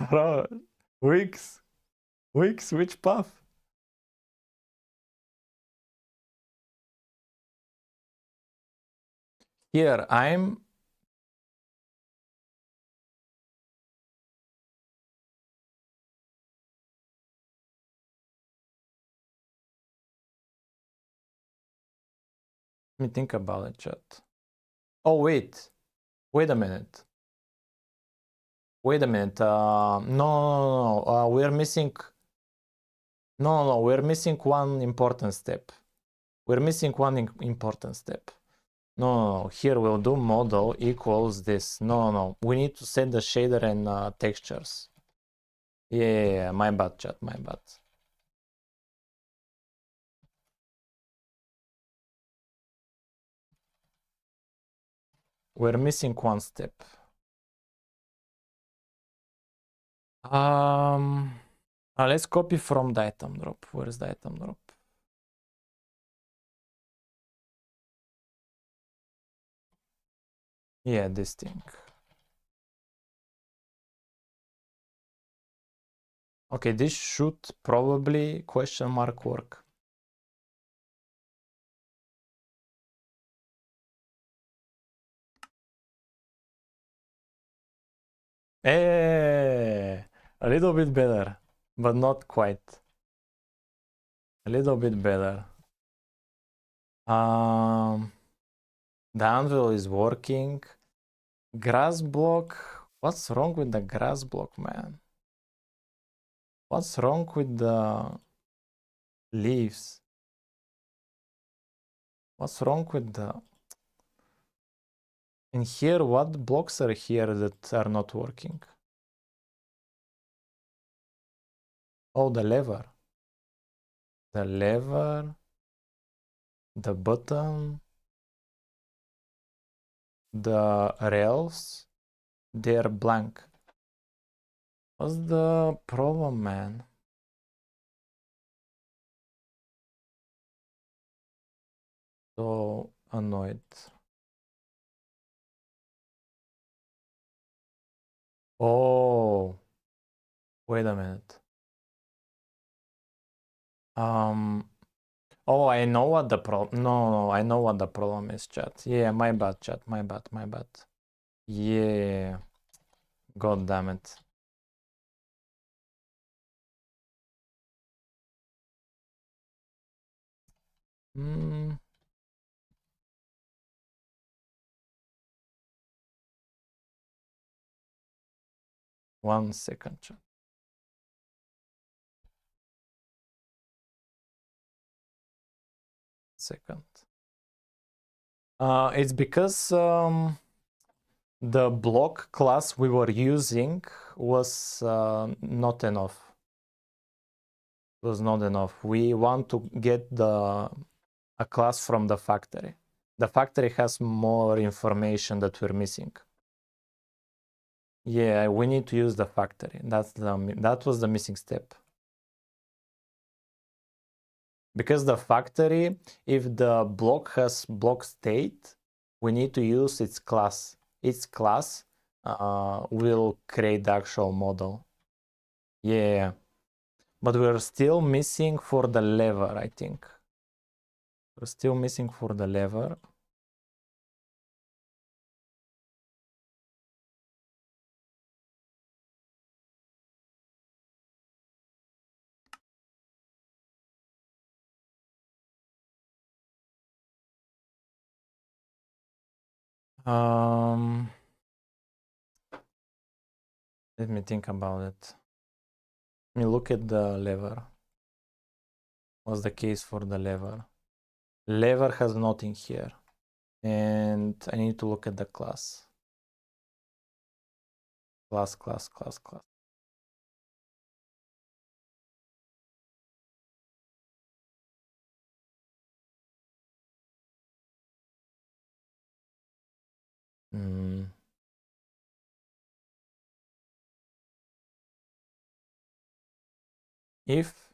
Bro, Wix, which path? Here, I'm... Let me think about it, chat. Oh, wait a minute. Wait a minute. No. We're missing... No, we're missing one important step. We're missing one important step. No. Here we'll do model equals this. No. We need to set the shader and textures. Yeah, my bad, chat, my bad. We're missing one step. Let's copy from the item drop. Where's the item drop? Yeah, this thing. Okay, this should probably question mark work. A little bit better, but not quite. A little bit better. The anvil is working. Grass block. What's wrong with the grass block, man? What's wrong with the leaves? What's wrong with the... And here, what blocks are here that are not working? Oh, the lever. The lever. The button. The rails. They're blank. What's the problem, man? So annoyed. Oh, wait a minute. Oh, I know what the problem... No, I know what the problem is, chat. Yeah, my bad, chat. My bad. Yeah. God damn it. Hmm. 1 second, chat. Second. It's because the block class we were using was not enough. Was not enough. We want to get a class from the factory. The factory has more information that we're missing. Yeah, we need to use the factory. That was the missing step. Because the factory, if the block has block state, we need to use its class. Its class will create the actual model. Yeah, but we're still missing for the lever, I think. We're still missing for the lever. Let me think about it. Let me look at the lever. What's the case for the lever? Lever has nothing here. And I need to look at the class. Class. if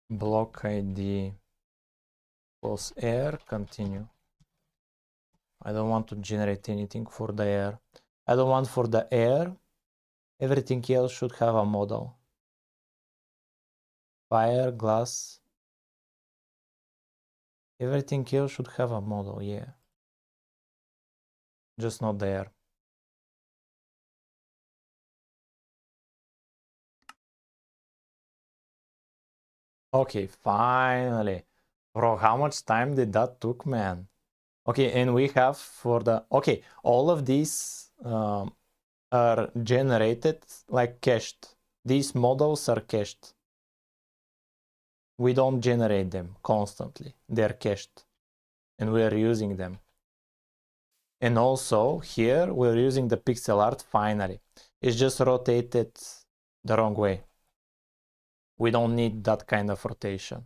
block ID plus air, continue. I don't want to generate anything for the air. I don't want for the air. Everything else should have a model. Fire, glass. Everything else should have a model, yeah. Just not the air. Okay, finally. Bro, how much time did that took, man? Okay, and we have for the... Okay, all of these are generated like cached. These models are cached. We don't generate them constantly. They're cached. And we are using them. And also here we're using the pixel art finally. It's just rotated the wrong way. We don't need that kind of rotation.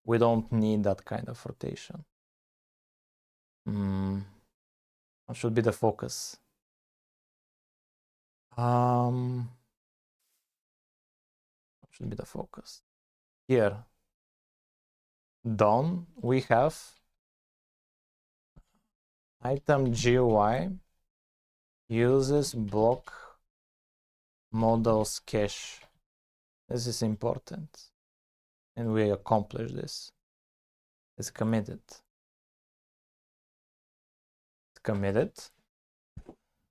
We don't need that kind of rotation. What should be the focus? What should be the focus? Here. Done. We have item GUI uses block models cache. This is important. And we accomplish this. It's committed. It's committed.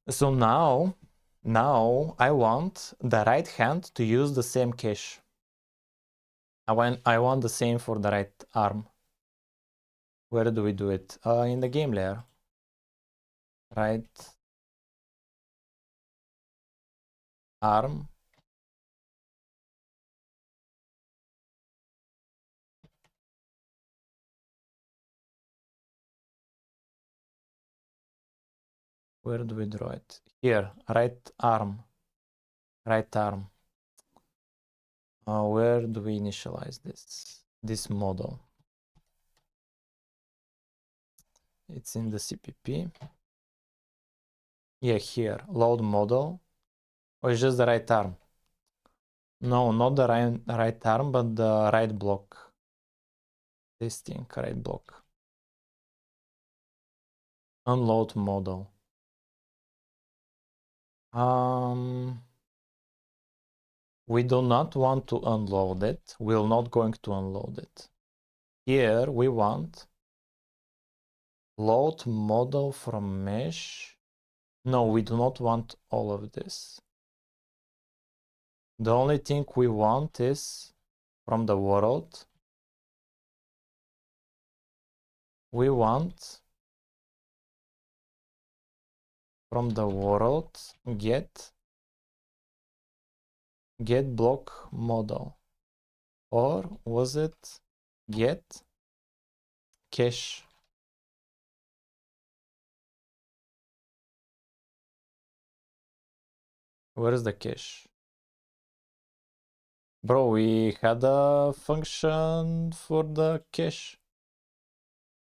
So now I want the right hand to use the same cache. I want the same for the right arm. Where do we do it? In the game layer. Right arm. Where do we draw it? Here, right arm. Right arm. Where do we initialize this model? It's in the CPP. Yeah, here, load model. Or it's just the right arm? No, not the right arm, but the right block. This thing, right block. Unload model. We do not want to unload it. We're not going to unload it. Here we want load model from mesh. No, we do not want all of this. The only thing we want is from the world. We want from the world get block model, or was it get cache? Where is the cache? Bro, we had a function for the cache.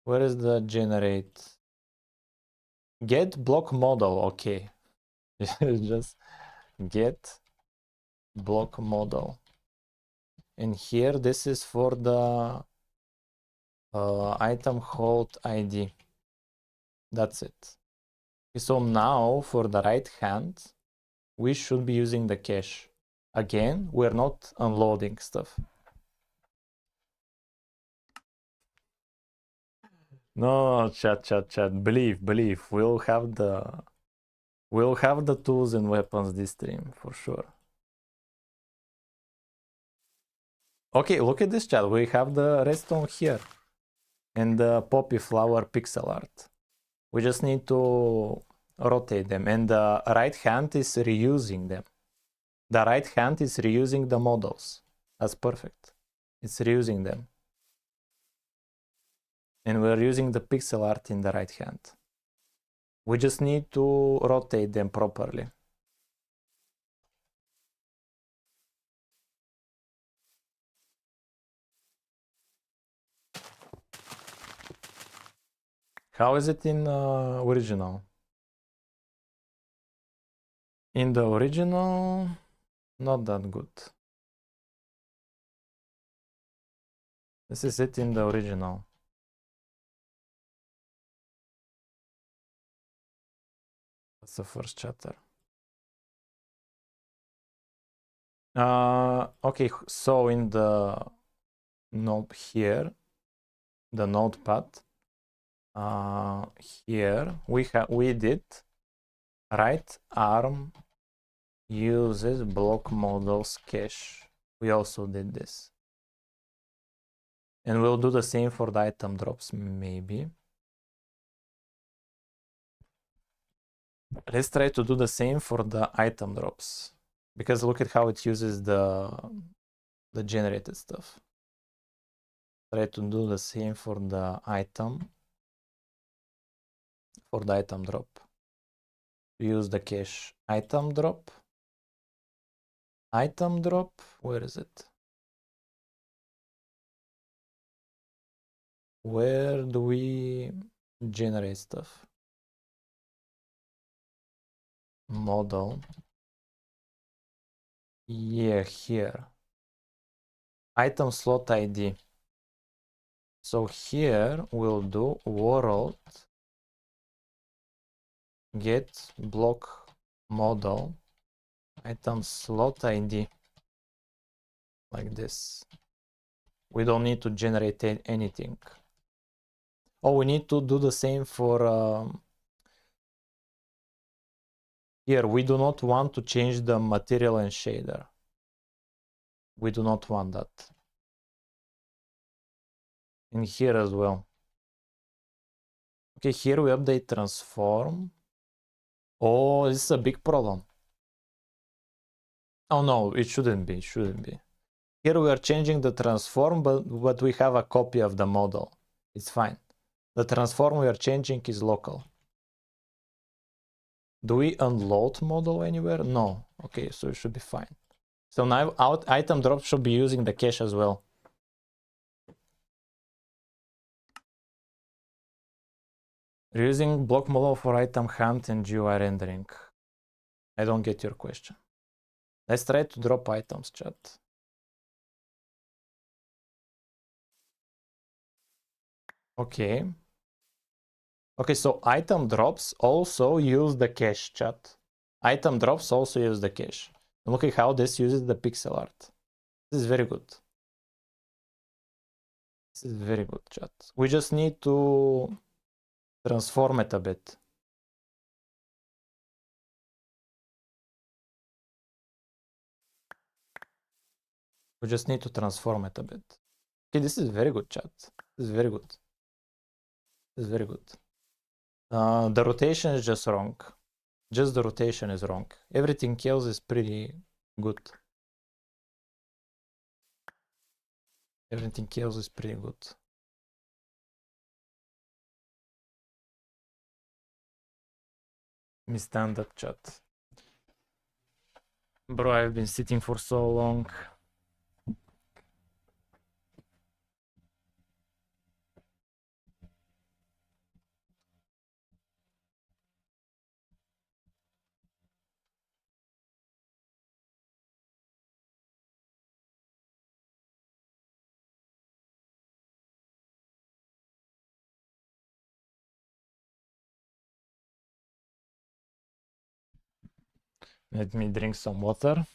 Where is the generate? Get block model, okay. Just get block model. And here this is for the item hold ID. That's it. So now for the right hand, we should be using the cache. Again, we're not unloading stuff. No, chat. Believe. We'll have the tools and weapons this stream for sure. Okay, look at this, chat. We have the redstone here and the poppy flower pixel art. We just need to rotate them, and the right hand is reusing them. The right hand is reusing the models. That's perfect. It's reusing them. And we're using the pixel art in the right hand. We just need to rotate them properly. How is it in original? In the original, Not that good. This is it in the original. That's the first chapter. Okay, so in the node here, the notepad, here we did right arm uses block models cache. We also did this. And we'll do the same for the item drops, maybe. Let's try to do the same for the item drops. Because look at how it uses the generated stuff. Try to do the same for the item drop. Use the cache item drop. Item drop, where is it? Where do we generate stuff? Model. Yeah, here. Item slot ID. So here we'll do world get block model item slot ID, like this. We don't need to generate anything. Oh, we need to do the same for here. We do not want to change the material and shader. We do not want that. In here as well. Okay, here we update transform. Oh, this is a big problem. Oh no, it shouldn't be, Here we are changing the transform, but we have a copy of the model. It's fine. The transform we are changing is local. Do we unload model anywhere? No. Okay, so it should be fine. So now item drop should be using the cache as well. We're using block model for item hunt and GUI rendering. I don't get your question. Let's try to drop items, chat. Okay. Okay, so item drops also use the cache, chat. Item drops also use the cache. And look at how this uses the pixel art. This is very good. This is very good, chat. We just need to transform it a bit. We just need to transform it a bit. Okay, this is very good, chat. This is very good. This is very good. The rotation is just wrong. Just the rotation is wrong. Everything else is pretty good. Everything else is pretty good. Me stand up, chat. Bro, I've been sitting for so long. Let me drink some water.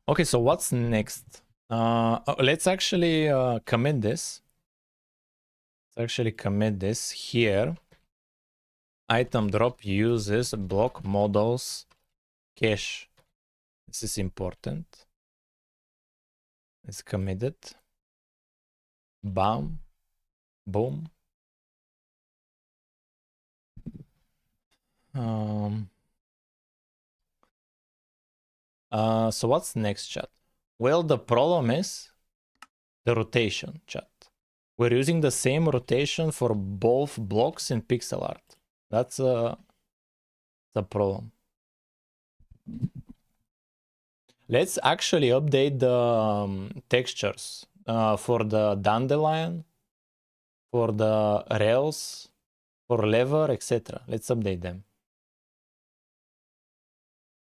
Okay, so what's next? Let's actually commit this. Let's actually commit this here. Item drop uses block models cache. This is important. It's committed. Bam. Boom. So what's next, chat? Well, the problem is the rotation, chat. We're using the same rotation for both blocks in pixel art. That's a problem. Let's actually update the textures. for the dandelion, for the rails, for lever, etc. Let's update them.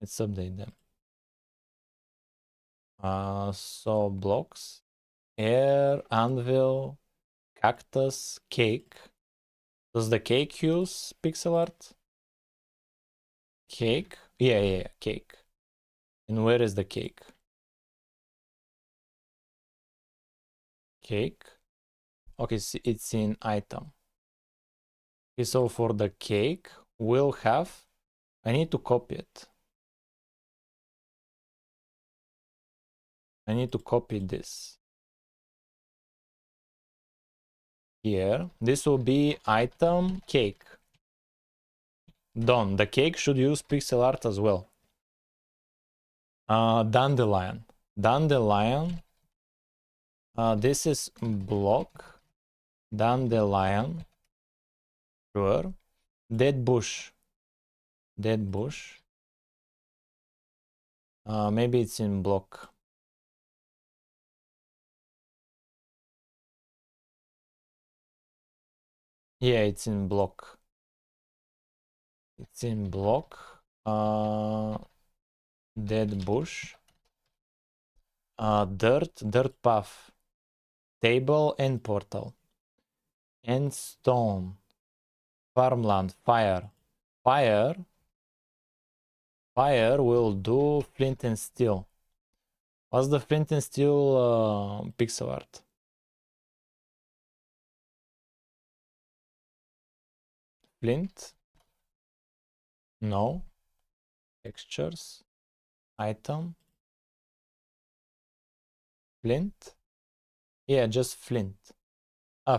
Let's update them. So blocks, air, anvil, cactus, cake. Does the cake use pixel art? Cake? Yeah, cake. And where is the cake? Cake. Okay, so it's in item. Okay, so for the cake, we'll have, I need to copy it. I need to copy this. Here, this will be item cake. Done. The cake should use pixel art as well. Dandelion. Dandelion. This is block. Dandelion. Sure. Dead bush. Dead bush. Maybe it's in block. Yeah, it's in block. It's in block. Dead bush. Dirt path. Table and portal. And stone. Farmland. Fire. Fire will do flint and steel. What's the flint and steel pixel art? Flint? No. Textures. Item. Flint? Yeah, just flint.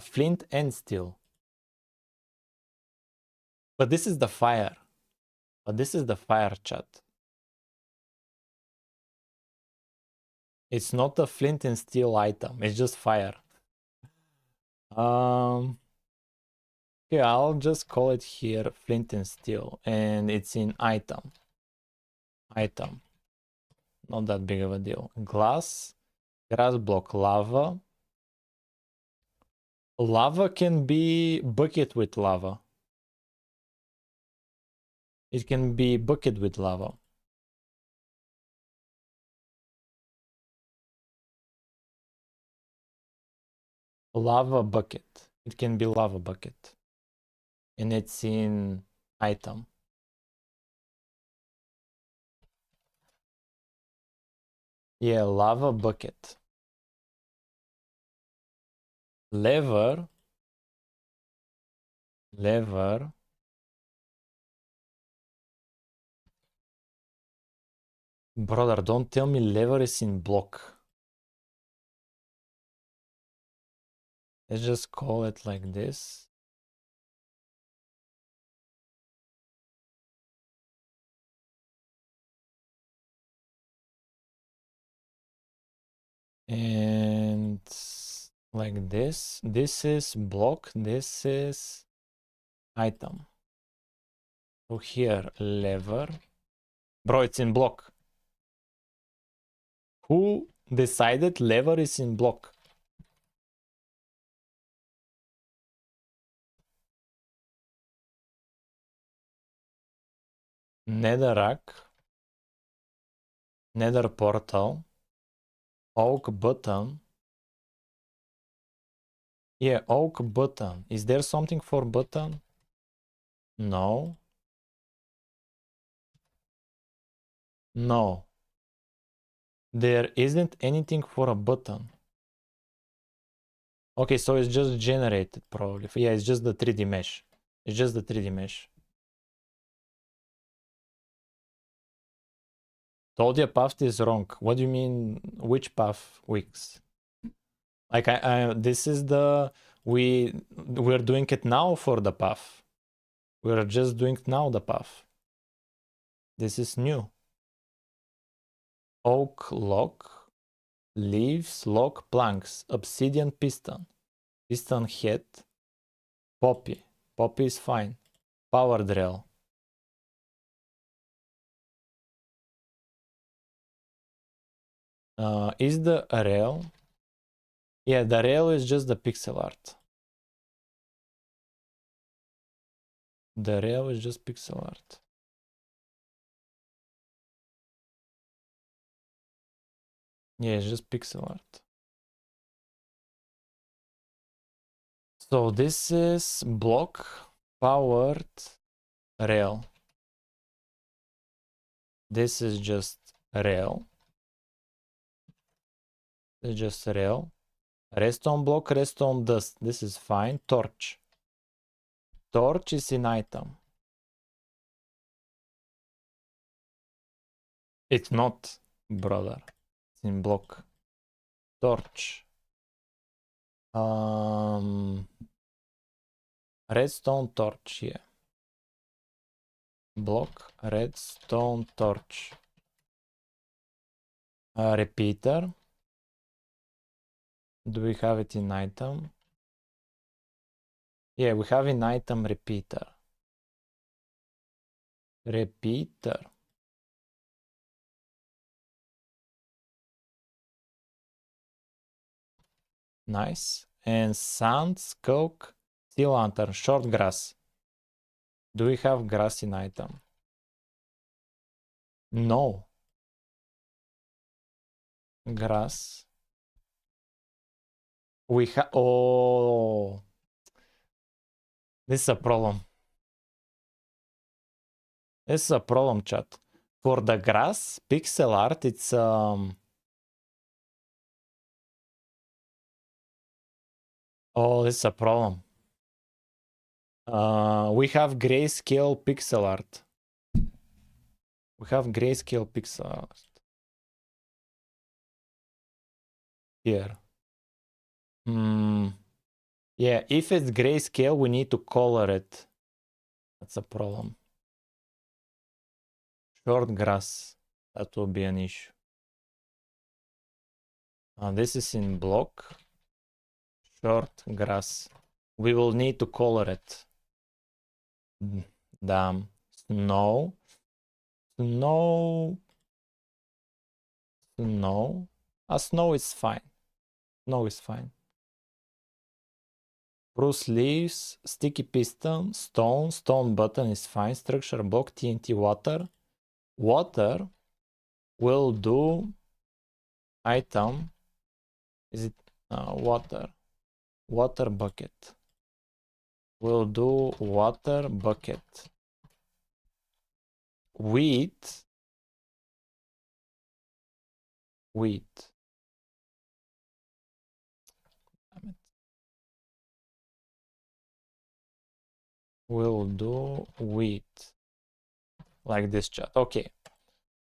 Flint and steel. But this is the fire. Chat. It's not a flint and steel item. It's just fire. Yeah, I'll just call it here flint and steel, and it's in item. Item. Not that big of a deal. Glass, grass block, lava. Lava can be bucket with lava. It can be bucket with lava. Lava bucket. It can be lava bucket. And it's in item. Yeah, lava bucket. Lever. Brother, don't tell me lever is in block. Let's just call it like this. And like this. This is block. This is item. So here, lever. Bro, it's in block. Who decided lever is in block? Netherrack. Nether portal. Oak button. Yeah, oak button. Is there something for button? No. No. There isn't anything for a button. Okay, so it's just generated probably. Yeah, it's just the 3D mesh. It's just the 3D mesh. Told you path is wrong. What do you mean? Which path, Wix? Like this is the we're doing it now for the path. We're just doing now the path. This is new. Oak lock, leaves, lock, planks, obsidian piston, piston head, poppy. Poppy is fine. Power drill. Is the rail Yeah, the rail is just the pixel art. The rail is just pixel art. Yeah, it's just pixel art. So this is block powered rail. This is just rail. It's just rail. Redstone block, redstone dust. This is fine. Torch. Torch is in item. It's not, brother. It's in block. Torch. Redstone torch here. Block, redstone torch. Repeater. Do we have it in item? Yeah, we have in item repeater. Repeater. Nice. And sand, coke, steel lantern, short grass. Do we have grass in item? No. Grass. We have. Oh, this is a problem. This is a problem, chat. For the grass pixel art, it's oh, this is a problem. We have grayscale pixel art. We have grayscale pixel art here. Yeah, if it's grayscale, we need to color it. That's a problem. Short grass, that will be an issue. This is in block. Short grass. We will need to color it. Damn. Snow. Snow. Snow. Snow is fine. Snow is fine. Spruce leaves, sticky piston, stone, stone button is fine. Structure block, TNT, water. Water will do item. Is it water? Water bucket. We'll do water bucket. Wheat. Wheat. Damn it. We'll do wheat. Like this, chat. Okay.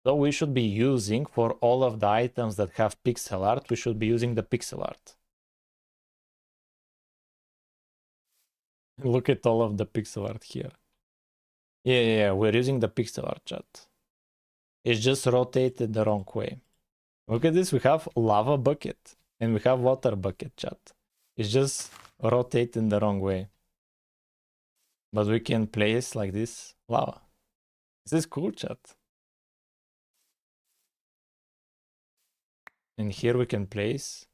So we should be using, for all of the items that have pixel art, we should be using the pixel art. Look at all of the pixel art here. Yeah, we're using the pixel art, chat. It's just rotated the wrong way. Look at this, we have lava bucket and we have water bucket, chat. It's just rotated the wrong way. But we can place like this lava. This is cool, chat. And here we can place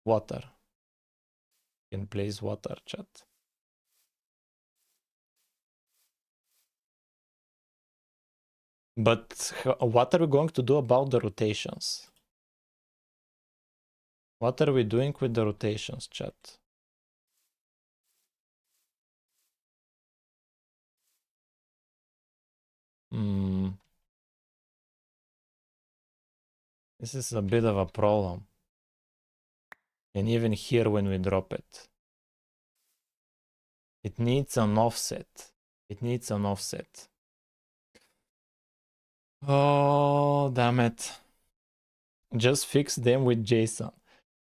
water. We can place water, chat. But what are we going to do about the rotations? What are we doing with the rotations, chat? This is a bit of a problem. And even here when we drop it. It needs an offset. It needs an offset. Oh, damn it. Just fix them with JSON.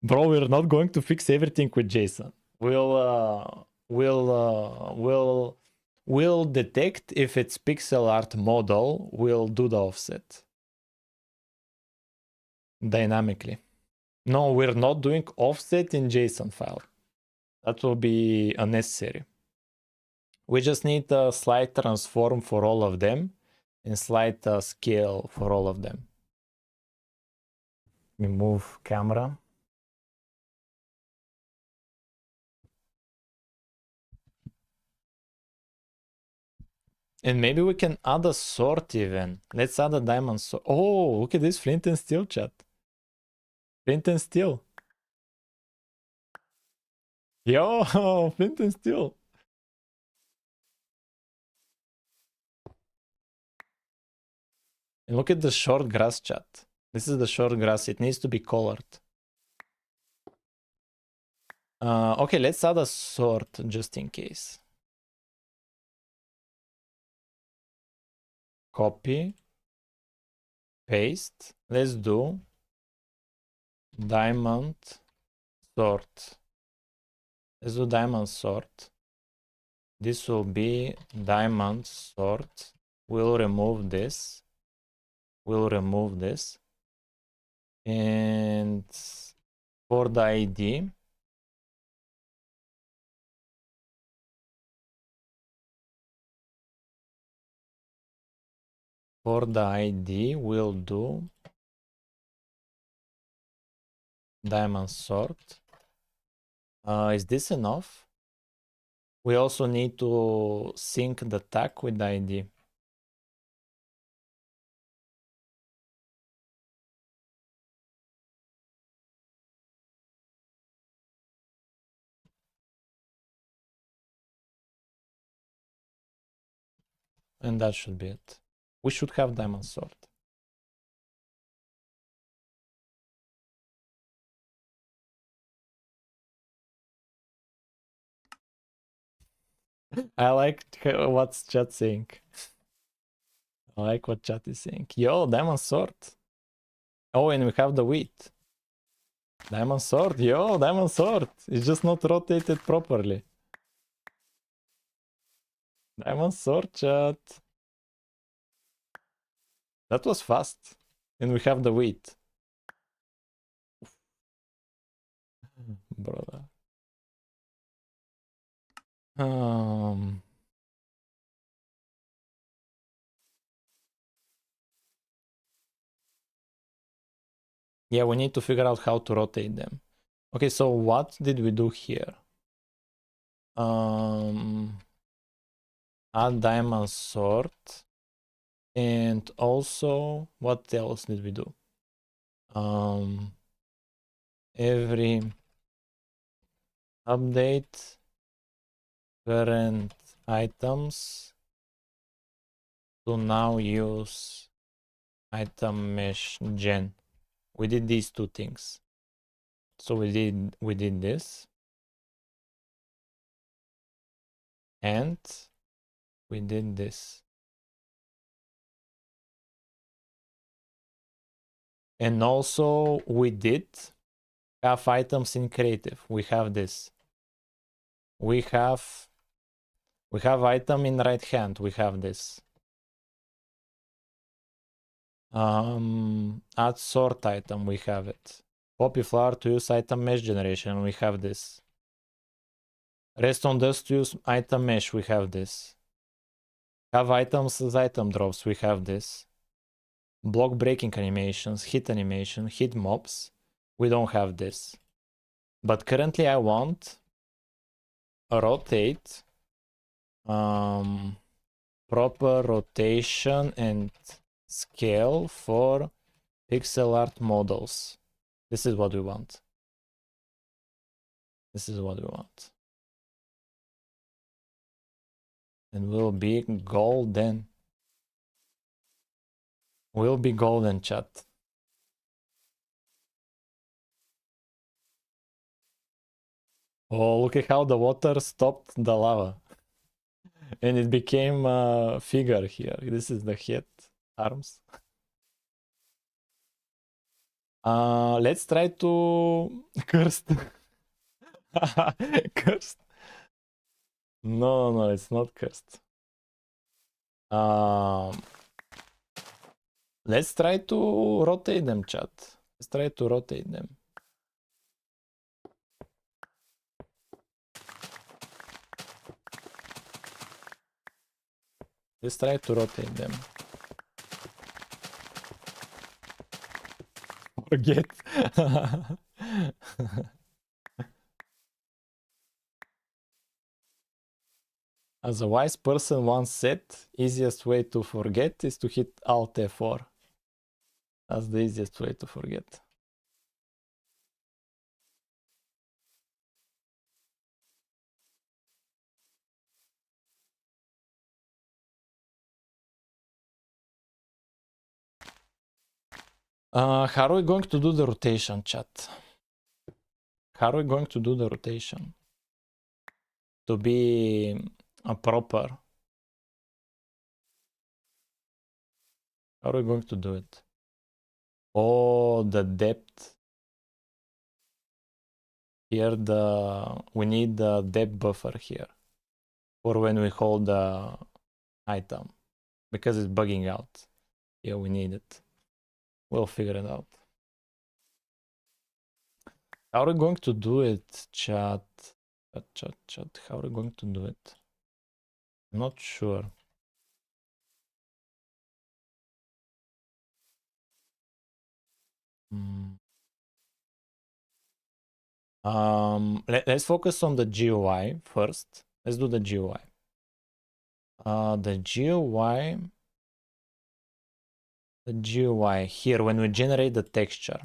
Bro, we're not going to fix everything with JSON. We'll detect if it's pixel art model. We'll do the offset dynamically. No, we're not doing offset in JSON file. That will be unnecessary. We just need a slight transform for all of them and slight scale for all of them. We move camera. And maybe we can add a sort even. Let's add a diamond sort. Oh, look at this flint and steel, chat. Flint and steel. Yo, flint and steel. And look at the short grass, chat. This is the short grass. It needs to be colored. Okay, let's add a sort just in case. Copy. Paste. Let's do diamond sort. Let's do diamond sort. This will be diamond sort. We'll remove this. We'll remove this. And for the ID, we'll do diamond sort. Is this enough? We also need to sync the tag with the ID. And that should be it. We should have diamond sort. I like what's chat saying. I like what chat is saying. Yo, diamond sword. Oh, and we have the wheat. Diamond sword. Yo, diamond sword. It's just not rotated properly. Diamond sword, chat. That was fast. And we have the wheat. Brother. Yeah, we need to figure out how to rotate them. Okay, so what did we do here? Add diamond sword. And also, what else did we do? Every update current items to now use item mesh gen. We did these two things. So we did this. And we did this. And also we did have items in creative. We have this. We have item in right hand. We have this. Add sort item. We have it. Copy flower to use item mesh generation. We have this. Rest on dust to use item mesh. We have this. Have items as item drops. We have this. Block breaking animations, hit animation, hit mobs. We don't have this. But currently I want a rotate, proper rotation and scale for pixel art models. This is what we want. This is what we want. And we'll be golden. We'll be golden, chat. Oh, look at how the water stopped the lava. And it became a figure here. This is the head, arms. Let's try to cursed. Cursed. No, it's not cursed. Let's try to rotate them, chat. Let's try to rotate them. Let's try to rotate them. Forget. As a wise person once said, easiest way to forget is to hit Alt F4. That's the easiest way to forget. How are we going to do the rotation, chat? How are we going to do the rotation? To be a proper. How are we going to do it? Oh, the depth. Here we need the depth buffer here for when we hold the item because it's bugging out. Yeah, we need it. We'll figure it out. How are we going to do it, chat? Chat. How are we going to do it? I'm not sure. Let's focus on the GUI first. Let's do the GUI. The GUI here when we generate the texture.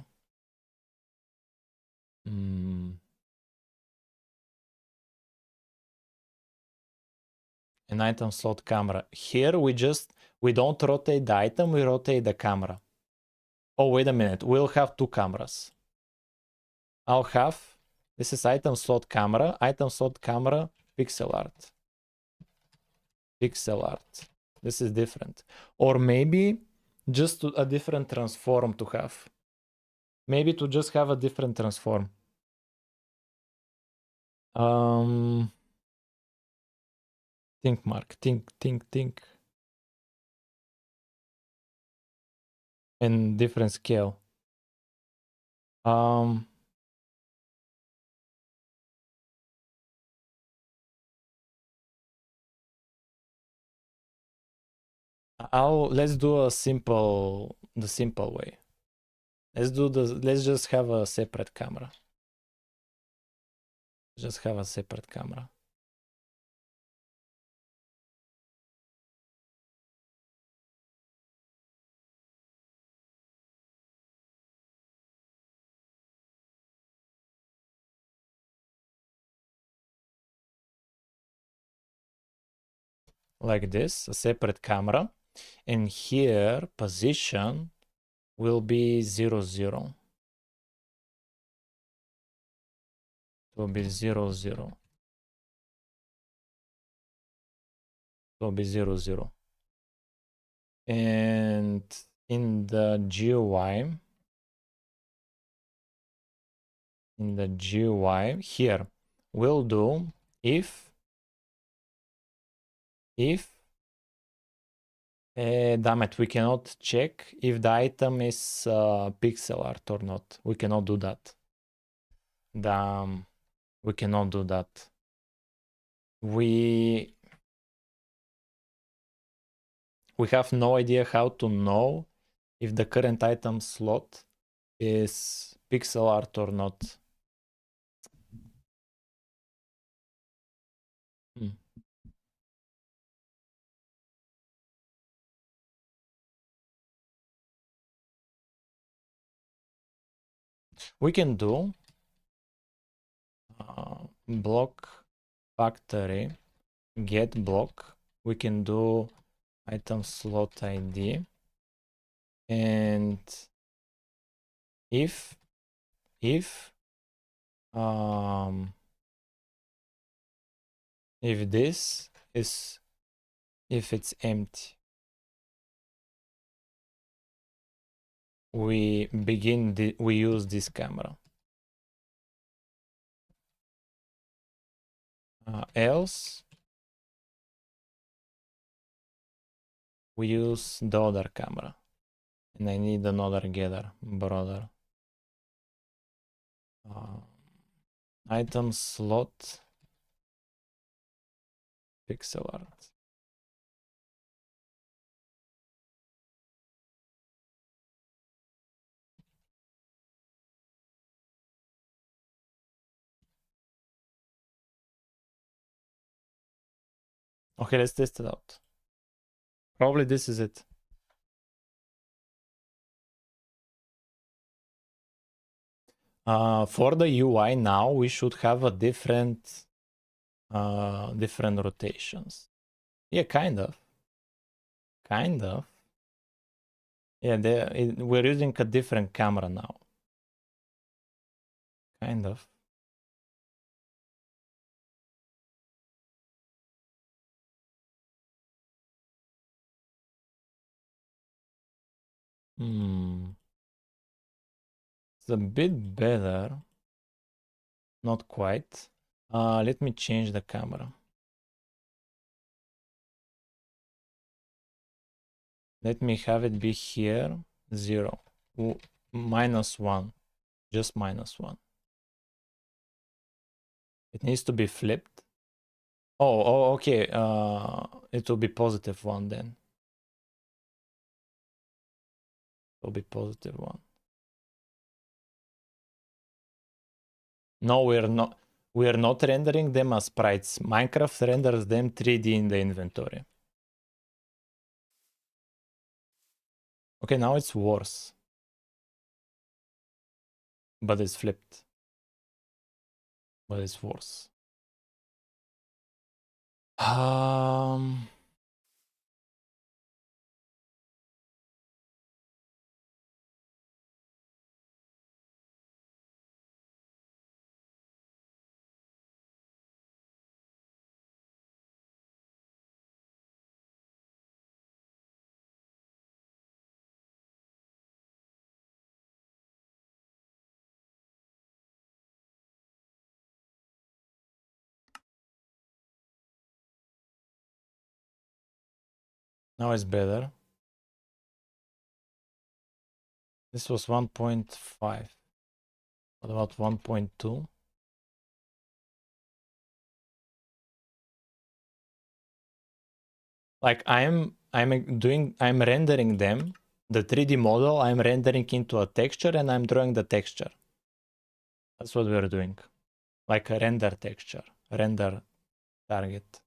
An item slot camera. Here we don't rotate the item, we rotate the camera. Oh, wait a minute. We'll have two cameras. I'll have, this is item slot camera, pixel art. Pixel art. This is different. Or maybe just a different transform to have. Maybe to just have a different transform. Think, Mark. Think. And different scale. Let's do the simple way. Let's just have a separate camera. Just have a separate camera. Like this, a separate camera. And here, position will be 0, 0. It will be 0, 0. It will be 0, 0. And in the GUI, here, we'll do if damn it, we cannot check if the item is pixel art or not. We cannot do that. Damn, we cannot do that. We have no idea how to know if the current item slot is pixel art or not. We can do block factory get block. We can do item slot ID, and if this is, if it's empty, we use this camera. Else we use the other camera, and I need another getter, brother. Item slot pixel art. Okay, let's test it out. Probably this is it. For the UI now, we should have a different rotations. Yeah, kind of. Yeah, we're using a different camera now. Kind of. It's a bit better. Not quite. Let me change the camera. Let me have it be here, 0, -1, just -1. It needs to be flipped. Oh, okay. It will be +1 then. It will be +1. No, we're not. We're not rendering them as sprites. Minecraft renders them 3D in the inventory. Okay, now it's worse. But it's flipped. But it's worse. Now it's better. This was 1.5. What about 1.2? Like I'm rendering them, the 3D model, I'm rendering into a texture and I'm drawing the texture. That's what we're doing. Like a render texture, render target.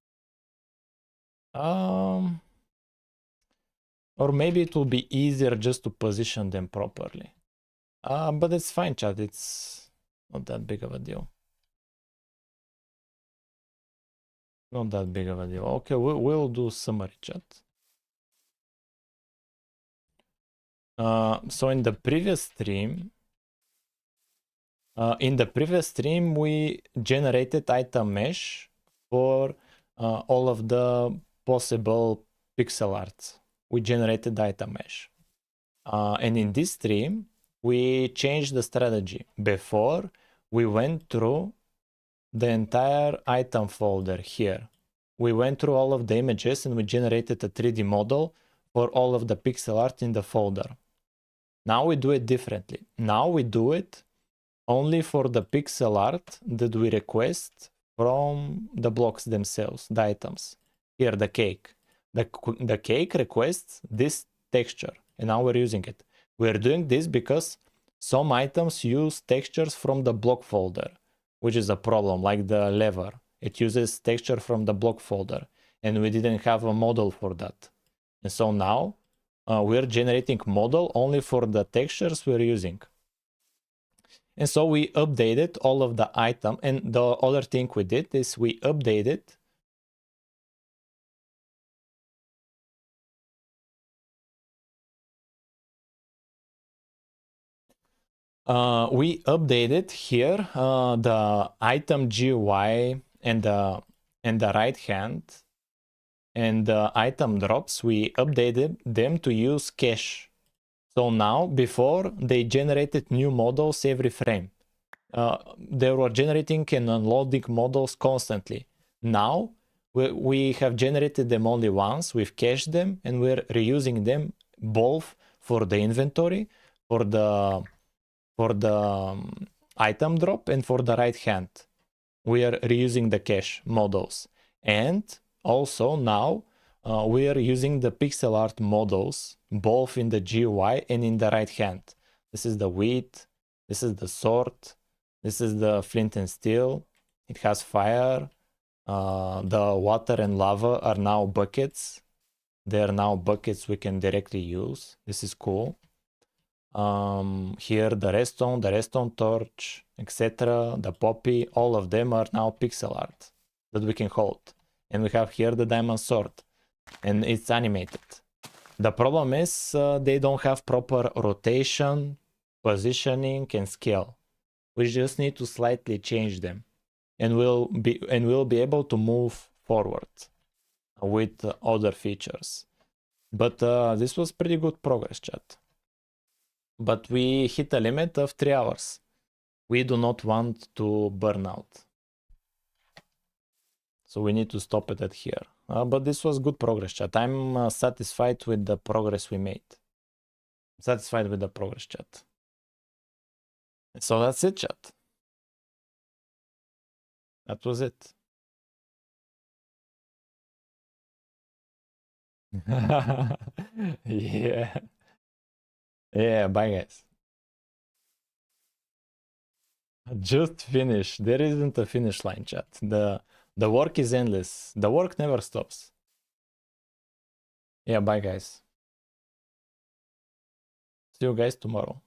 Or maybe it will be easier just to position them properly. But it's fine, chat. It's not that big of a deal. Not that big of a deal. Okay, we'll do summary, chat. So in the previous stream, we generated item mesh for all of the possible pixel arts. We generated item mesh. And in this stream, we changed the strategy. Before, we went through the entire item folder here. We went through all of the images and we generated a 3D model for all of the pixel art in the folder. Now we do it differently. Now we do it only for the pixel art that we request from the blocks themselves, the items. Here, the cake. The cake requests this texture, and now we're using it. We're doing this because some items use textures from the block folder, which is a problem, like the lever. It uses texture from the block folder, and we didn't have a model for that. And so now we're generating model only for the textures we're using. And so we updated all of the item. And the other thing we did is we updated here the item GUI and the right hand and the item drops. We updated them to use cache. So now, before, they generated new models every frame. They were generating and unloading models constantly. Now, we have generated them only once, we've cached them, and we're reusing them both for the inventory, for the item drop, and for the right hand. We are reusing the cache models. And also now, we are using the pixel art models both in the GUI and in the right hand. This is the wheat, this is the sword, this is the flint and steel. It has fire, The water and lava are now buckets. They are now buckets we can directly use. This is cool. Here the redstone torch, etc. The poppy, all of them are now pixel art that we can hold. And we have here the diamond sword, and it's animated. The problem is they don't have proper rotation, positioning, and scale. We just need to slightly change them, and we'll be able to move forward with other features. But this was pretty good progress, chat. But we hit a limit of 3 hours. We do not want to burn out. So we need to stop it at here. But this was good progress, chat. I'm satisfied with the progress we made. Satisfied with the progress, chat. So that's it, chat. That was it. Yeah. Yeah, bye guys. Just finish. There isn't a finish line, chat. The work is endless. The work never stops. Yeah, bye guys. See you guys tomorrow.